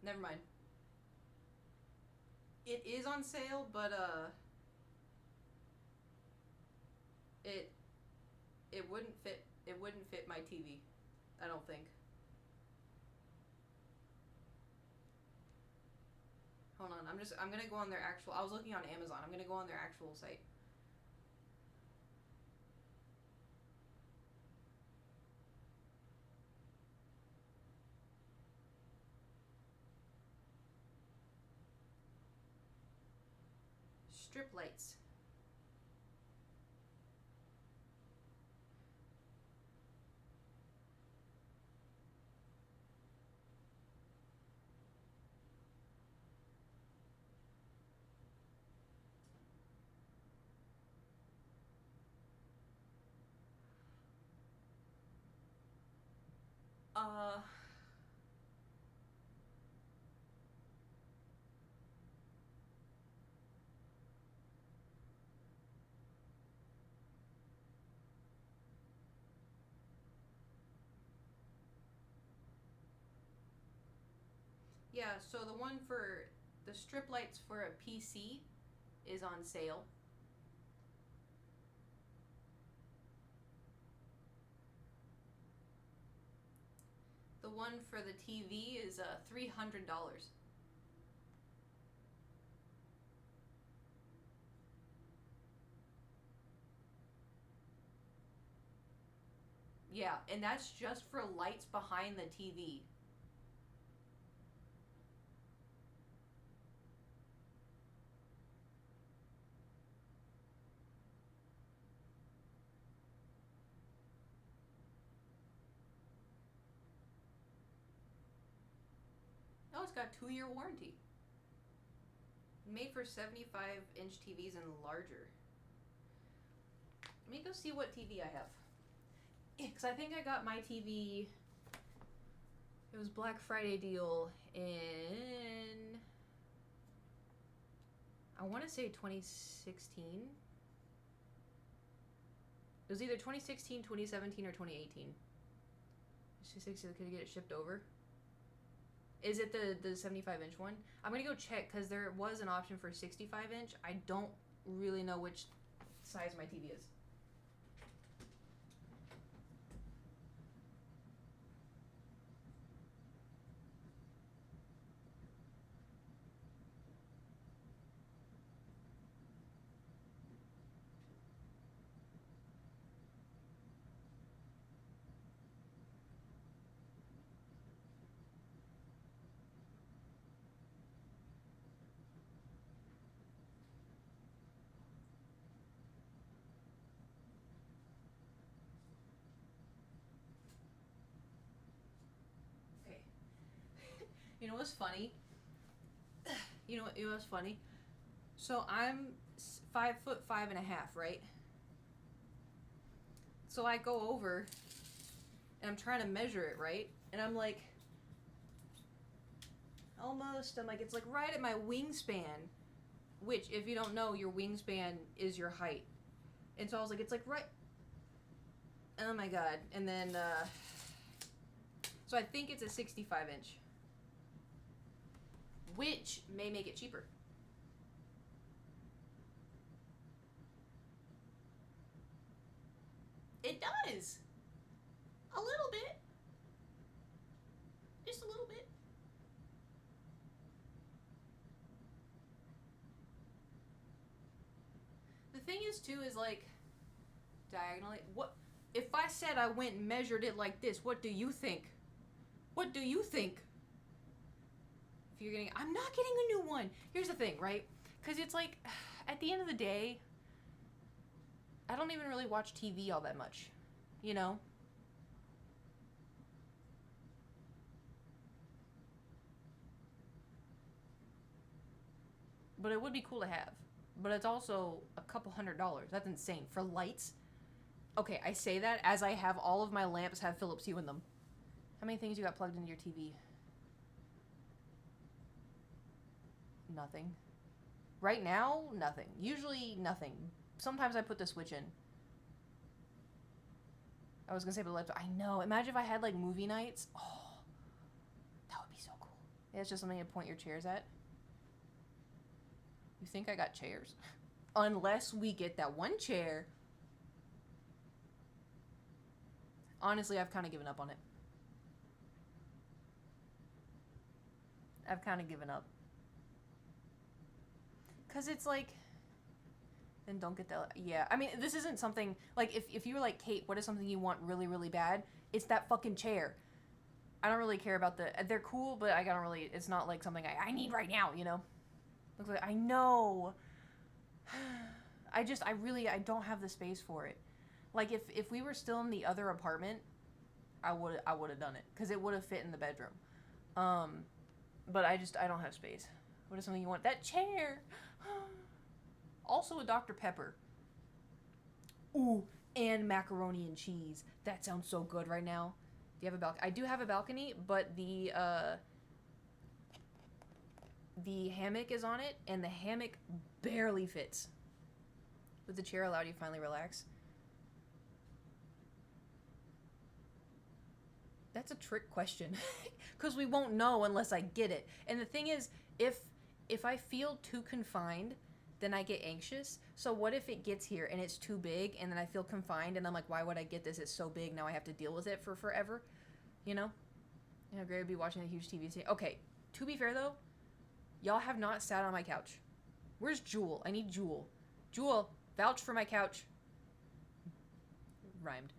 Never mind. It is on sale, but it wouldn't fit my TV. I don't think. Hold on. I'm going to go on their actual. I was looking on Amazon. I'm going to go on their actual site. Strip lights. Uh Yeah, so the one for the strip lights for a PC is on sale. The one for the TV is $300. Yeah, and that's just for lights behind the TV. Oh, it's got a 2-year warranty. Made for 75-inch TVs and larger. Let me go see what TV I have. Because I think I got my TV. It was Black Friday deal in, I want to say 2016. It was either 2016, 2017, or 2018. Could I get it shipped over? Is it the 75-inch one? I'm going to go check because there was an option for 65-inch. I don't really know which size my TV is. You know what's funny? You know what's funny? So I'm 5'5.5", right? So I go over and I'm trying to measure it, right? And I'm like, it's like right at my wingspan, which if you don't know, your wingspan is your height. And so I was like, it's like right. Oh my God. And then, so I think it's a 65-inch. Which may make it cheaper. It does. A little bit. Just a little bit. The thing is, too, is like, diagonally, what, if I said I went and measured it like this, what do you think? What do you think? You're getting, I'm not getting a new one. Here's the thing, right? Because it's like, at the end of the day, I don't even really watch TV all that much, you know? But it would be cool to have. But it's also a couple $100. That's insane. For lights? Okay, I say that as I have all of my lamps have Philips Hue in them. How many things you got plugged into your TV? Nothing. Right now, nothing. Usually, nothing. Sometimes I put the switch in. I was gonna say, but I know. Imagine if I had like movie nights. Oh, that would be so cool. Yeah, it's just something to point your chairs at. You think I got chairs? Unless we get that one chair. Honestly, I've kind of given up on it. I've kind of given up. Because it's like, then don't get that. Yeah, I mean, this isn't something, like, if you were like, Kate, what is something you want really, really bad? It's that fucking chair. I don't really care about they're cool, but I don't really, it's not like something I need right now, you know? Looks like, I know. I don't have the space for it. Like, if we were still in the other apartment, I would have done it. Because it would have fit in the bedroom. But I don't have space. What is something you want? That chair! Also a Dr. Pepper. Ooh, and macaroni and cheese. That sounds so good right now. Do you have a balcony? I do have a balcony, but the hammock is on it, and the hammock barely fits. Would the chair allow you to finally relax? That's a trick question. Because we won't know unless I get it. And the thing is, if I feel too confined, then I get anxious. So what if it gets here and it's too big, and then I feel confined, and I'm like, why would I get this? It's so big, now I have to deal with it for forever. You know? You know, great would be watching a huge TV. Okay, to be fair though, y'all have not sat on my couch. Where's Jewel? I need Jewel. Jewel, vouch for my couch. Rhymed.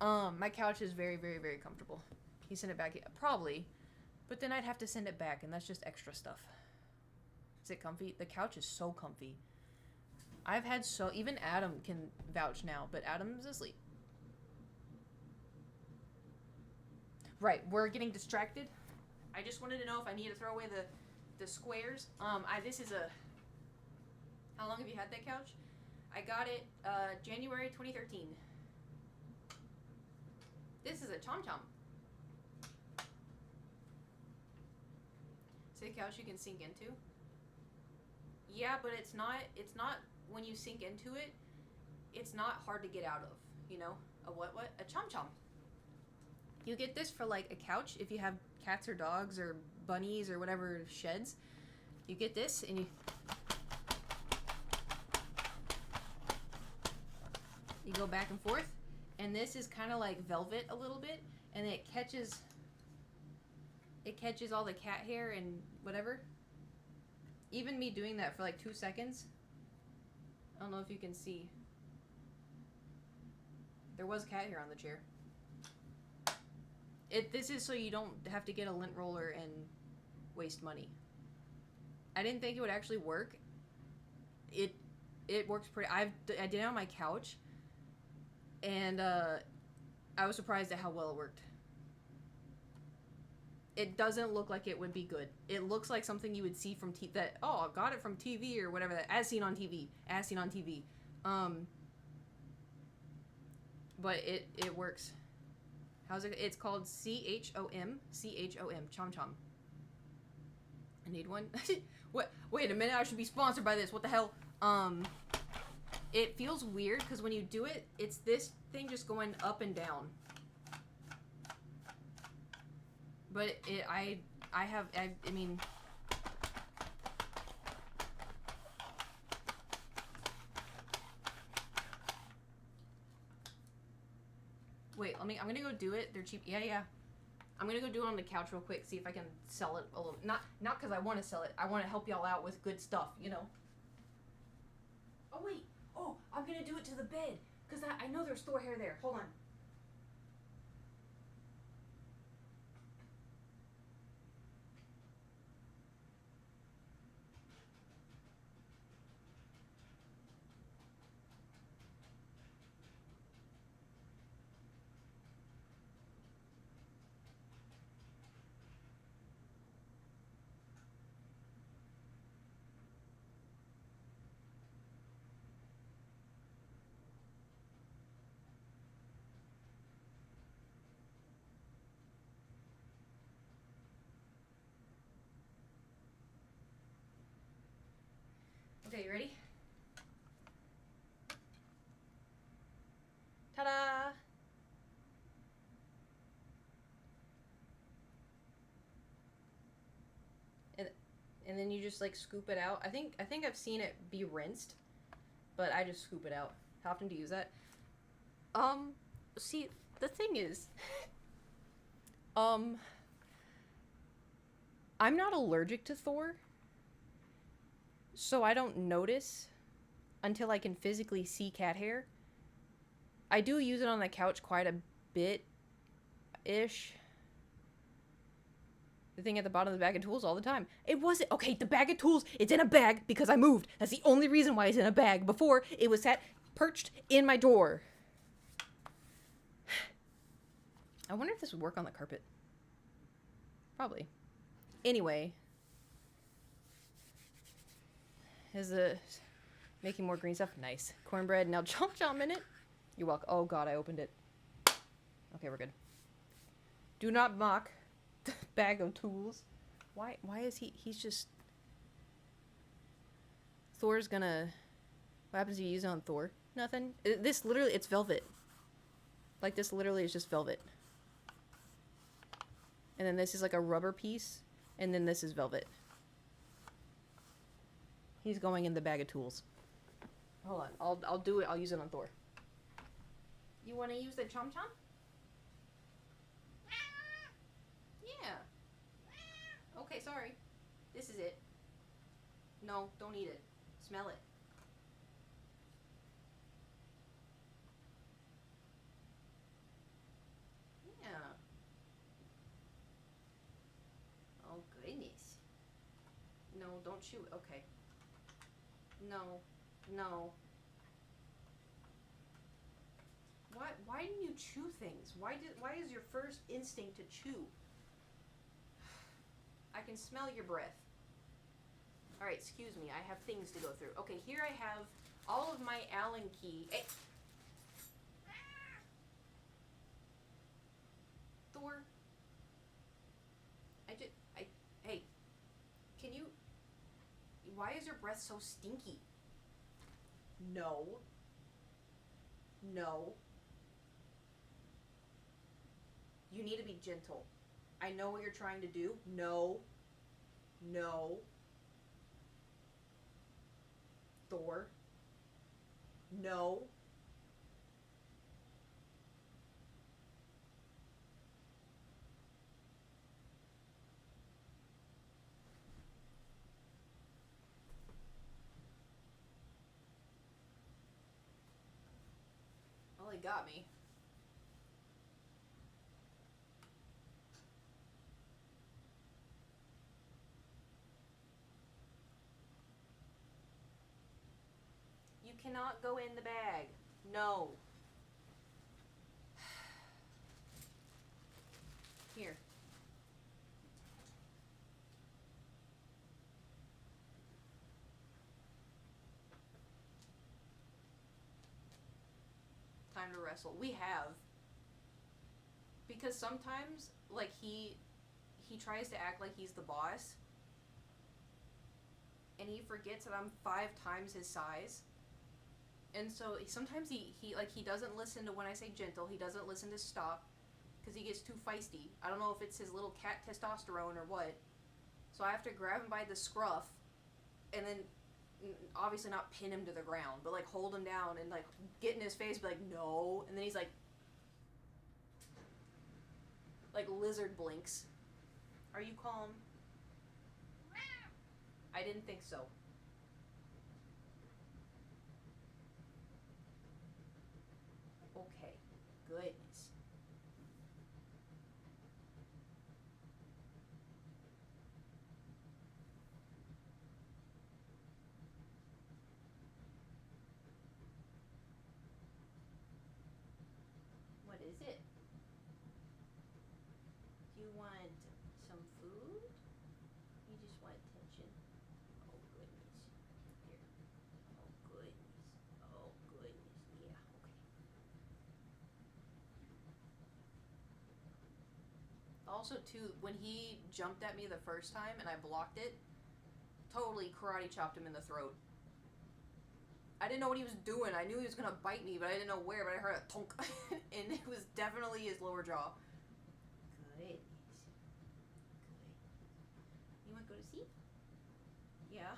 My couch is very, very, very comfortable. Can you send it back? Probably. But then I'd have to send it back, and that's just extra stuff. Is it comfy? The couch is so comfy. Even Adam can vouch now, but Adam's asleep. Right, we're getting distracted. I just wanted to know if I need to throw away the squares. This is how long have you had that couch? I got it, January 2013. This is a chom chom. Say couch you can sink into. Yeah, but it's not when you sink into it, it's not hard to get out of, you know? A what? A chom chom. You get this for like a couch if you have cats or dogs or bunnies or whatever sheds. You get this and you go back and forth, and this is kind of like velvet a little bit, and it catches all the cat hair and whatever. Even me doing that for like 2 seconds, I don't know if you can see. There was cat hair on the chair. This is so you don't have to get a lint roller and waste money. I didn't think it would actually work. It works pretty. I did it on my couch, and I was surprised at how well it worked. It doesn't look like it would be good. It looks like something you would see from I got it from TV or whatever, that as seen on TV. But it works. How's it? It's called CHOM, Chom Chom. I need one. What? Wait a minute, I should be sponsored by this. What the hell? It feels weird because when you do it, it's this thing just going up and down. But I mean, wait, I'm gonna go do it. They're cheap. Yeah. I'm gonna go do it on the couch real quick, see if I can sell it a little. Not because I want to sell it. I want to help y'all out with good stuff, you know. Oh wait. Oh, I'm gonna do it to the bed because I know there's Thor hair there. Hold on. Okay, you ready? Ta-da! And then you just like scoop it out. I think I've seen it be rinsed, but I just scoop it out. How often do you use that? See, the thing is, I'm not allergic to Thor. So I don't notice until I can physically see cat hair. I do use it on the couch quite a bit-ish. The thing at the bottom of the bag of tools all the time. It wasn't... Okay, the bag of tools, it's in a bag because I moved. That's the only reason why it's in a bag. Before, it was perched in my drawer. I wonder if this would work on the carpet. Probably. Anyway... Is making more green stuff? Nice. Cornbread, now chomp in it. You're welcome. Oh god, I opened it. Okay, we're good. Do not mock the bag of tools. Why is he's just... Thor's gonna... What happens if you use it on Thor? Nothing. This literally, it's velvet. Like, this literally is just velvet. And then this is like a rubber piece. And then this is velvet. He's going in the bag of tools. Hold on. I'll do it. I'll use it on Thor. You want to use the chom chom? Yeah. Okay, sorry. This is it. No, don't eat it. Smell it. Yeah. Oh, goodness. No, don't chew it. Okay. No. Why do you chew things? Why is your first instinct to chew? I can smell your breath. Alright, excuse me, I have things to go through. Okay, here I have all of my Allen key. Hey. breath so stinky? No. No. You need to be gentle. I know what you're trying to do. No. No. Thor. No. Well, he got me. You cannot go in the bag. No. Here. Time to wrestle. We have. Because sometimes, like, he tries to act like he's the boss. And he forgets that I'm 5 times his size. And so sometimes he doesn't listen to when I say gentle. He doesn't listen to stop. Because he gets too feisty. I don't know if it's his little cat testosterone or what. So I have to grab him by the scruff. And then obviously not pin him to the ground. But like hold him down and like get in his face. Be like, no. And then he's like lizard blinks. Are you calm? I didn't think so. Okay. Goodness. What is it? Do you want some food? You just want attention? Oh, goodness. Here. Oh, goodness. Oh, goodness. Yeah, okay. Also, too, when he jumped at me the first time and I blocked it, totally karate chopped him in the throat. I didn't know what he was doing. I knew he was going to bite me, but I didn't know where, but I heard a tonk. And it was definitely his lower jaw. Goodness. Good. You want to go to sleep? Yeah.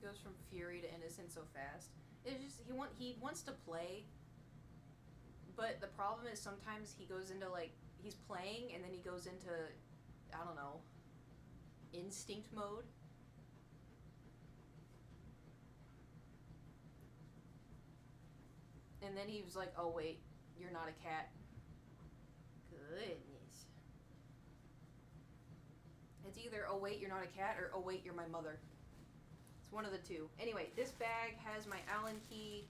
Goes from fury to innocent so fast. It's just he wants to play, but the problem is sometimes he goes into like he's playing and then he goes into I don't know instinct mode. And then he was like, "Oh wait, you're not a cat." Goodness. It's either "Oh wait, you're not a cat" or "Oh wait, you're my mother." One of the two. Anyway, this bag has my Allen key.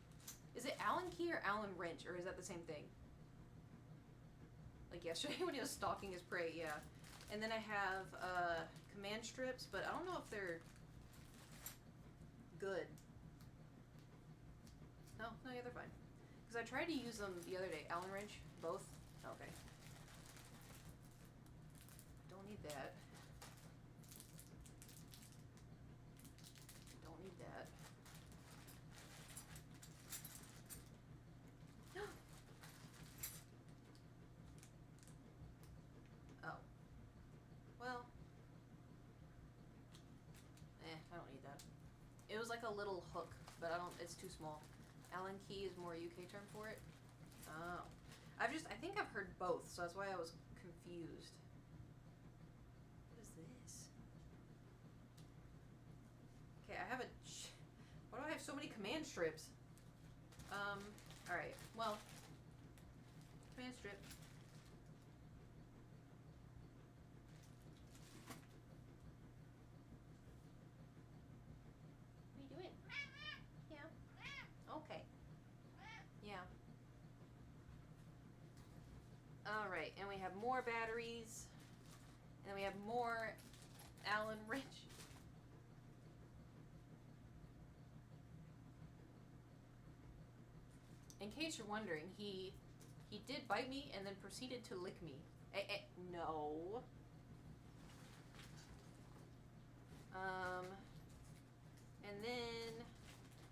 Is it Allen key or Allen wrench, or is that the same thing? Like yesterday when he was stalking his prey, yeah. And then I have command strips, but I don't know if they're good. No, yeah, they're fine. Because I tried to use them the other day. Allen wrench, both. Okay. Don't need that. That. Oh. Well. I don't need that. It was like a little hook, but it's too small. Allen key is more UK term for it. Oh. I think I've heard both, so that's why I was confused. What is this? Okay, I have a... Why do I have so many command strips? Alright, well, command strip. What are you doing? Yeah. Okay. Yeah. Alright, and we have more batteries. And then we have more Allen wrench. In case you're wondering, he did bite me and then proceeded to lick me. No. And then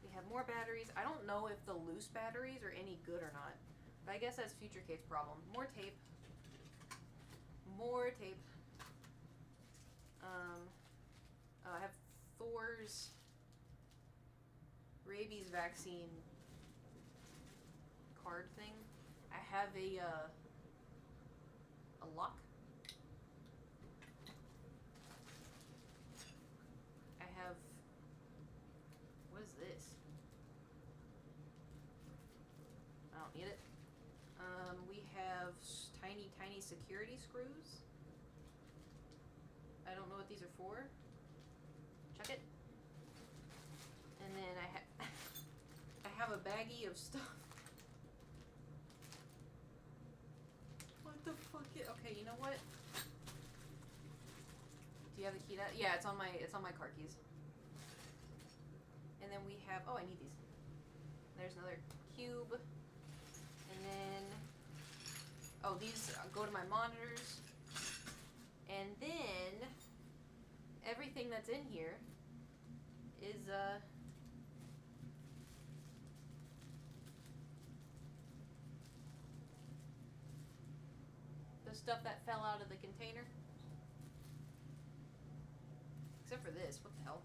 we have more batteries. I don't know if the loose batteries are any good or not, but I guess that's future Kate's problem. More tape. More tape. I have Thor's rabies vaccine card thing. I have a lock. I have, what is this? I don't need it. We have tiny security screws. I don't know what these are for. Chuck it. And then I have a baggie of stuff. What the fuck? Okay, you know what? Do you have the key to that? Yeah, it's on my car keys. And then we have, oh, I need these. There's another cube. And then, oh, these go to my monitors. And then everything that's in here is the stuff that fell out of the container. Except for this, what the hell?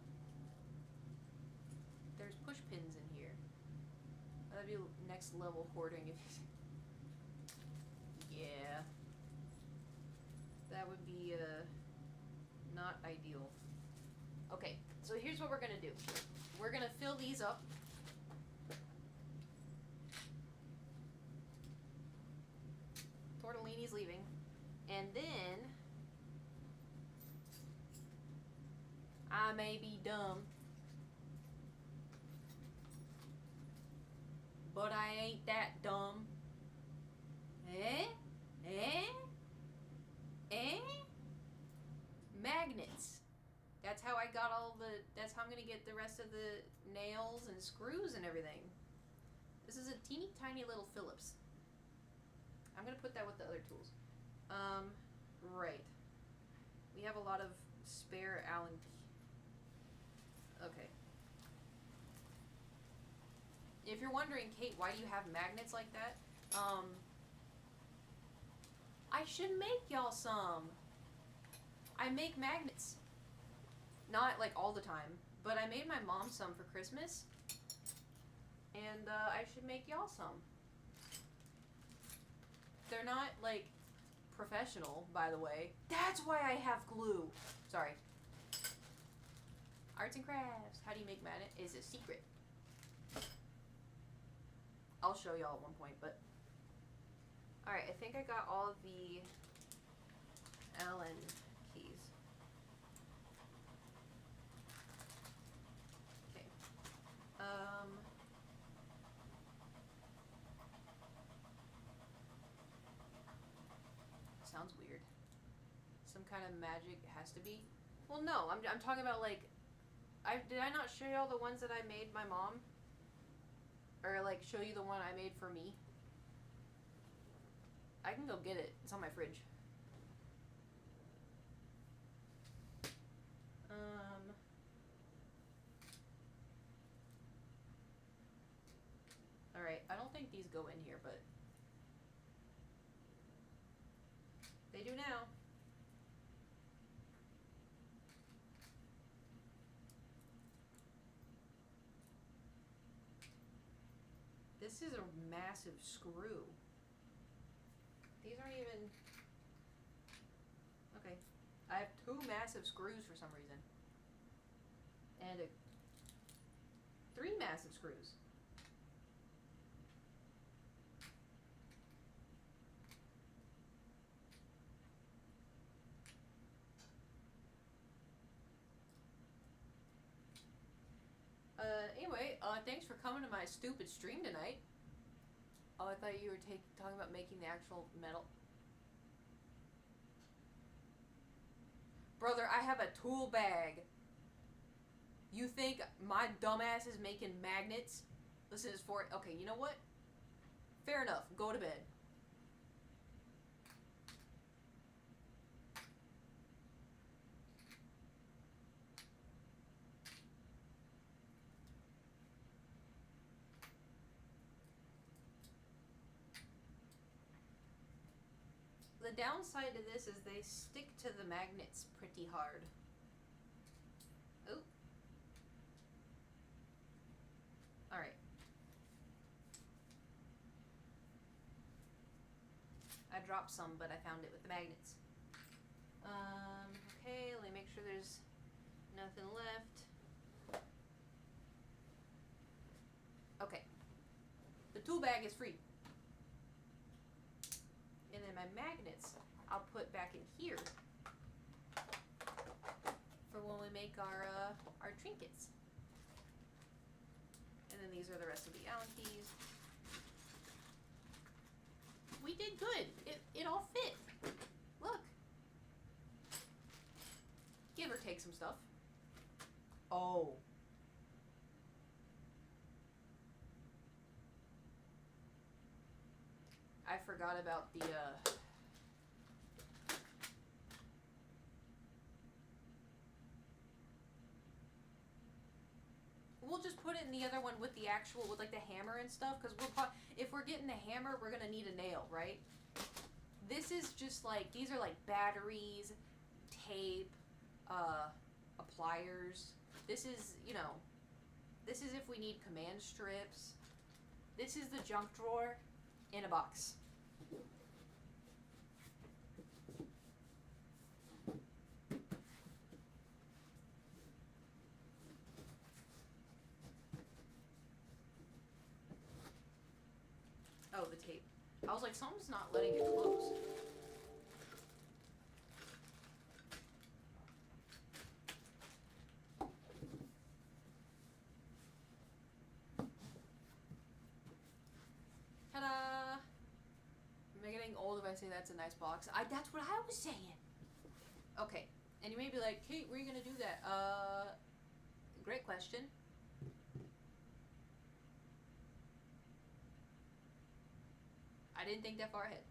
There's push pins in here. That'd be next level hoarding if yeah. That would be not ideal. Okay, so here's what we're gonna do. We're gonna fill these up. Tortellini's leaving. And then I may be dumb, but I ain't that dumb. Magnets. That's how I got that's how I'm gonna get the rest of the nails and screws and everything. This is a teeny tiny little Phillips. I'm gonna put that with the other tools. Right. We have a lot of spare Allen key. Okay. If you're wondering, Kate, why do you have magnets like that? I should make y'all some. I make magnets. Not like all the time, but I made my mom some for Christmas. And I should make y'all some. They're not like professional, by the way. That's why I have glue. Sorry. Arts and crafts. How do you make magnet? Is a secret. I'll show y'all at one point, but alright, I think I got all of the Allen keys. Okay. Sounds weird. Some kind of magic has to be. Well, no, I'm talking about like, did I not show y'all the ones that I made my mom? Or like show you the one I made for me? I can go get it. It's on my fridge. Alright, I don't think these go in here, but they do now. This is a massive screw. These aren't even... Okay. I have 2 massive screws for some reason. And 3 massive screws. Anyway, thanks for coming to my stupid stream tonight. Oh, I thought you were talking about making the actual metal. Brother, I have a tool bag. You think my dumbass is making magnets? Listen, it's for... Okay, you know what? Fair enough. Go to bed. The downside to this is they stick to the magnets pretty hard. Oh. Alright. I dropped some, but I found it with the magnets. Okay, let me make sure there's nothing left. Okay. The tool bag is free. And then my magnets I'll put back in here for when we make our trinkets. And then these are the rest of the Allen keys. We did good. It all fit. Look. Give or take some stuff. Oh. I forgot about the, We'll just put it in the other one with the actual, with like the hammer and stuff, because if we're getting the hammer, we're gonna need a nail, right? This is just like, these are like batteries, tape, pliers. This is, you know, this is if we need command strips. This is the junk drawer in a box. Oh, the tape. I was like, something's not letting it close. Ta-da! Am I getting old if I say that's a nice box? That's what I was saying. Okay. And you may be like, Kate, where are you gonna do that? Great question. I didn't think that far ahead.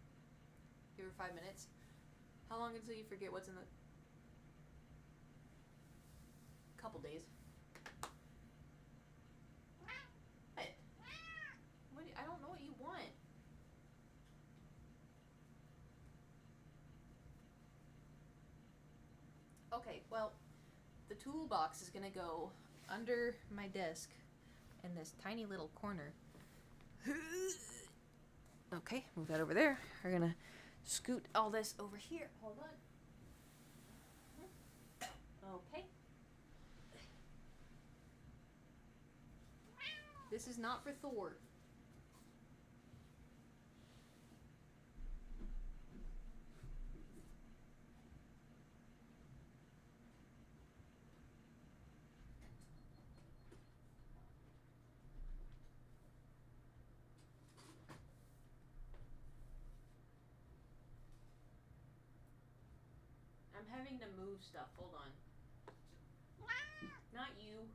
Give her 5 minutes. How long until you forget what's in the... Couple days. What? I don't know what you want. Okay, well, the toolbox is gonna go under my desk in this tiny little corner. Okay, move that over there. We're gonna scoot all this over here. Hold on. Okay. This is not for Thor. I'm having to move stuff. Hold on. Not you.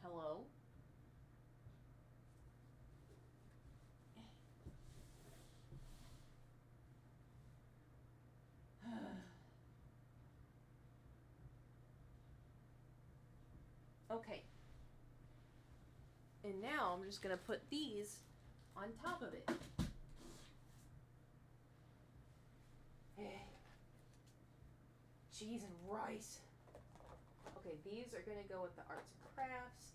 Hello? Okay. And now I'm just gonna put these on top of it. Cheese and rice. Okay, these are gonna go with the arts and crafts.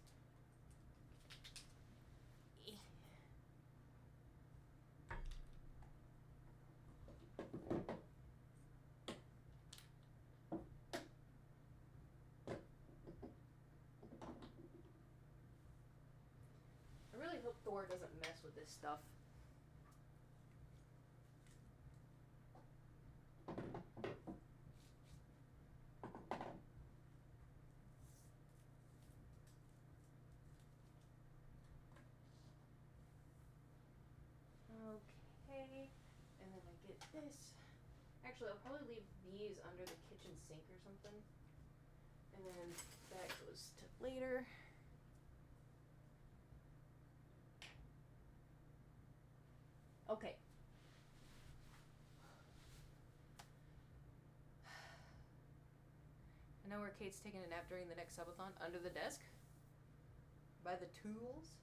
Thor doesn't mess with this stuff. Okay, and then I get this. Actually, I'll probably leave these under the kitchen sink or something. And then that goes to later. Okay. I know where Kate's taking a nap during the next subathon. Under the desk. By the tools.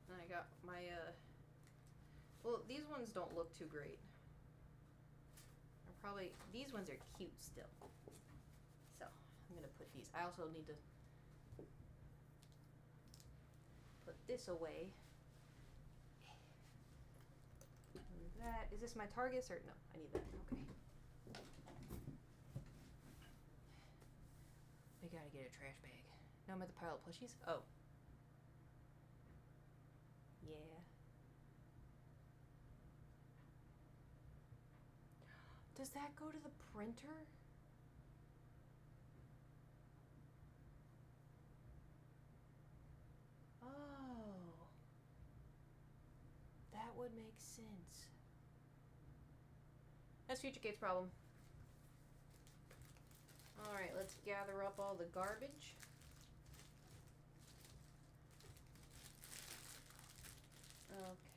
And I got my, well, these ones don't look too great. These ones are cute still. So, I'm going to put these. I also need to put this away. That, is this my Targus or no? I need that. Okay. We gotta get a trash bag. No, I'm at the pile of plushies. Oh. Yeah. Does that go to the printer? Oh. That would make sense. That's Future Kate's problem. Alright, let's gather up all the garbage.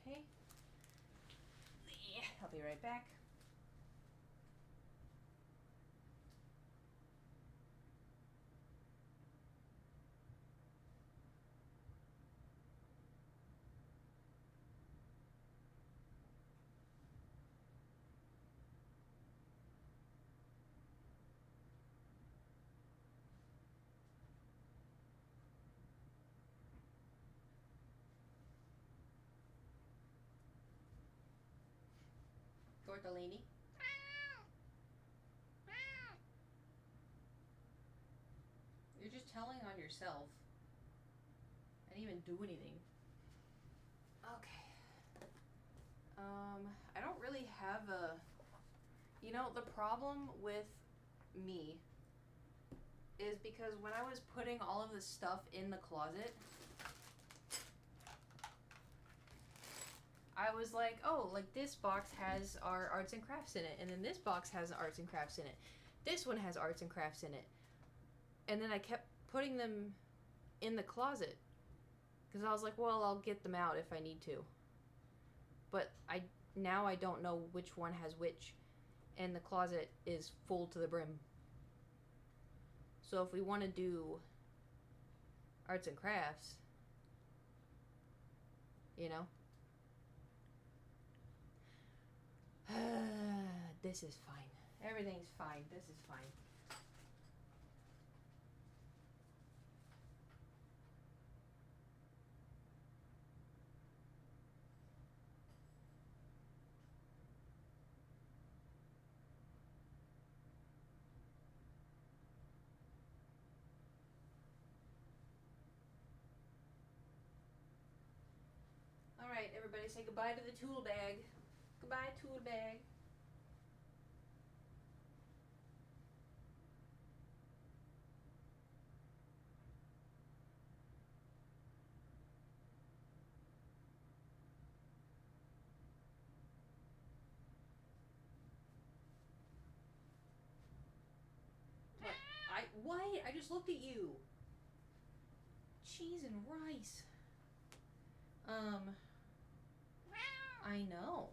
Okay. Yeah, I'll be right back. Tortellini. You're just telling on yourself. I didn't even do anything. Okay. I don't really have a... You know, the problem with me is because when I was putting all of this stuff in the closet, I was like, oh, like this box has our arts and crafts in it, and then this box has arts and crafts in it. This one has arts and crafts in it. And then I kept putting them in the closet because I was like, well, I'll get them out if I need to. But now I don't know which one has which, and the closet is full to the brim. So if we want to do arts and crafts, you know, this is fine. Everything's fine. This is fine. Alright, everybody say goodbye to the tool bag. Goodbye, tool bag. What? I just looked at you. Cheese and rice. I know.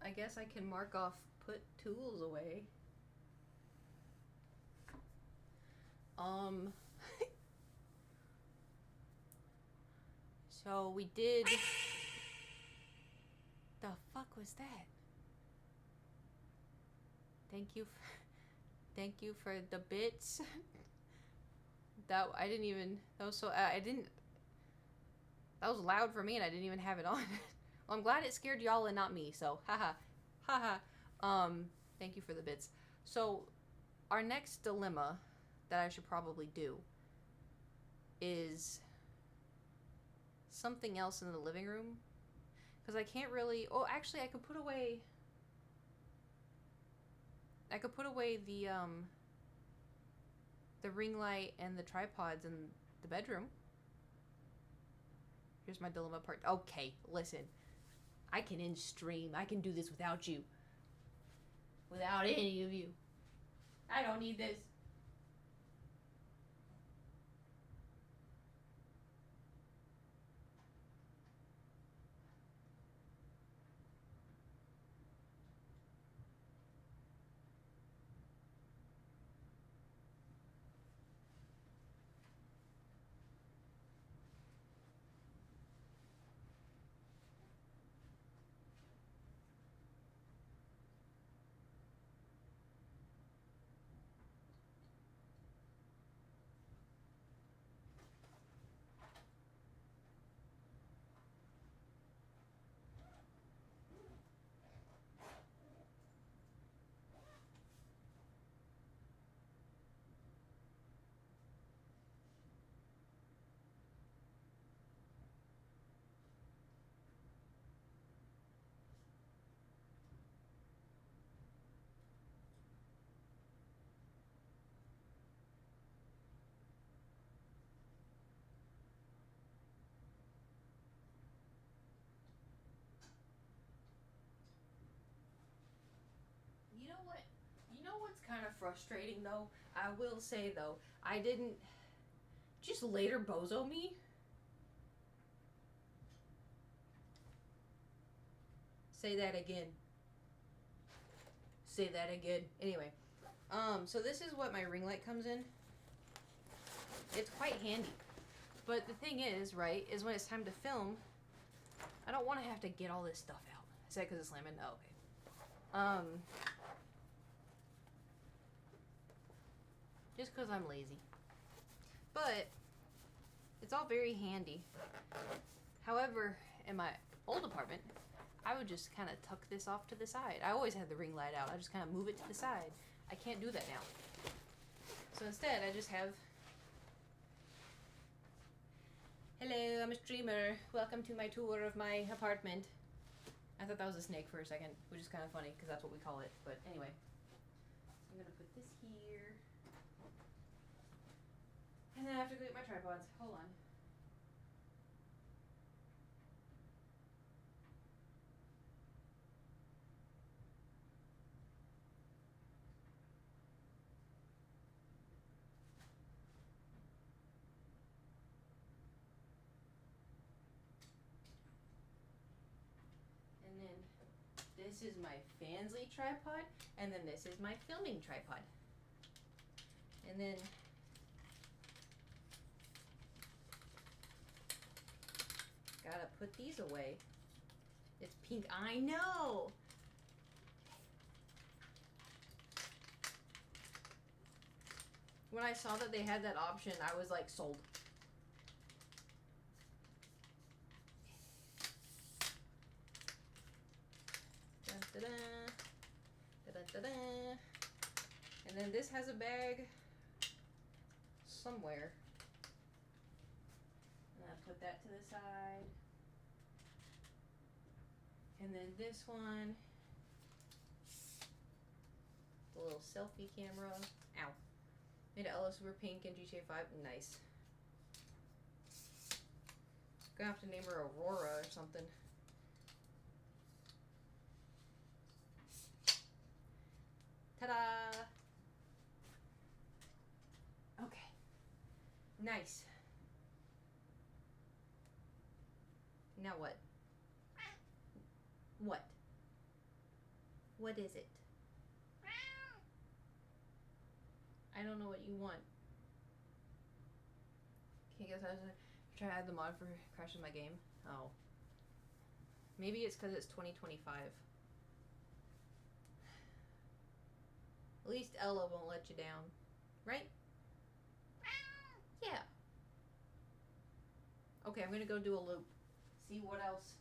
I guess I can mark off put tools away. So we did... The fuck was that? Thank you for the bits. That I didn't even... That was so... I didn't... That was loud for me and I didn't even have it on. Well, I'm glad it scared y'all and not me, so haha. Haha. Thank you for the bits. So, our next dilemma that I should probably do is something else in the living room. Because I can't really... Oh, actually, I could put away... the ring light and the tripods in the bedroom. Here's my dilemma part. Okay, listen. I can end stream. I can do this without you. Without any of you. I don't need this. You know what's kind of frustrating though? I will say though, I didn't just later bozo me. Say that again. Say that again. Anyway, so this is what my ring light comes in. It's quite handy. But the thing is, right, is when it's time to film, I don't want to have to get all this stuff out. Is that because it's slamming? Oh, okay. Just because I'm lazy. But it's all very handy. However, in my old apartment, I would just kind of tuck this off to the side. I always had the ring light out. I just kind of move it to the side. I can't do that now. So instead, I just have... Hello, I'm a streamer. Welcome to my tour of my apartment. I thought that was a snake for a second, which is kind of funny because that's what we call it. But anyway. So I'm going to put this here. And then I have to go get my tripods. Hold on. And then this is my Fansly tripod. And then this is my filming tripod. And then gotta put these away. It's pink. I know! When I saw that they had that option, I was like, sold. Da-da-da. Da-da-da-da. And then this has a bag somewhere. And I put that to the side. And then this one, the little selfie camera. Ow. Made Ella super pink in GTA 5. Nice. Gonna have to name her Aurora or something. Ta-da! Okay. Nice. Now what? What? What is it? I don't know what you want. Can you guess I was trying to add the mod for crashing my game? Oh. Maybe it's because it's 2025. At least Ella won't let you down. Right? Yeah. Okay, I'm gonna go do a loop. See what else.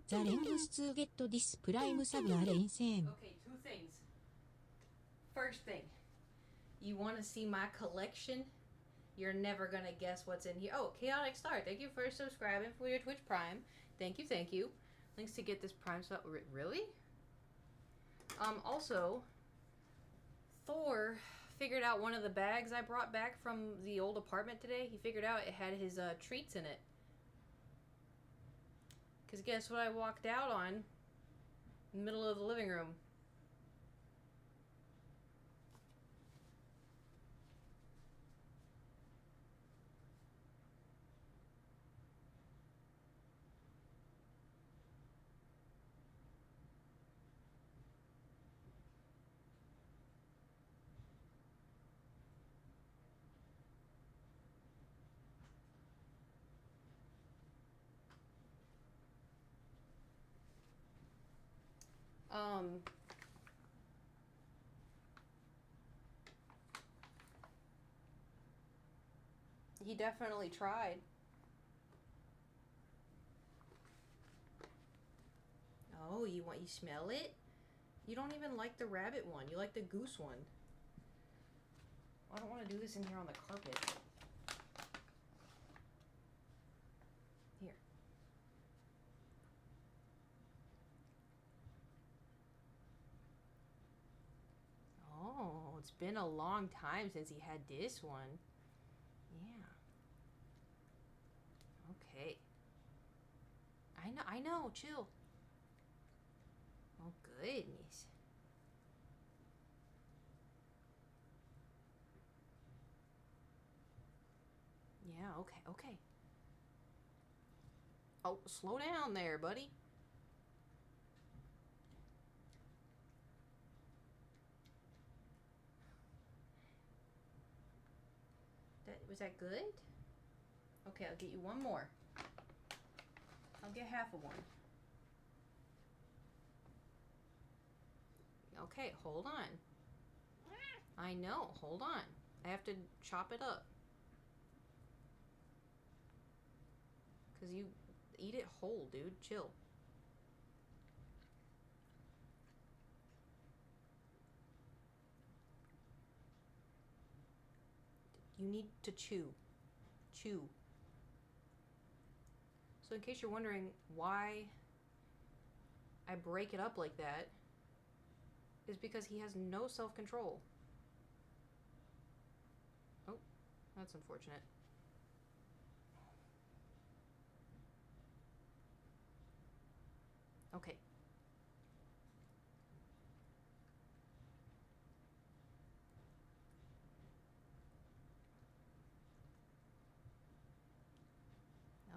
The length to get this prime saga連戦 Okay, two things. First thing, you want to see my collection? You're never gonna guess what's in here. Oh, Chaotic Star, thank you for subscribing for your Twitch Prime. Thank you, thank you. Links to get this Prime stuff. Really? Also, Thor figured out one of the bags I brought back from the old apartment today. He figured out it had his treats in it. Because guess what I walked out on in the middle of the living room? He definitely tried. Oh, you smell it? You don't even like the rabbit one. You like the goose one. I don't want to do this in here on the carpet. Here. Oh, it's been a long time since he had this one. Yeah. Okay. I know, chill. Oh, goodness. Yeah, okay. Oh, slow down there, buddy. Was that good? Okay, I'll get you one more. I'll get half of one. Okay, hold on. I know, hold on. I have to chop it up. Because you eat it whole, dude. Chill. You need to chew. Chew. So in case you're wondering why I break it up like that, is because he has no self-control. Oh, that's unfortunate. Okay.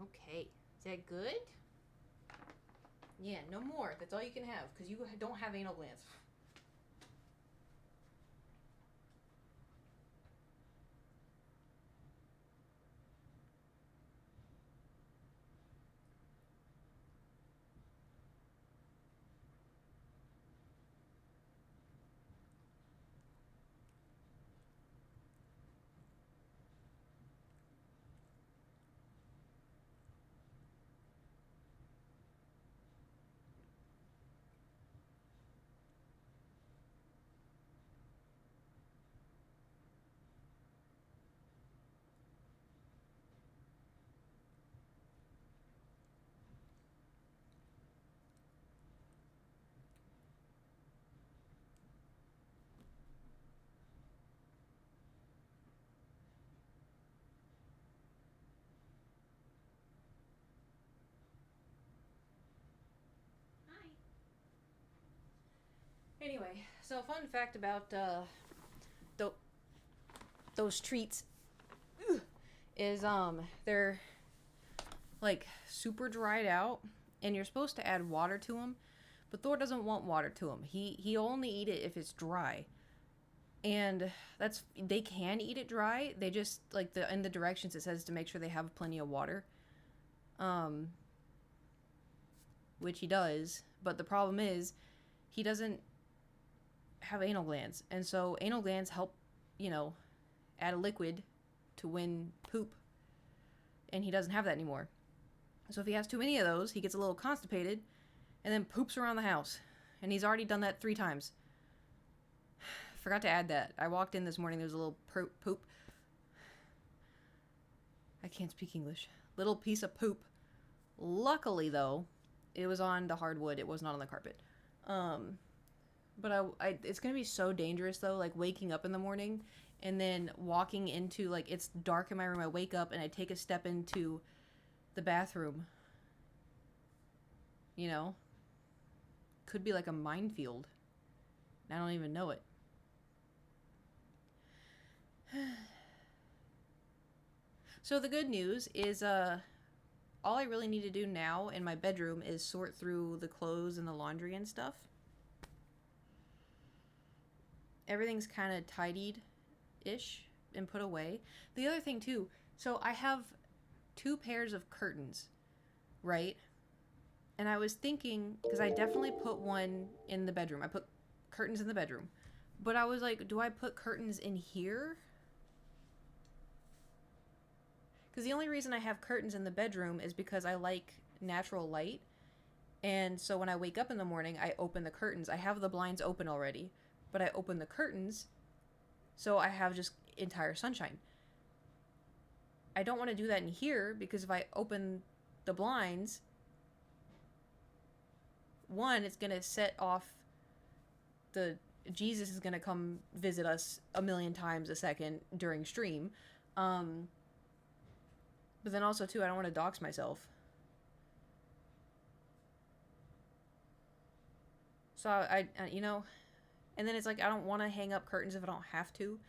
Okay. Is that good? Yeah, no more. That's all you can have, because you don't have anal glands. Anyway, so fun fact about those treats is they're like super dried out, and you're supposed to add water to them, but Thor doesn't want water to them. He only eat it if it's dry, and they can eat it dry. They just like in the directions it says to make sure they have plenty of water, which he does. But the problem is he doesn't have anal glands, and so anal glands help, add a liquid to when poop, and he doesn't have that anymore. So if he has too many of those, he gets a little constipated and then poops around the house. And he's already done that 3 times. Forgot to add that. I walked in this morning, there was a little poop. I can't speak English. Little piece of poop. Luckily, though, it was on the hardwood. It was not on the carpet. But it's going to be so dangerous, though, like waking up in the morning and then walking into, like, it's dark in my room. I wake up and I take a step into the bathroom. You know? Could be like a minefield. I don't even know it. So the good news is all I really need to do now in my bedroom is sort through the clothes and the laundry and stuff. Everything's kind of tidied-ish and put away. The other thing too, so I have 2 pairs of curtains, right? And I was thinking, because I definitely put one in the bedroom. I put curtains in the bedroom. But I was like, do I put curtains in here? Because the only reason I have curtains in the bedroom is because I like natural light. And so when I wake up in the morning, I open the curtains. I have the blinds open already, but I open the curtains so I have just entire sunshine. I don't want to do that in here because if I open the blinds, one, it's going to set off Jesus is going to come visit us a million times a second during stream. But then also, too, I don't want to dox myself. So, I you know, and then it's like, I don't want to hang up curtains if I don't have to.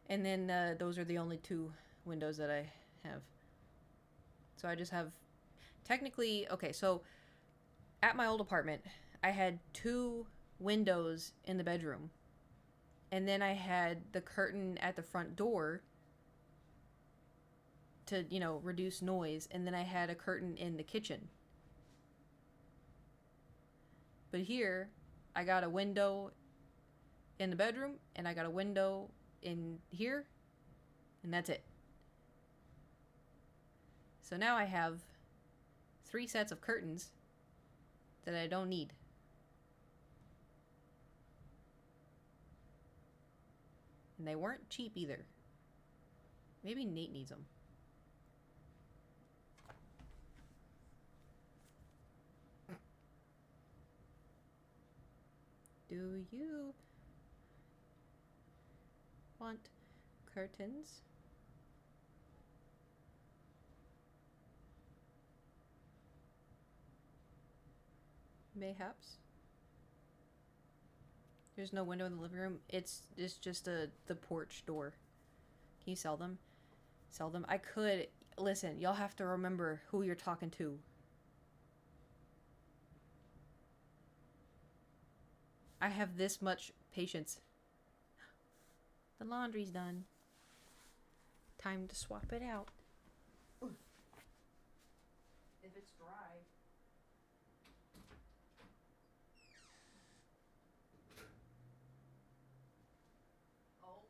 And then those are the only 2 windows that I have. So I just have, technically, okay, so at my old apartment, I had 2 windows in the bedroom. And then I had the curtain at the front door to, you know, reduce noise. And then I had a curtain in the kitchen. But here, I got a window in the bedroom, and I got a window in here, and that's it. So now I have 3 sets of curtains that I don't need. And they weren't cheap either. Maybe Nate needs them. Do you want curtains? Mayhaps. There's no window in the living room. It's just the porch door. Can you sell them? Sell them? I could. Listen, y'all have to remember who you're talking to. I have this much patience. The laundry's done. Time to swap it out. Ooh. If it's dry. Oh.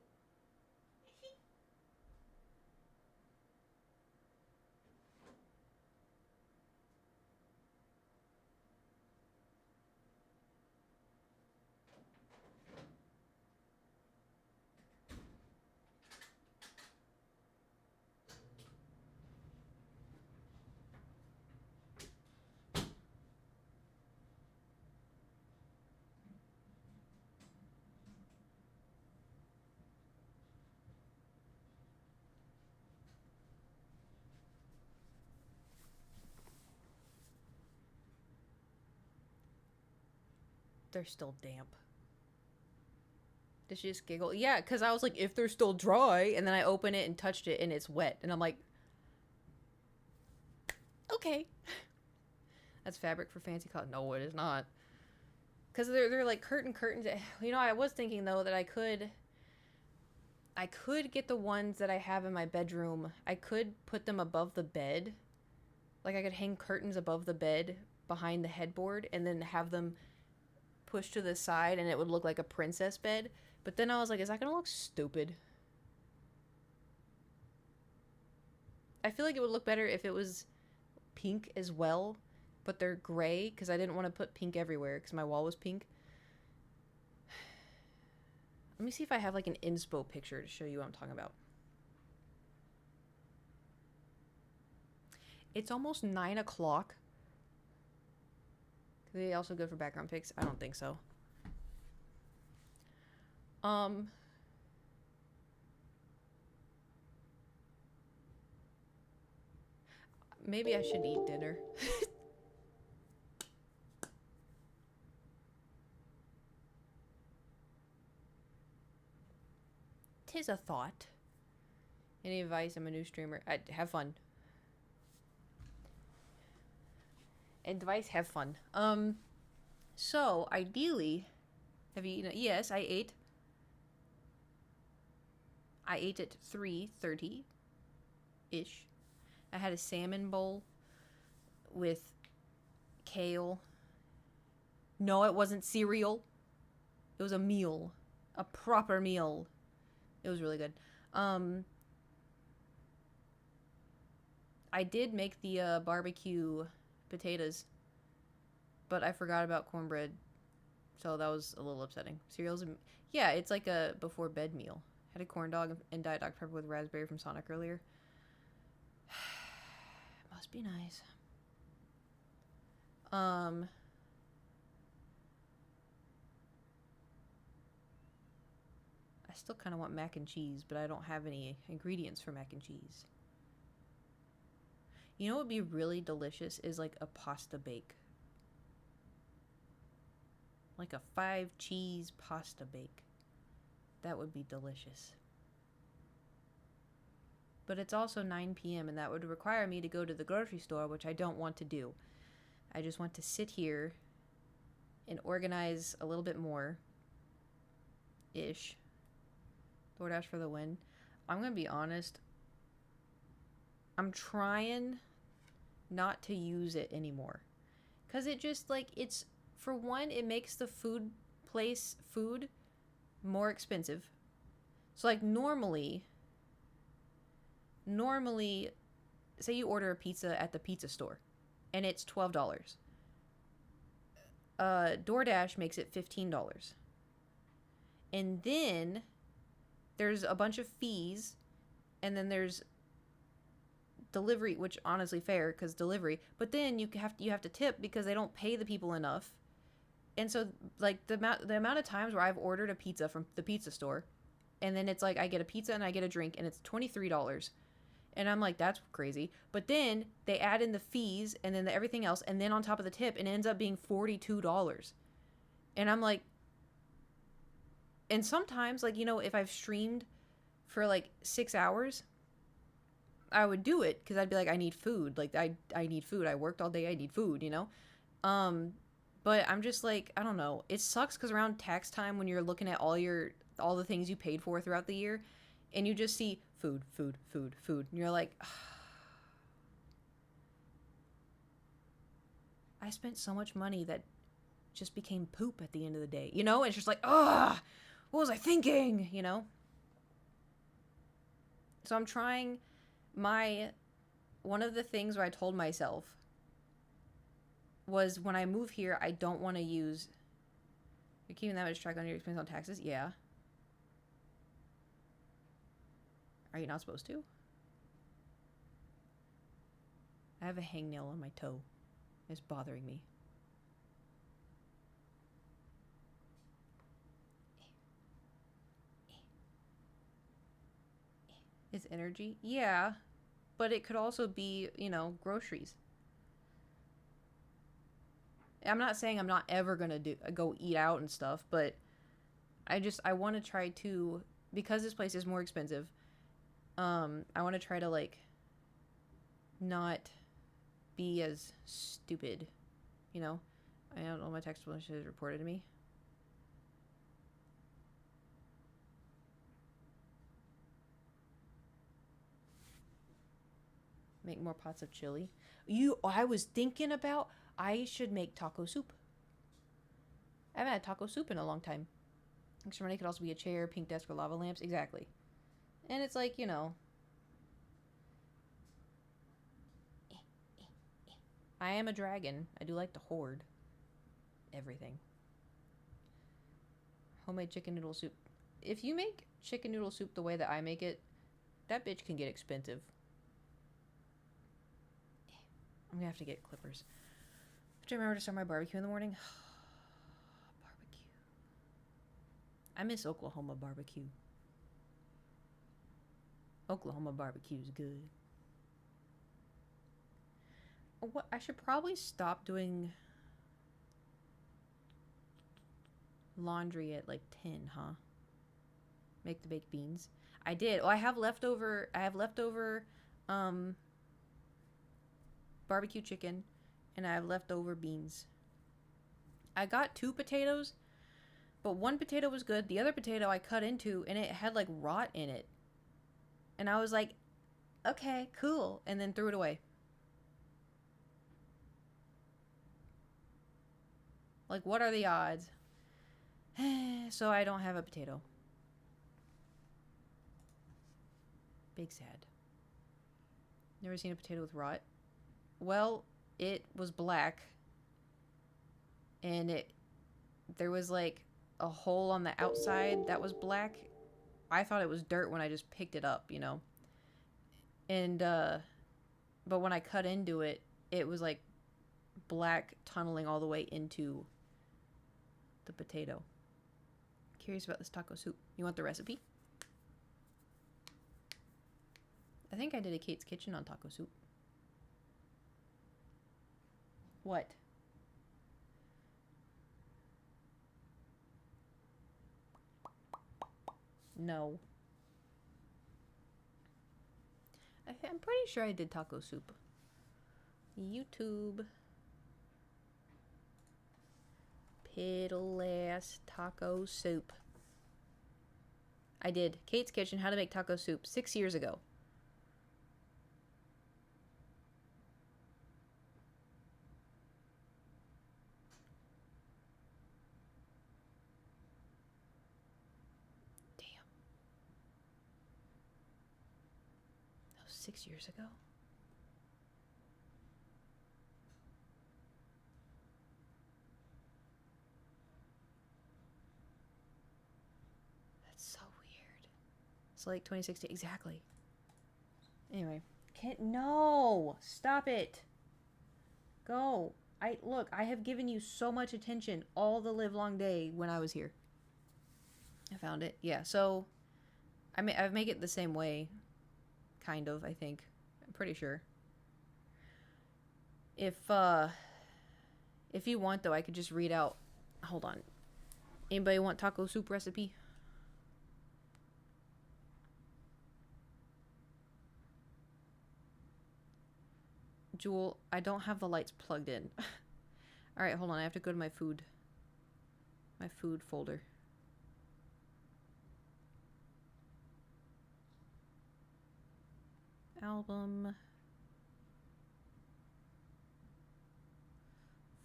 They're still damp. Did she just giggle? Yeah, because I was like, if they're still dry, and then I open it and touched it and it's wet. And I'm like, okay. That's fabric for fancy cotton. No, it is not. Because they're like curtains. You know, I was thinking, though, that I could get the ones that I have in my bedroom. I could put them above the bed. Like, I could hang curtains above the bed behind the headboard and then have them pushed to the side and it would look like a princess bed. But then I was like, is that gonna look stupid? I feel like it would look better if it was pink as well, but they're gray because I didn't want to put pink everywhere because my wall was pink. Let me see if I have like an inspo picture to show you what I'm talking about. It's almost 9 o'clock. Are they also good for background pics? I don't think so. Maybe I should eat dinner. Tis a thought. Any advice? I'm a new streamer. Have fun. Advice, have fun. So ideally, have you eaten? Yes, I ate. I ate at 3:30 ish. I had a salmon bowl with kale. No, it wasn't cereal. It was a meal, a proper meal. It was really good. I did make the barbecue potatoes, but I forgot about cornbread, so that was a little upsetting. Cereals, yeah, it's like a before bed meal. Had a corn dog and Diet Dr. Pepper with raspberry from Sonic earlier. Must be nice. I still kind of want mac and cheese, but I don't have any ingredients for mac and cheese. You know what would be really delicious is like a pasta bake. Like a 5-cheese pasta bake. That would be delicious. But it's also 9 p.m. and that would require me to go to the grocery store, which I don't want to do. I just want to sit here and organize a little bit more. Ish. DoorDash for the win. I'm going to be honest. I'm trying not to use it anymore. Because it just, like, it's, for one, it makes the food more expensive. So, like, normally, say you order a pizza at the pizza store, and it's $12. DoorDash makes it $15. And then there's a bunch of fees, and then there's delivery, which honestly fair because delivery, but then you have to tip because they don't pay the people enough. And so like the amount of times where I've ordered a pizza from the pizza store, and then it's like I get a pizza and I get a drink and it's $23, and I'm like, that's crazy. But then they add in the fees and then everything else, and then on top of the tip, it ends up being $42. And I'm like, and sometimes, like, you know, if I've streamed for like 6 hours, I would do it because I'd be like, I need food. Like, I need food. I worked all day. I need food, you know? But I'm just like, I don't know. It sucks because around tax time when you're looking at all the things you paid for throughout the year, and you just see food. And you're like, I spent so much money that just became poop at the end of the day, you know? And it's just like, what was I thinking, you know? So I'm trying one of the things where I told myself was when I move here, I don't want to use, you're keeping that much track on your expense on taxes? Yeah. Are you not supposed to? I have a hangnail on my toe. It's bothering me. It's energy? Yeah. But it could also be, you know, groceries. I'm not saying I'm not ever going to go eat out and stuff, but I want to try to, because this place is more expensive, I want to try to, like, not be as stupid, you know? I don't know, my text message has reported to me. Make more pots of chili. I was thinking about, I should make taco soup. I haven't had taco soup in a long time. Extra money could also be a chair, pink desk, or lava lamps. Exactly. And it's like, you know. I am a dragon. I do like to hoard everything. Homemade chicken noodle soup. If you make chicken noodle soup the way that I make it, that bitch can get expensive. I'm gonna have to get clippers. Do you remember to start my barbecue in the morning? Barbecue. I miss Oklahoma barbecue. Oklahoma barbecue is good. What? I should probably stop doing laundry at like 10, huh? Make the baked beans. I did. Oh, I have leftover barbecue chicken, and I have leftover beans. I got 2 potatoes, but one potato was good. The other potato I cut into, and it had like rot in it. And I was like, okay, cool. And then threw it away. Like, what are the odds? So I don't have a potato. Big sad. Never seen a potato with rot. Well, it was black. And there was like a hole on the outside that was black. I thought it was dirt when I just picked it up, you know. And but when I cut into it, it was like black tunneling all the way into the potato. Curious about this taco soup. You want the recipe? I think I did a Kate's Kitchen on taco soup. What? No. I'm pretty sure I did taco soup. YouTube. Piddle ass taco soup. I did. Kate's Kitchen, how to make taco soup 6 years ago. Damn. That was 6 years ago? So weird. It's like 2016. Exactly. Anyway. No! Stop it! Go. Look, I have given you so much attention all the live long day when I was here. I found it. Yeah, so I make it the same way. Kind of, I think. I'm pretty sure. If you want, though, I could just read out. Hold on. Anybody want taco soup recipe? Jewel, I don't have the lights plugged in. Alright, hold on. I have to go to my food folder. Album.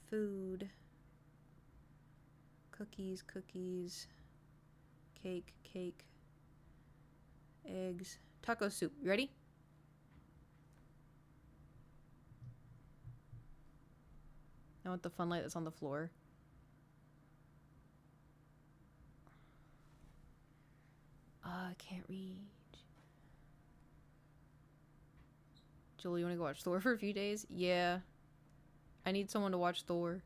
Food. Cookies. Cake. Eggs. Taco soup. You ready? I want the fun light that's on the floor. I can't reach. Julie, you want to go watch Thor for a few days? Yeah. I need someone to watch Thor.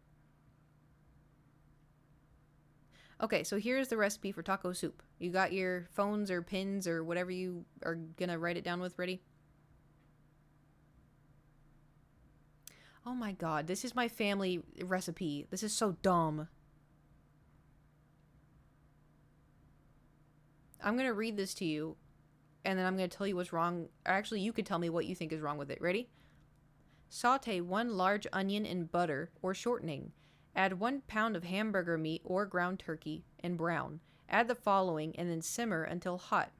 Okay, so here's the recipe for taco soup. You got your phones or pens or whatever you are gonna write it down with ready? Oh my god, this is my family recipe. This is so dumb. I'm gonna read this to you, and then I'm gonna tell you what's wrong. Actually, you could tell me what you think is wrong with it. Ready? Saute 1 large onion in butter or shortening. Add 1 pound of hamburger meat or ground turkey and brown. Add the following and then simmer until hot.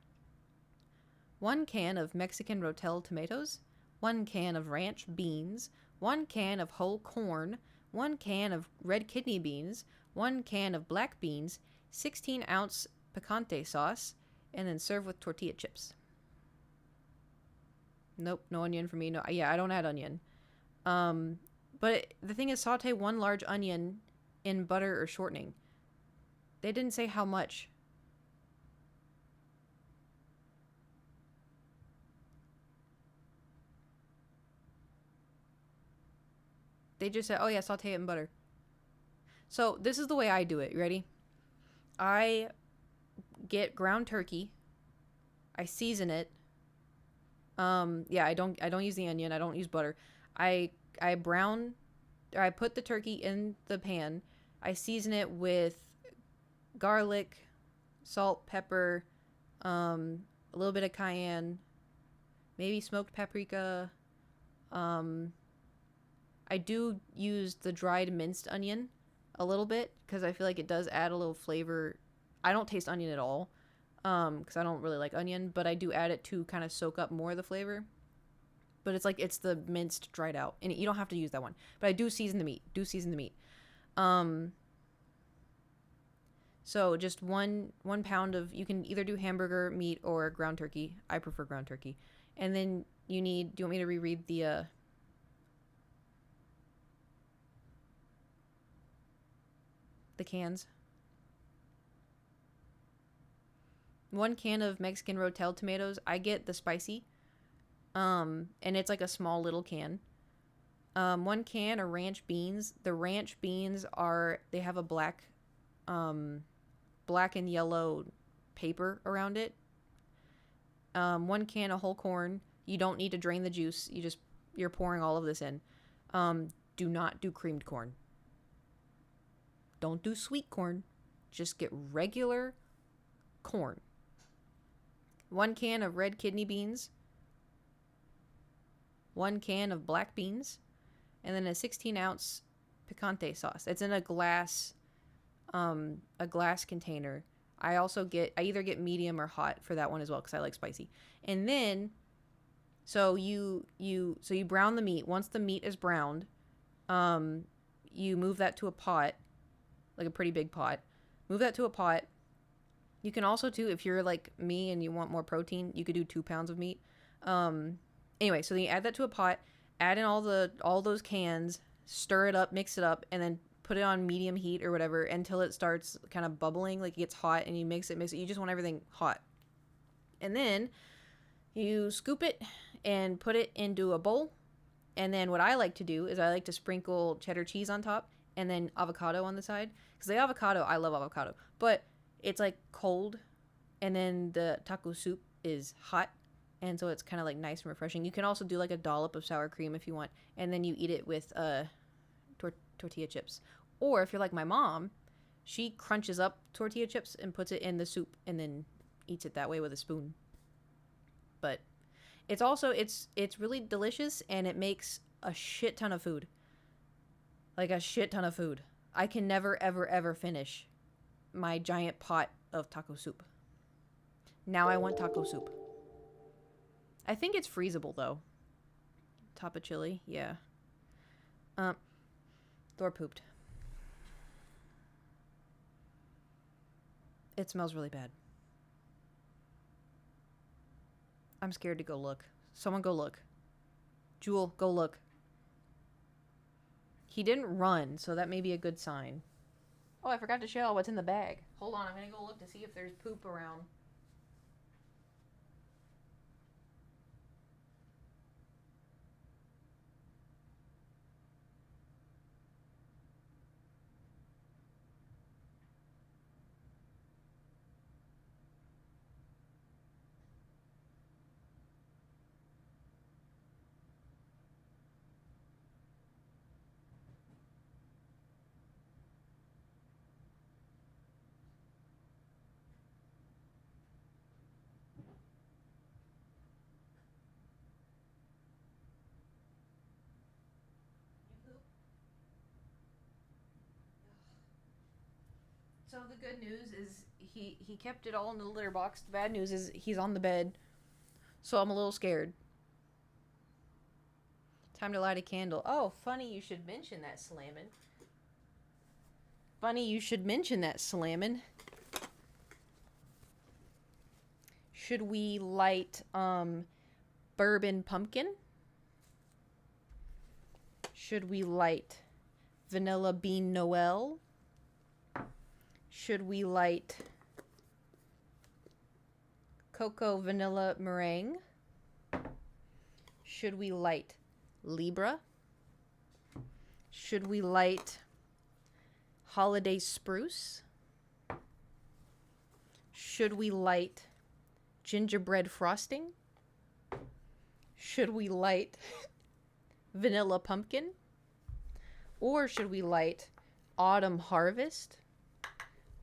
1 can of Mexican Rotel tomatoes, 1 can of ranch beans, 1 can of whole corn, 1 can of red kidney beans, 1 can of black beans, 16-ounce picante sauce, and then serve with tortilla chips. Nope, no onion for me. No, yeah, I don't add onion. But the thing is, saute 1 large onion in butter or shortening. They didn't say how much. They just said, oh yeah, saute it in butter. So this is the way I do it. You ready? I get ground turkey. I season it. Yeah, I don't use the onion. I don't use butter. I put the turkey in the pan. I season it with garlic, salt, pepper, a little bit of cayenne, maybe smoked paprika. I do use the dried minced onion a little bit because I feel like it does add a little flavor. I don't taste onion at all because I don't really like onion, but I do add it to kind of soak up more of the flavor. But it's like it's the minced dried out, and you don't have to use that one. But I do season the meat. So just one pound of, you can either do hamburger meat or ground turkey. I prefer ground turkey. And then do you want me to reread the cans? 1 can of Mexican Rotel tomatoes. I get the spicy. And it's like a small little can. 1 can of ranch beans. The ranch beans they have a black and yellow paper around it. 1 can of whole corn. You don't need to drain the juice. You're pouring all of this in. Do not do creamed corn. Don't do sweet corn. Just get regular corn. 1 can of red kidney beans. 1 can of black beans. And then a 16-ounce picante sauce. It's in a glass container. I either get medium or hot for that one as well because I like spicy. And then, so you brown the meat. Once the meat is browned, you move that to a pot, like a pretty big pot. Move that to a pot. You can also too, if you're like me and you want more protein, you could do 2 pounds of meat. Anyway, so then you add that to a pot, add in all those cans, stir it up, mix it up, and then put it on medium heat or whatever until it starts kind of bubbling, like it gets hot, and you mix it. You just want everything hot. And then you scoop it and put it into a bowl. And then what I like to do is I like to sprinkle cheddar cheese on top and then avocado on the side. Because the avocado, I love avocado, but it's like cold, and then the taco soup is hot. And so it's kind of like nice and refreshing. You can also do like a dollop of sour cream if you want. And then you eat it with tortilla chips. Or if you're like my mom, she crunches up tortilla chips and puts it in the soup and then eats it that way with a spoon. But it's also, it's really delicious, and it makes a shit ton of food. Like a shit ton of food. I can never, ever, ever finish my giant pot of taco soup. Now I want taco soup. I think it's freezable though. Top of chili, yeah. Thor pooped. It smells really bad. I'm scared to go look. Someone go look. Jewel, go look. He didn't run, so that may be a good sign. Oh, I forgot to show what's in the bag. Hold on, I'm gonna go look to see if there's poop around. So the good news is he kept it all in the litter box. The bad news is he's on the bed. So I'm a little scared. Time to light a candle. Oh, funny you should mention that, Slammin'. Funny you should mention that, Slammin'. Should we light bourbon pumpkin? Should we light vanilla bean Noel? Should we light cocoa vanilla meringue? Should we light Libra? Should we light holiday spruce? Should we light gingerbread frosting? Should we light vanilla pumpkin? Or should we light autumn harvest?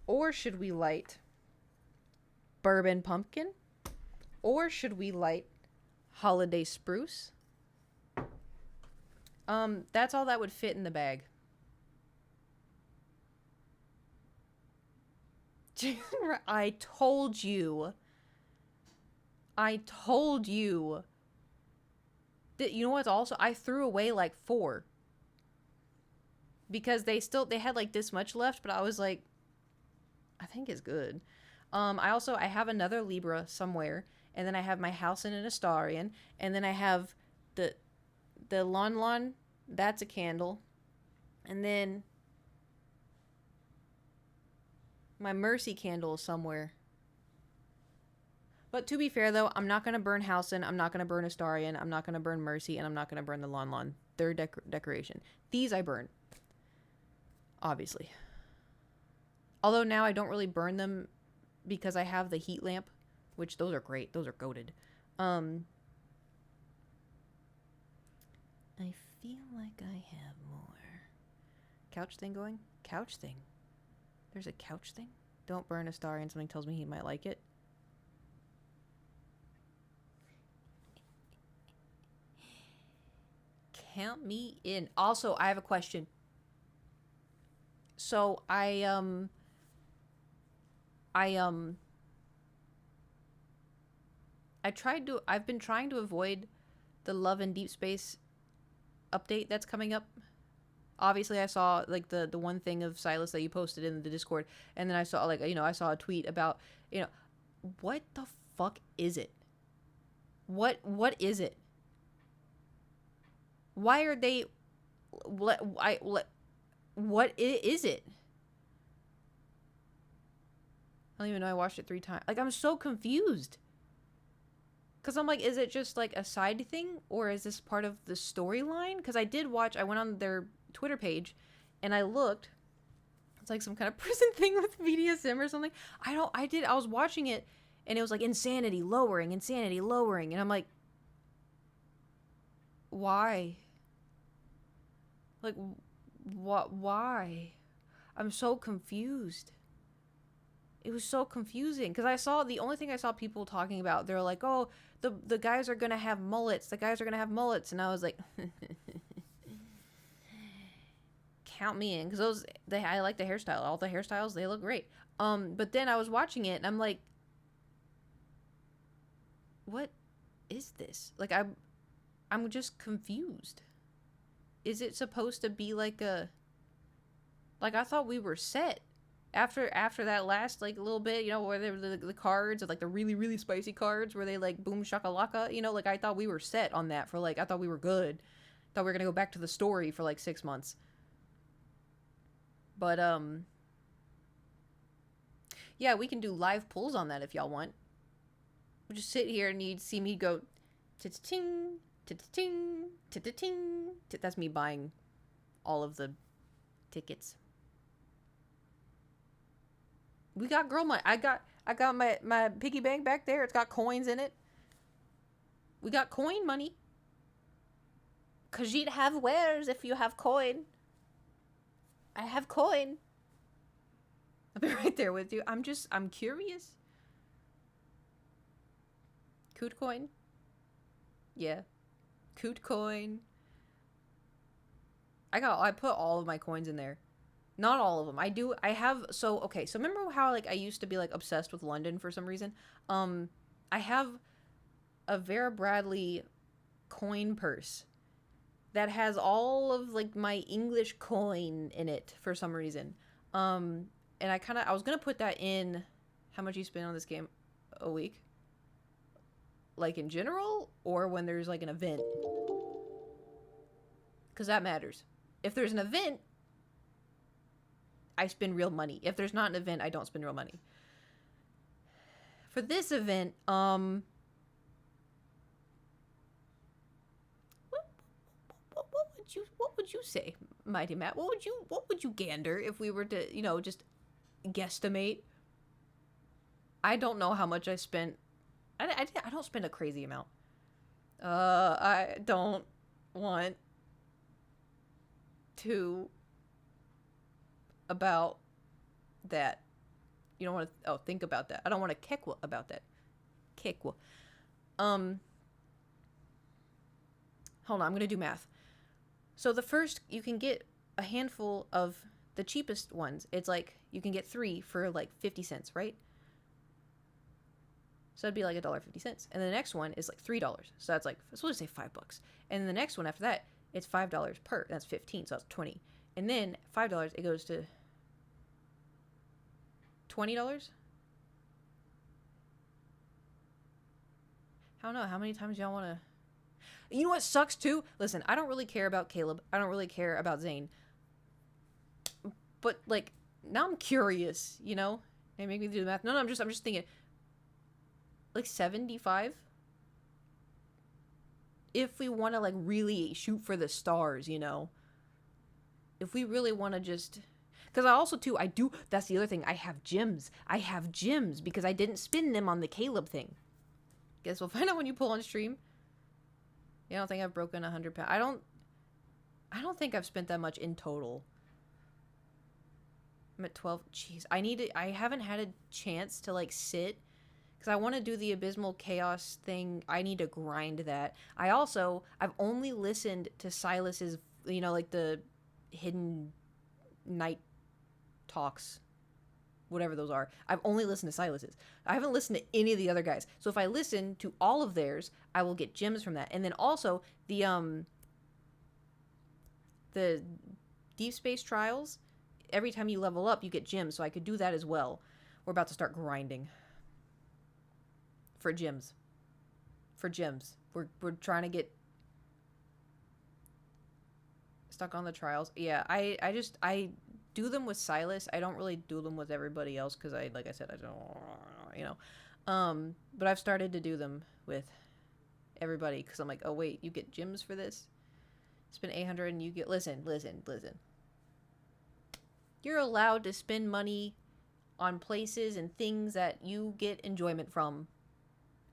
Or should we light bourbon pumpkin? Or should we light holiday spruce? That's all that would fit in the bag. I told you. I told you. That, you know what's also, I threw away like 4. Because they had like this much left, but I was like, I think it's good. I have another Libra somewhere, and then I have my house in an Astarian, and then I have the Lon Lon, that's a candle, and then my Mercy candle is somewhere. But to be fair though, I'm not gonna burn Housen, I'm not gonna burn Astarian, I'm not gonna burn Mercy, and I'm not gonna burn the Lon Lon. Third decoration. These I burn. Obviously. Although now I don't really burn them because I have the heat lamp, which those are great. Those are goated. I feel like I have more. Couch thing going? Couch thing. There's a couch thing? Don't burn a star and something tells me he might like it. Count me in. Also, I have a question. So I've been trying to avoid the Love and Deep Space update that's coming up. Obviously I saw like the one thing of Silas that you posted in the Discord, and then I saw like, I saw a tweet about, what the fuck is it? What is it? Why are they what is it? I don't even know. I watched it 3 times. Like, I'm so confused. Because I'm like, is it just like a side thing? Or is this part of the storyline? Because I went on their Twitter page and I looked. It's like some kind of prison thing with BDSM or something. I was watching it and it was like insanity lowering. And I'm like, why? Like, why? I'm so confused. It was so confusing because the only thing I saw people talking about, they're like, oh, the guys are gonna have mullets. And I was like, count me in, because I like the hairstyle. All the hairstyles, they look great. But then I was watching it and I'm like, what is this? Like, I'm just confused. Is it supposed to be like I thought we were set after that last like little bit, where there were the cards, like the really, really spicy cards where they like boom shakalaka, like I thought we were set on that for like, I thought we were good. Thought we were gonna go back to the story for like 6 months. But yeah, we can do live pulls on that if y'all want. We'll just sit here and you'd see me go ting, ting, ting. That's me buying all of the tickets. We got girl money. I got my piggy bank back there. It's got coins in it. We got coin money. 'Cause you'd have wares if you have coin. I have coin. I'll be right there with you. I'm curious. Coot coin? Yeah. Coot coin. I put all of my coins in there. Not all of them. So remember how like I used to be like obsessed with London for some reason? I have a Vera Bradley coin purse that has all of like my English coin in it for some reason. And I was gonna put that in how much you spend on this game a week. Like in general, or when there's like an event. because that matters. If there's an event, I spend real money. If there's not an event, I don't spend real money. For this event, what would you say, Mighty Matt? What would you gander if we were to, just guesstimate? I don't know how much I spent. I don't spend a crazy amount. I don't want to about that. You don't want to think about that. I don't want to kekwa about that. Kekwa. Hold on, I'm gonna do math. So the first, you can get a handful of the cheapest ones. It's like you can get 3 for like 50 cents, right? So it'd be like $1.50. And the next one is like $3. So that's like, let's just say $5. And the next one after that, it's $5 per. That's 15. So that's 20. And then $5, it goes to $20. I don't know. How many times y'all want to... You know what sucks too? Listen, I don't really care about Caleb. I don't really care about Zane. But like, now I'm curious, And make me do the math. No, I'm just thinking... Like 75? If we want to like really shoot for the stars, If we really want to just... Because I also, too, that's the other thing. I have gyms. Because I didn't spend them on the Caleb thing. Guess we'll find out when you pull on stream. I don't think I've broken 100 pounds. I don't think I've spent that much in total. I'm at 12. Jeez. I haven't had a chance to like sit. Because I want to do the Abysmal Chaos thing. I need to grind that. I've only listened to Silas's, like the hidden night talks, whatever those are. I've only listened to Silas's. I haven't listened to any of the other guys. So if I listen to all of theirs, I will get gems from that. And then also the Deep Space Trials, every time you level up, you get gems. So I could do that as well. We're about to start grinding. For gems. We're trying to get stuck on the trials. Yeah, I do them with Silas. I don't really do them with everybody else because like I said, I don't, but I've started to do them with everybody because I'm like, oh wait, you get gems for this? Spend 800 and you get, listen. You're allowed to spend money on places and things that you get enjoyment from.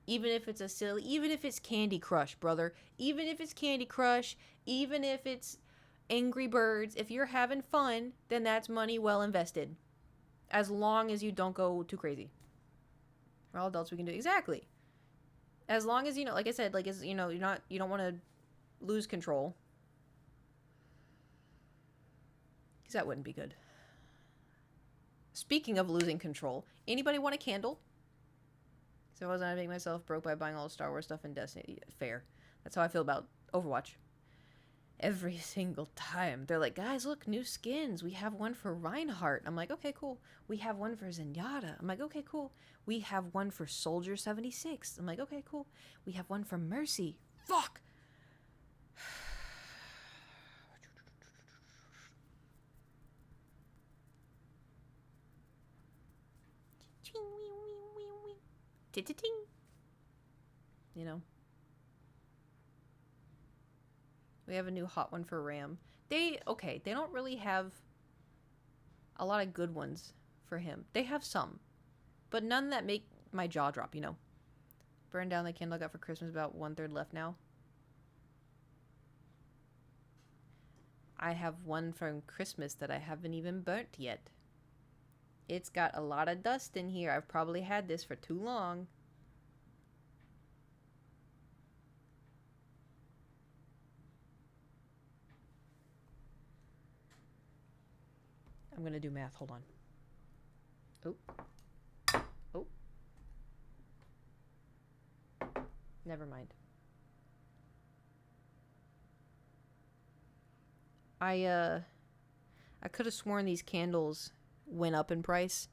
Even if it's Candy Crush, brother. Even if it's Candy Crush, even if it's Angry Birds, if you're having fun, then that's money well invested. As long as you don't go too crazy. We're all adults, we can do it. Exactly. As long as, like I said, you don't want to lose control. Because that wouldn't be good. Speaking of losing control, anybody want a candle? So I wasn't going to make myself broke by buying all the Star Wars stuff in Destiny. Fair. That's how I feel about Overwatch. Every single time. They're like, guys, look, new skins. We have one for Reinhardt. I'm like, okay, cool. We have one for Zenyatta. I'm like, okay, cool. We have one for Soldier 76. I'm like, okay, cool. We have one for Mercy. Fuck! Ting. We have a new hot one for Ram. They don't really have a lot of good ones for him. They have some, but none that make my jaw drop, Burn down the candle I got for Christmas, about 1/3 left now. I have one from Christmas that I haven't even burnt yet. It's got a lot of dust in here. I've probably had this for too long. I'm going to do math. Hold on. Oh. Never mind. I could have sworn these candles went up in price,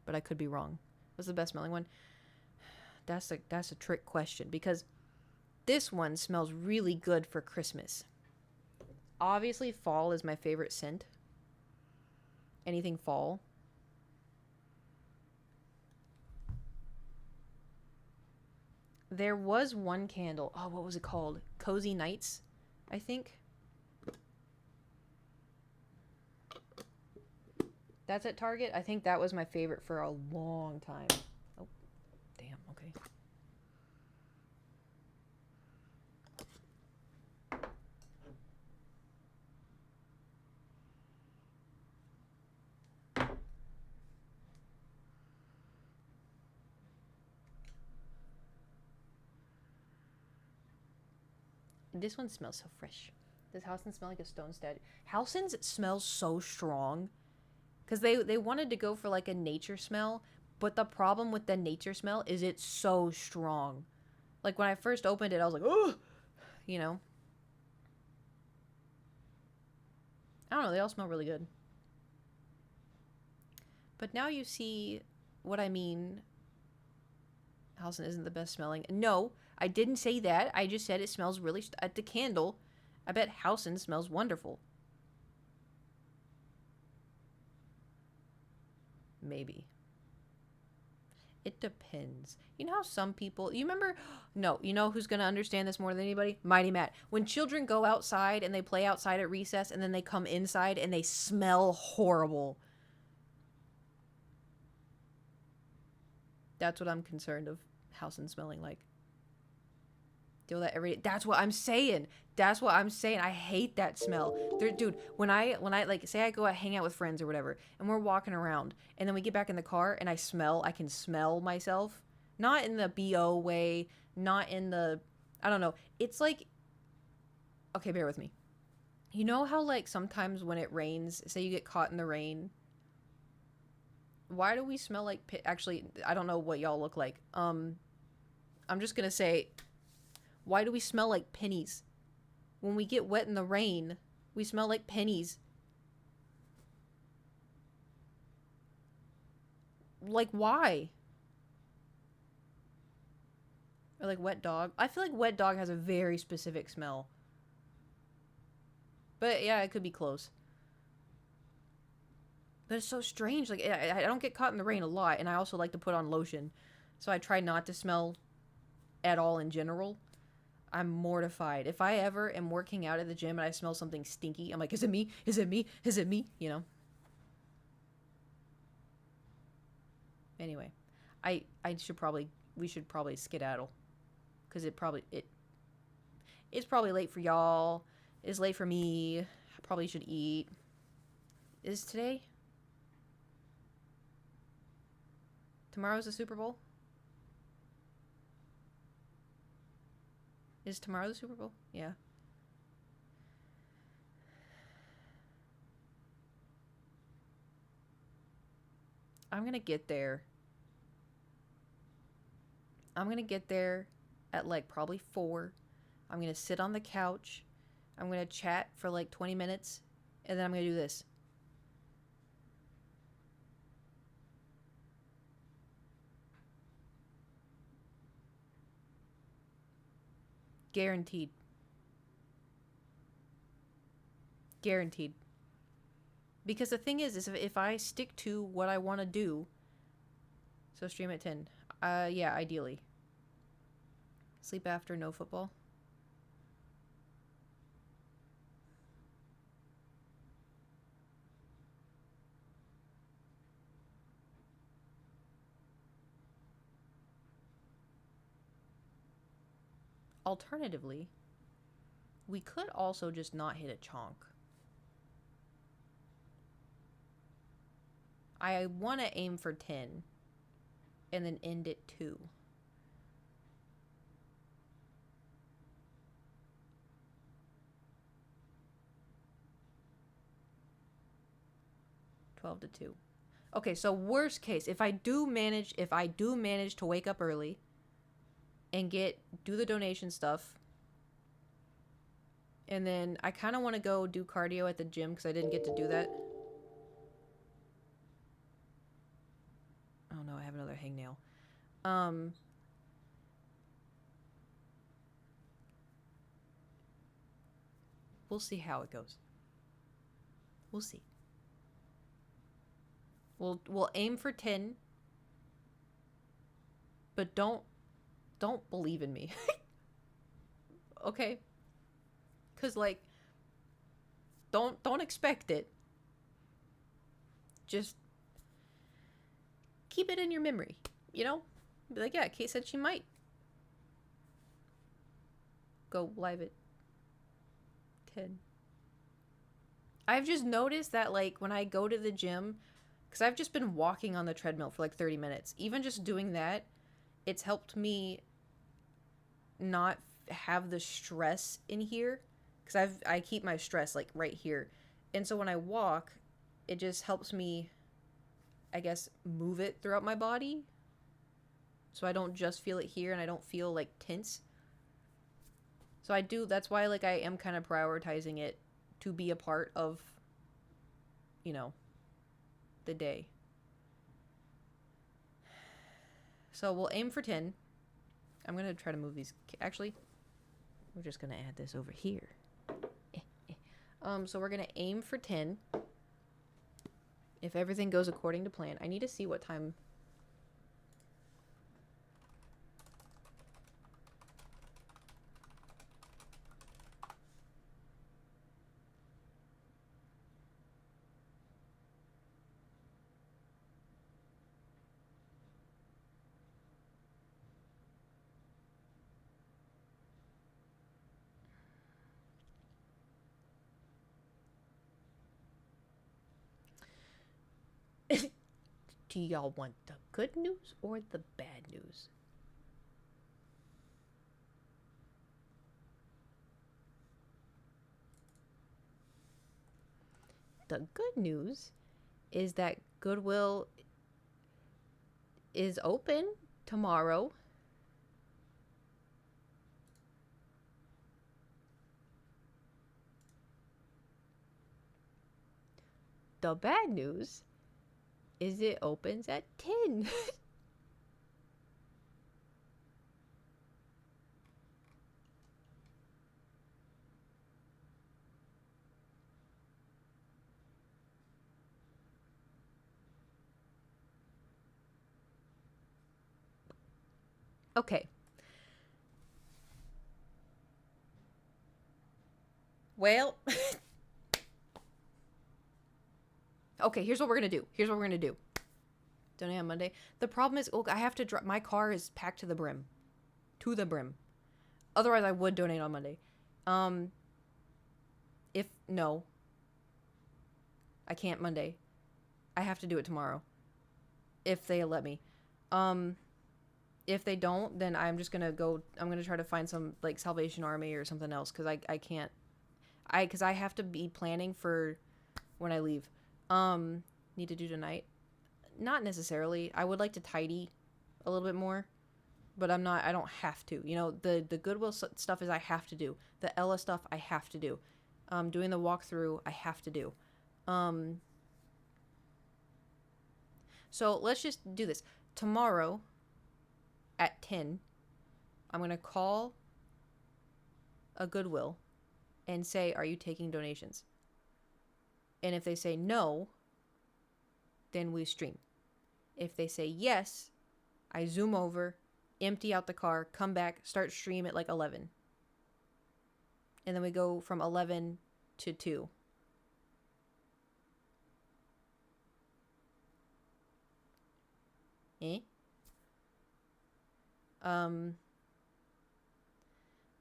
but I could be wrong. What's the best smelling one? That's a trick question because this one smells really good for Christmas. Obviously, fall is my favorite scent. Anything fall. There was one candle. Oh, what was it called? Cozy Nights, I think. That's at Target. I think that was my favorite for a long time. Oh, damn. Okay. This one smells so fresh. Does Halcyon smell like a stone statue? Halcyon's smells so strong. Because they wanted to go for like a nature smell. But the problem with the nature smell is it's so strong. Like when I first opened it, I was like, oh, you know. I don't know. They all smell really good. But now you see what I mean. Halcyon isn't the best smelling. No, I didn't say that. I just said it smells really... At the candle, I bet Halcyon smells wonderful. Maybe. It depends. You know how some people... You remember... No, you know who's going to understand this more than anybody? Mighty Matt. When children go outside and they play outside at recess and then they come inside and they smell horrible. That's what I'm concerned of Halcyon smelling like. Do that every day. That's what I'm saying. That's what I'm saying. I hate that smell. Dude, when I like say I go out hang out with friends or whatever, and we're walking around, and then we get back in the car, and I can smell myself. Not in the BO way, not in the, I don't know. It's like, okay, bear with me. You know how like sometimes when it rains, say you get caught in the rain. Why do we smell like actually, I don't know what y'all look like. I'm just gonna say, why do we smell like pennies? When we get wet in the rain, we smell like pennies. Like, why? Or like wet dog. I feel like wet dog has a very specific smell. But yeah, it could be close. But it's so strange. Like, I don't get caught in the rain a lot, and I also like to put on lotion. So I try not to smell at all in general. I'm mortified. If I ever am working out at the gym and I smell something stinky, I'm like, is it me? Is it me? Is it me? You know? Anyway, we should probably skedaddle. Because it's probably late for y'all. It's late for me. I probably should eat. Is today? Tomorrow's the Super Bowl? Is tomorrow the Super Bowl? Yeah. I'm gonna get there. I'm gonna get there at like probably 4. I'm gonna sit on the couch. I'm gonna chat for like 20 minutes. And then I'm gonna do this. Guaranteed. Guaranteed. Because the thing is if I stick to what I want to do, so stream at 10. Yeah, ideally. Sleep after, no football. Alternatively, we could also just not hit a chonk. I want to aim for 10 and then end at 2. $12 to 2. Okay, so worst case, if I do manage to wake up early and do the donation stuff, and then I kind of want to go do cardio at the gym because I didn't get to do that. Oh no, I have another hangnail. We'll see how it goes. We'll see. We'll aim for 10. But don't believe in me. Okay? Cuz like don't expect it. Just keep it in your memory, you know? Be like, yeah, Kate said she might go live at 10. I've just noticed that like when I go to the gym, because I've just been walking on the treadmill for like 30 minutes, even just doing that, it's helped me not have the stress in here, because I keep my stress like right here, and so when I walk, it just helps me, I guess, move it throughout my body, so I don't just feel it here and I don't feel like tense. So I do, that's why like I am kind of prioritizing it to be a part of, you know, the day. So we'll aim for 10. I'm going to try to move these. Actually, we're just going to add this over here. So we're going to aim for 10. If everything goes according to plan. I need to see what time. Do y'all want the good news or the bad news? The good news is that Goodwill is open tomorrow. The bad news is it opens at 10. Okay. Well, okay, here's what we're going to do. Donate on Monday. The problem is, I have to drive. My car is packed to the brim. To the brim. Otherwise, I would donate on Monday. No. I can't Monday. I have to do it tomorrow. If they let me. If they don't, then I'm just gonna go. I'm gonna try to find some like Salvation Army or something else, because I can't. Because I have to be planning for when I leave. Need to do tonight? Not necessarily. I would like to tidy a little bit more, but I'm not. I don't have to. You know, the Goodwill stuff is I have to do. The Ella stuff I have to do. Doing the walkthrough I have to do. So let's just do this tomorrow. At 10, I'm going to call a Goodwill and say, are you taking donations? And if they say no, then we stream. If they say yes, I zoom over, empty out the car, come back, start stream at like 11. And then we go from 11 to 2.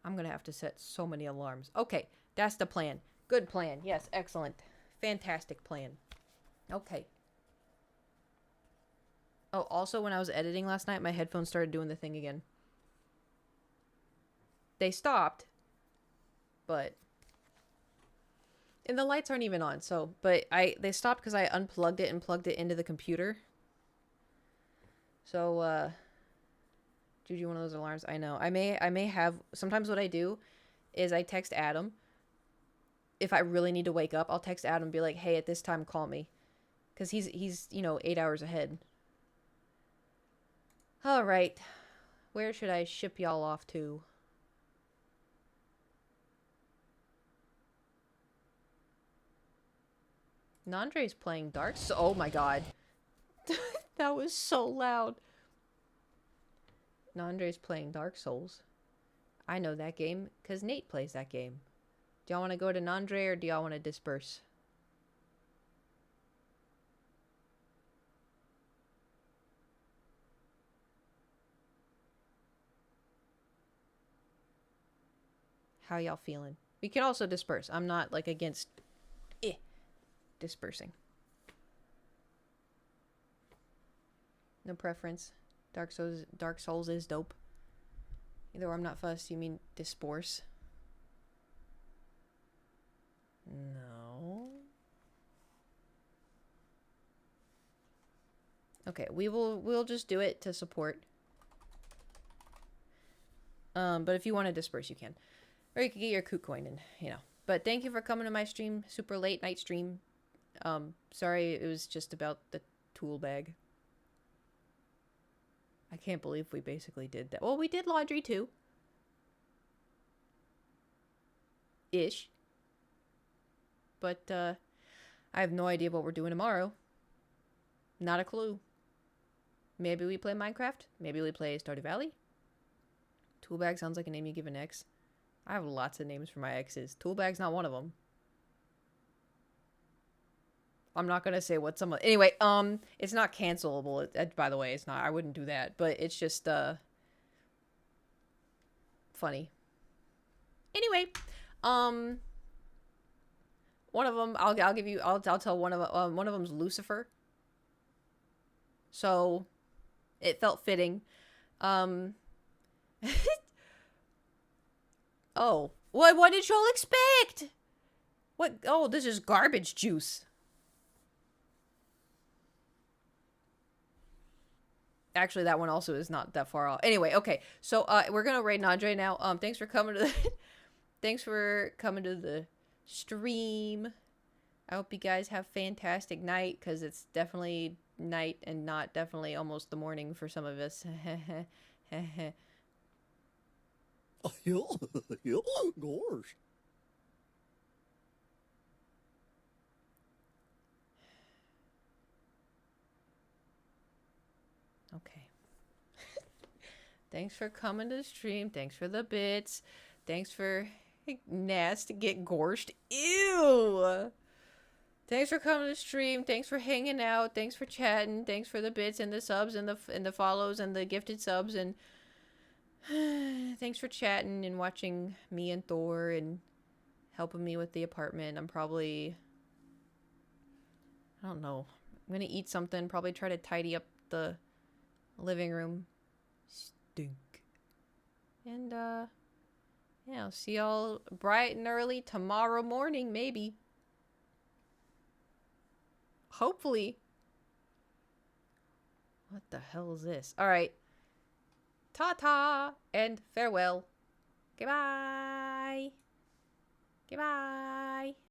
I'm gonna have to set so many alarms. Okay, that's the plan. Good plan. Yes, excellent. Fantastic plan. Okay. Oh, also when I was editing last night, my headphones started doing the thing again. They stopped, but... And the lights aren't even on, so... But they stopped because I unplugged it and plugged it into the computer. So, Juju, one of those alarms. I know. I may have. Sometimes what I do is I text Adam. If I really need to wake up, I'll text Adam and be like, "Hey, at this time, call me," because he's 8 hours ahead. All right, where should I ship y'all off to? Nandre's playing Dark Souls. Oh my god. That was so loud. Nandre's playing Dark Souls. I know that game because Nate plays that game. Do y'all want to go to Nandre or do y'all want to disperse? How y'all feeling? We can also disperse. I'm not like against dispersing. No preference. Dark Souls is dope. Either I'm not fussed, you mean disperse? No. Okay, we'll just do it to support. But if you want to disperse, you can. Or you can get your KuCoin and, you know. But thank you for coming to my stream. Super late night stream. Sorry it was just about the tool bag. I can't believe we basically did that. Well, we did laundry too. Ish. But, I have no idea what we're doing tomorrow. Not a clue. Maybe we play Minecraft. Maybe we play Stardew Valley. Toolbag sounds like a name you give an ex. I have lots of names for my exes. Toolbag's not one of them. I'm not gonna say what some of... Anyway, it's not cancelable. By the way, it's not. I wouldn't do that. But it's just, funny. Anyway, one of them, I'll give you... I'll tell one of them's Lucifer. So, it felt fitting. Oh, what did y'all expect? What? Oh, this is garbage juice. Actually, that one also is not that far off. Anyway, okay. So, we're gonna raid Nandre now. Thanks for coming to the thanks for coming to the stream. I hope you guys have a fantastic night, because it's definitely night and not definitely almost the morning for some of us. Gosh. Okay. Thanks for coming to the stream. Thanks for the bits. Thanks for Nast get gorshed. Ew. Thanks for coming to the stream. Thanks for hanging out. Thanks for chatting. Thanks for the bits and the subs and the follows and the gifted subs, and thanks for chatting and watching me and Thor and helping me with the apartment. I'm probably, I don't know. I'm gonna eat something. Probably try to tidy up the living room. Stink. And yeah, I'll see y'all bright and early tomorrow morning, maybe. Hopefully. What the hell is this? All right. Ta-ta and farewell. Goodbye. Goodbye.